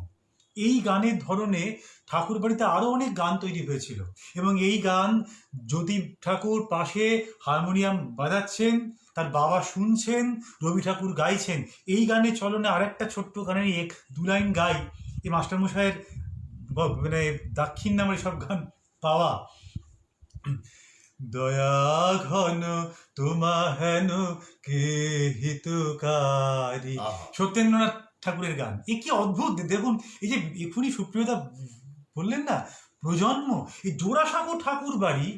এই গানের ধরনে ঠাকুর বাড়িতে আরও অনেক গান তৈরি হয়েছিল, এবং এই গান জ্যোতি ঠাকুর পাশে হারমোনিয়াম বাজাচ্ছেন, তার বাবা শুনছেন, রবি ঠাকুর গাইছেন। এই গানের চলনে আরেকটা ছোট্ট গানের দু লাইন গাই, এই মাস্টারমশাইয়ের মানে দাক্ষিণ নামের সব গান পাওয়া। দয়া ঘন তোমা হেন কে হিতকারী, সত্যেন্দ্রনাথ ঠাকুরের গান। এ কি অদ্ভুত! দেখুন, এই যে এক্ষুনি সুপ্রিয়তা বললেন না, প্রজন্ম, এই জোড়াসাঁকো ঠাকুর বাড়ি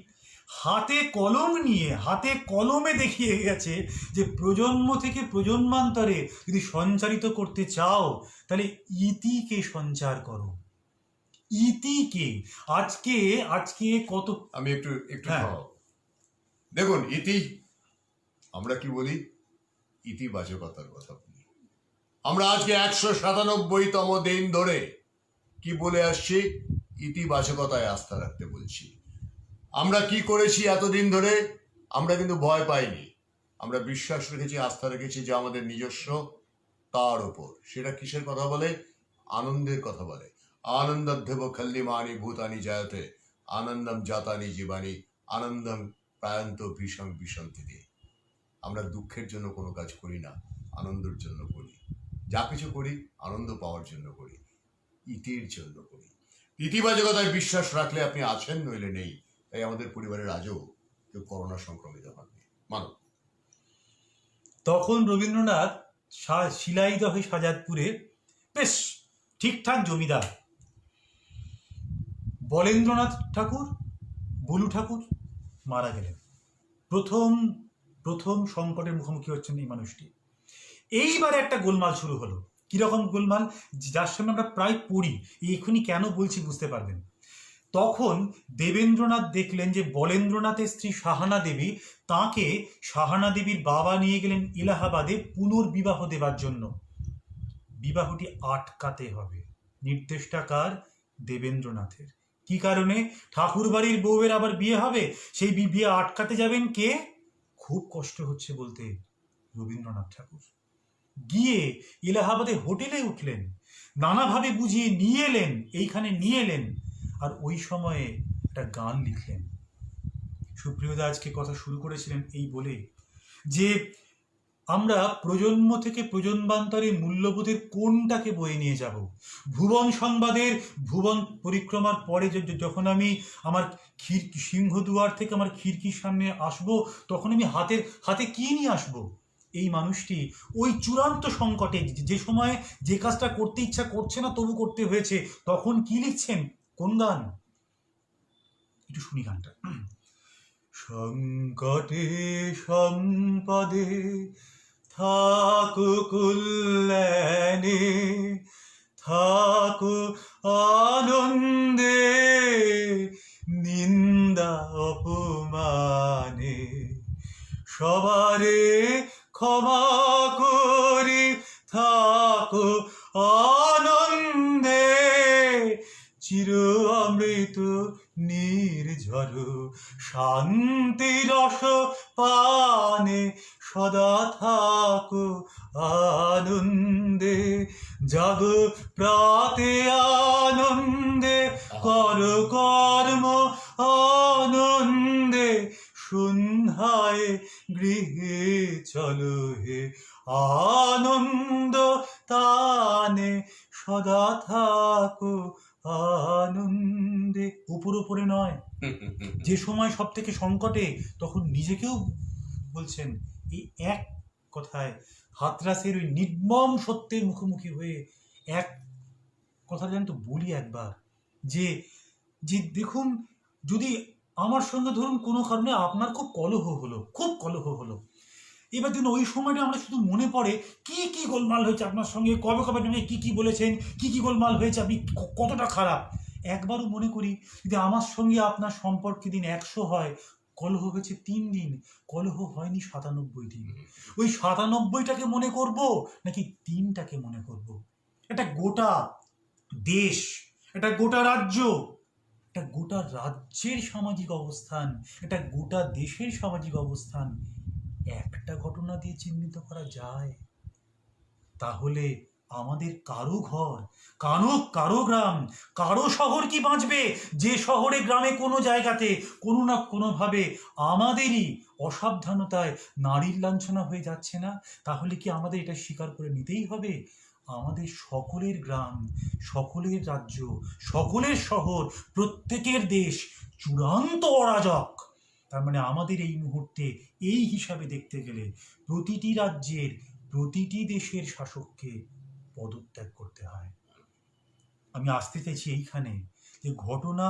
হাতে কলম নিয়ে, হাতে কলমে দেখিয়ে গেছে যে প্রজন্ম থেকে প্রজন্মান্তরে যদি সঞ্চারিত করতে চাও তাহলে ইতিকে সঞ্চার করো, ইতিকে। আজকে কত, আমি একটু হ্যাঁ। দেখুন, আমরা কি বলি, ইতিবাচকতার কথা বলি। আমরা আজকে 197তম দিন ধরে কি বলে আসছি, ইতিবাচকতায় আস্থা রাখতে বলছি। আমরা কি করেছি এতদিন ধরে, আমরা কিন্তু ভয় পাইনি, আমরা বিশ্বাস রেখেছি, আস্থা রেখেছি যে আমাদের নিজস্ব, তার উপর। সেটা কিসের কথা বলে? আনন্দের কথা বলে। আনন্দধ্যব খল্লিমানি ভূতানি জায়তে, আনন্দম জাতানি জীবানি, আনন্দম প্রায়ন্ত ভীষণ ভীষণতি। আমরা দুঃখের জন্য কোনো কাজ করি না, আনন্দের জন্য করি। যা কিছু করি আনন্দ পাওয়ার জন্য করি, ইতির জন্য করি। ইতিবাচকতায় বিশ্বাস রাখলে আপনি আছেন, নইলে নেই। তাই আমাদের পরিবারের আজও কেউ করোনা সংক্রমিত হননি। মানব, তখন রবীন্দ্রনাথ শিলাইদহে সাজাদপুরে বেশ ঠিকঠাক জমিদার। বলেন্দ্রনাথ ঠাকুর, বলু ঠাকুর মারা গেলেন। প্রথম সংকটের মুখোমুখি হচ্ছেন এই মানুষটি। এইবারে একটা গোলমাল শুরু হলো। কিরকম গোলমাল, যার সামনে আমরা প্রায় পড়ি, এক্ষুনি কেন বলছি বুঝতে পারবেন। তখন দেবেন্দ্রনাথ দেখলেন যে বলেন্দ্রনাথের স্ত্রী সাহানা দেবী, তাকে সাহানা দেবীর বাবা নিয়ে গেলেন এলাহাবাদে পুনর্বিবাহ দেবার জন্য। বিবাহটি আটকাতে হবে। নির্দেশটা কার? দেবেন্দ্রনাথের। কি কারণে? ঠাকুর বাড়ির বউয়ের আবার বিয়ে হবে, সেই বিয়ে আটকাতে যাবেন কে? খুব কষ্ট হচ্ছে বলতে রবীন্দ্রনাথ ঠাকুর। গিয়ে এলাহাবাদে হোটেলে উঠলেন, নানাভাবে বুঝিয়ে নিয়ে এলেন, এইখানে নিয়ে এলেন, আর ওই সময়ে একটা গান লিখলেন। সুপ্রিয়দা আজকে কথা শুরু করেছিলেন এই বলে যে আমরা প্রজন্ম থেকে প্রজন্মান্তরে মূল্যবোধের কোনটাকে বয়ে নিয়ে যাব। ভুবন সংবাদের ভুবন পরিক্রমার পরে যখন আমি আমার সিংহদুয়ার থেকে আমার খিড়কির সামনে আসব, তখন আমি হাতে কি নিয়ে আসব? এই মানুষটি ওই চূড়ান্ত সংকটে, যে সময় যে কাজটা করতে ইচ্ছা করছে না তবু করতে হয়েছে, তখন কি লিখছেন? কোন গান? একটু শুনি গানটা। সংকটে সম্পদে থাকো কল্যাণে, থাকো আনন্দে, নিন্দা অপমানে, সবারে ক্ষমা করে থাকো আনন্দে, চির অমৃত নির্ঝর শান্তি রস পানে, সদা থাকো আনন্দে, জাগ প্রাতে আনন্দে, কর কর্ম আনন্দে। সন্ধ্যায় গৃহে চলো হে, আনন্দ তানে সদা থাকো আনন্দে। উপরে নয়, যে সময় সব থেকে সংকটে তখন নিজেকেও বলছেন এই এক কথায় হাতরাসের ওই নির্মম সত্যের মুখোমুখি হয়ে এক কথা যেন তো বলি একবার, যে যে দেখুন, যদি আমার সঙ্গে ধরুন কোনো কারণে আপনার খুব কলহ হলো, এবার দিন ওই সময়টা আমরা শুধু মনে পড়ে কি গোলমাল হয়েছে আপনার সঙ্গে, কবে আপনি কি বলেছেন, কি গোলমাল হয়েছে, আপনি কতটা খারাপ, একবারও মনে করি যদি আমার সঙ্গে আপনার সম্পর্কে দিন 100 হয়, কলহ হয়েছে 3 দিন, কলহ হয়নি 97 দিন, ওই 97টাকে মনে করব নাকি 3টাকে মনে করব? এটা গোটা দেশ, এটা গোটা রাজ্য, এটা গোটা রাজ্যের সামাজিক অবস্থান, এটা গোটা দেশের সামাজিক অবস্থান একটা ঘটনা দিয়ে চিহ্নিত করা যায়? তাহলে আমাদের কারো ঘর, কারো গ্রাম, কারো শহর কি বাঁচবে যে শহরে গ্রামে কোনো জায়গাতে কোনো না কোনোভাবে আমাদেরই অসাবধানতায় নারীর লাঞ্ছনা হয়ে যাচ্ছে না? তাহলে কি আমাদের এটা স্বীকার করে নিতেই হবে আমাদের সকলের গ্রাম, সকলের রাজ্য, সকলের শহর, প্রত্যেকের দেশ চূড়ান্ত অরাজক? তার মানে আমাদের এই মুহূর্তে এই হিসাবে দেখতে গেলে প্রতিটি রাজ্যের, প্রতিটি দেশের শাসককে পদত্যাগ করতে হয়। আমি আসতে চাইছি এইখানে যে ঘটনা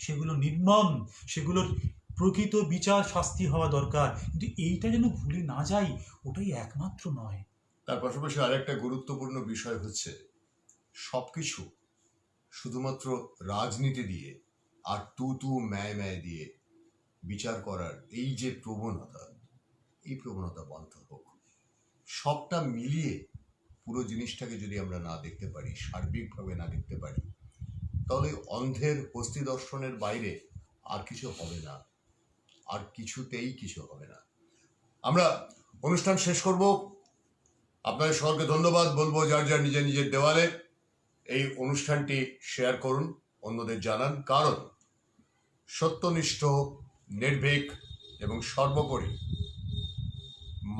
সেগুলো নির্মম, সেগুলোর প্রকৃত বিচার শাস্তি হওয়া দরকার, কিন্তু এইটা যেন ভুলে না যাই, ওটাই একমাত্র নয়। তার পাশাপাশি আরেকটা গুরুত্বপূর্ণ বিষয় হচ্ছে সবকিছু শুধুমাত্র রাজনীতি দিয়ে আর তু ম্যায় দিয়ে বিচার করার এই যে প্রবণতা, এই প্রবণতা বন্ধ হোক। সবটা মিলিয়ে পুরো জিনিসটাকে যদি আমরা না দেখতে পারি, সার্বিকভাবে না দেখতে পারি, তাহলে অন্ধের হস্তি দর্শনের বাইরে আর কিছু হবে না, আর কিছুতেই কিছু হবে না। আমরা অনুষ্ঠান শেষ করব। আপনাদের সকলকে ধন্যবাদ বলবো। যার নিজের দেওয়ালে এই অনুষ্ঠানটি শেয়ার করুন, অন্যদের জানান, কারণ সত্যনিষ্ঠ, নির্ভীক এবং সর্বোপরি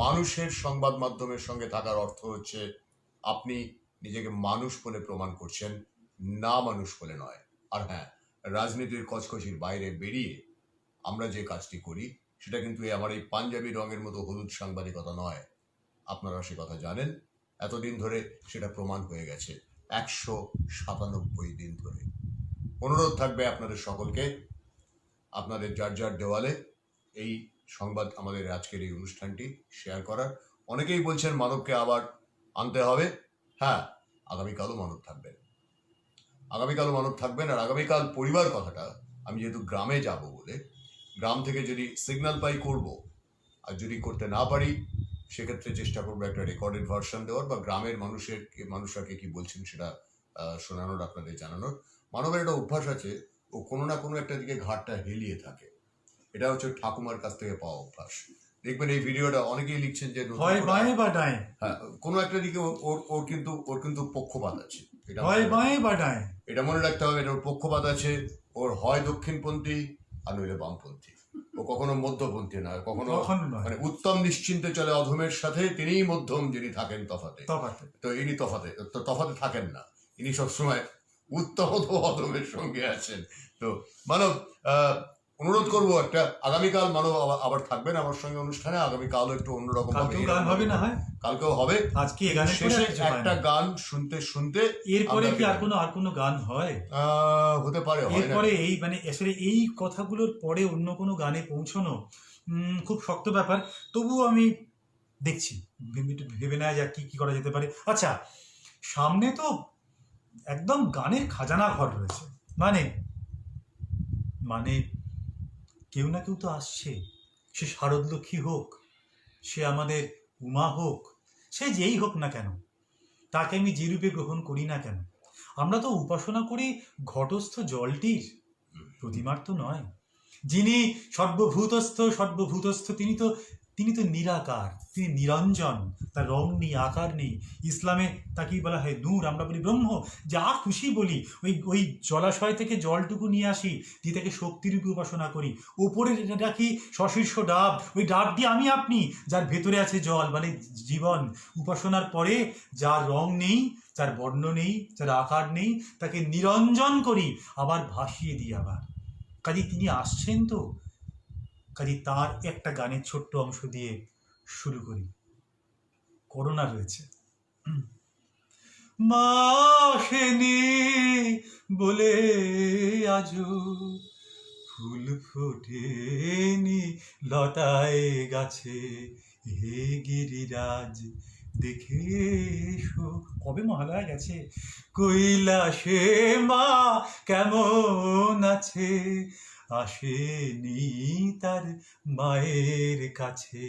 মানুষের সংবাদ মাধ্যমের সঙ্গে থাকার অর্থ হচ্ছে আপনি নিজেকে মানুষ বলে প্রমাণ করছেন, না মানুষ বলে নয়। আর হ্যাঁ, রাজনীতির কচকচির বাইরে বেরিয়ে আমরা যে কাজটি করি সেটা কিন্তু আমার এই পাঞ্জাবি রঙের মতো হলুদ সাংবাদিকতা নয়। আপনারা সে কথা জানেন, এতদিন ধরে সেটা প্রমাণ হয়ে গেছে, 197 দিন ধরে। অনুরোধ থাকবে আপনাদের সকলকে, আপনাদের যার দেওয়ালে এই সংবাদ, আমাদের আজকের এই অনুষ্ঠানটি শেয়ার করার। অনেকেই বলছেন মানবকে আবার আনতে হবে। হ্যাঁ, আগামীকালও মানব থাকবেন, আর আগামীকাল পরিবার কথাটা আমি যেহেতু গ্রামে যাব বলে, গ্রাম থেকে যদি সিগন্যাল পাই করব, আর যদি করতে না পারি সেক্ষেত্রে চেষ্টা করবো একটা রেকর্ডেড ভার্সন দেওয়ার, বা গ্রামের মানুষরাকে কি বলছেন সেটা শোনানোর, আপনাদের জানানোর। মানবের একটা অভ্যাস আছে, ও কোনো না কোনো একটা দিকে ঘাটটা হেলিয়ে থাকে। এটা হচ্ছে ঠাকুমার কাছ থেকে পাওয়া অভ্যাস। দেখবেন এই ভিডিওটা অনেকেই লিখছেন যে হ্যাঁ, কোনো একটা দিকে ওর কিন্তু পক্ষপাত আছে। এটা মনে রাখতে হবে, এটা ওর পক্ষপাত আছে। ওর হয় দক্ষিণপন্থী আর নইলে বামপন্থী, ও কখনো মধ্যপন্থী নয়, কখনো মানে উত্তম নিশ্চিন্তে চলে অধমের সাথে, তিনিই মধ্যম যিনি থাকেন তফাতে। তো ইনি তফাতে থাকেন না, ইনি সবসময় উত্তম অধমের সঙ্গে আছেন। তো মানব, অনুরোধ করবো একটা, আগামীকাল মানব আবার থাকবেন আমার সঙ্গে অনুষ্ঠানে। আগামীকালও একটু অন্যরকম কালকেও হবে। আজকে শেষে একটা গান শুনতে এরপরে কি আর কোনো গান হয়? হতে পারে, এরপরে এই মানে আসলে এই কথাগুলোর পরে অন্য কোনো গানে পৌঁছানো খুব শক্ত ব্যাপার। তবুও আমি দেখছি, ভেবে নেওয়া যাক কি করা যেতে পারে। আচ্ছা, সামনে তো একদম গানের খাজানা ঘর রয়েছে, মানে কেউ না কেউ তো আসছে। সে শারদলক্ষ্মী হোক, সে আমাদের উমা হোক, সে যেই হোক না কেন, তাকে আমি যে রূপে গ্রহণ করি না কেন, আমরা তো উপাসনা করি ঘটস্থ জলটির, প্রতিমার তো নয়। যিনি সর্বভূতস্থ, তিনি তো তিনি তো নিরাকার, তিনি নিরঞ্জন, তার রং নেই, আকার নেই। ইসলামে তাকেই বলা হয় নূর, আমরা বলি ব্রহ্ম, যা খুশি বলি। ওই জলাশয় থেকে জলটুকু নিয়ে আসি, দিয়ে তাকে শক্তিরূপে উপাসনা করি। ওপরে রাখি সশীর্ষ ডাব, ওই ডাব দিয়ে আমি আপনি, যার ভেতরে আছে জল মানে জীবন। উপাসনার পরে যার রং নেই, যার বর্ণ নেই, যার আকার নেই, তাকে নিরঞ্জন করি, আবার ভাসিয়ে দিই আবার। কাজে তিনি আসছেন তো, কাজে তার একটা গানের ছোট্ট অংশ দিয়ে শুরু করি। করোনা রয়েছে। মা আসেনি বলে আজও ফুল ফোটেনি লতায় গাছে, হে গিরিরাজ দেখে এসো। কবে মহালয়া গেছে। কৈলাসে মা কেমন আছে, আসেনি তার মায়ের কাছে,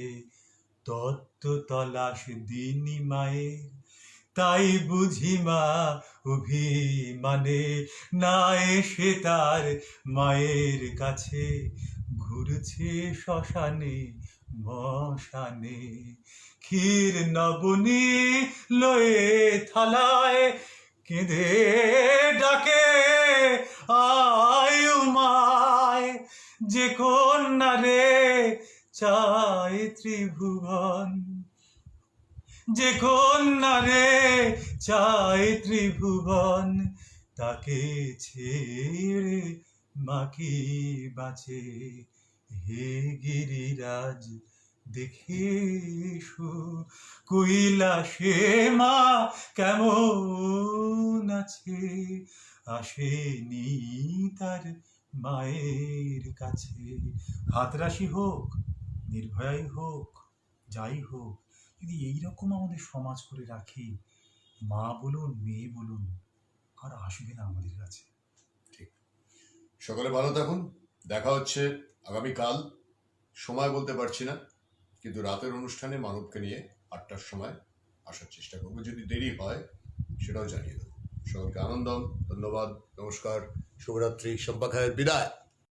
তত্ত্ব তলাশ দিনি মায়ের, তাই বুঝি মা অভিমানে না এসে তার মায়ের কাছে, ঘুরছে শ্মশানে মশানে, ক্ষীর নবনী লয়ে থালায়, কেঁদে ডাকে আয় মায়, যে কন্যা রে চায় ত্রিভুবন, যে কন্যা রে চায় ত্রিভুবন, তাকে ছেড়ে মা কি বাঁচে, হে গিরিরাজ দেখে এসো, কৈলাসে মা কেমন আছে, আসেনি তার মায়ের কাছে। হাতরাশি হোক, নির্ভয়াই হোক, যাই হোক, যদি এইরকম আমাদের সমাজ করে রাখি, মা বলুন মেয়ে বলুন আর আসবে না আমাদের কাছে। ঠিক। সকলে ভালো থাকুন, দেখা হচ্ছে আগামীকাল। সময় বলতে পারছি না, কিন্তু রাতের অনুষ্ঠানে মানবকে নিয়ে 8টার সময় আসার চেষ্টা করবো। যদি দেরি হয় সেটাও জানিয়ে দেবো। সকলকে আনন্দম, ধন্যবাদ, নমস্কার, শুভরাত্রি, সম্পা খায়ের বিদায়।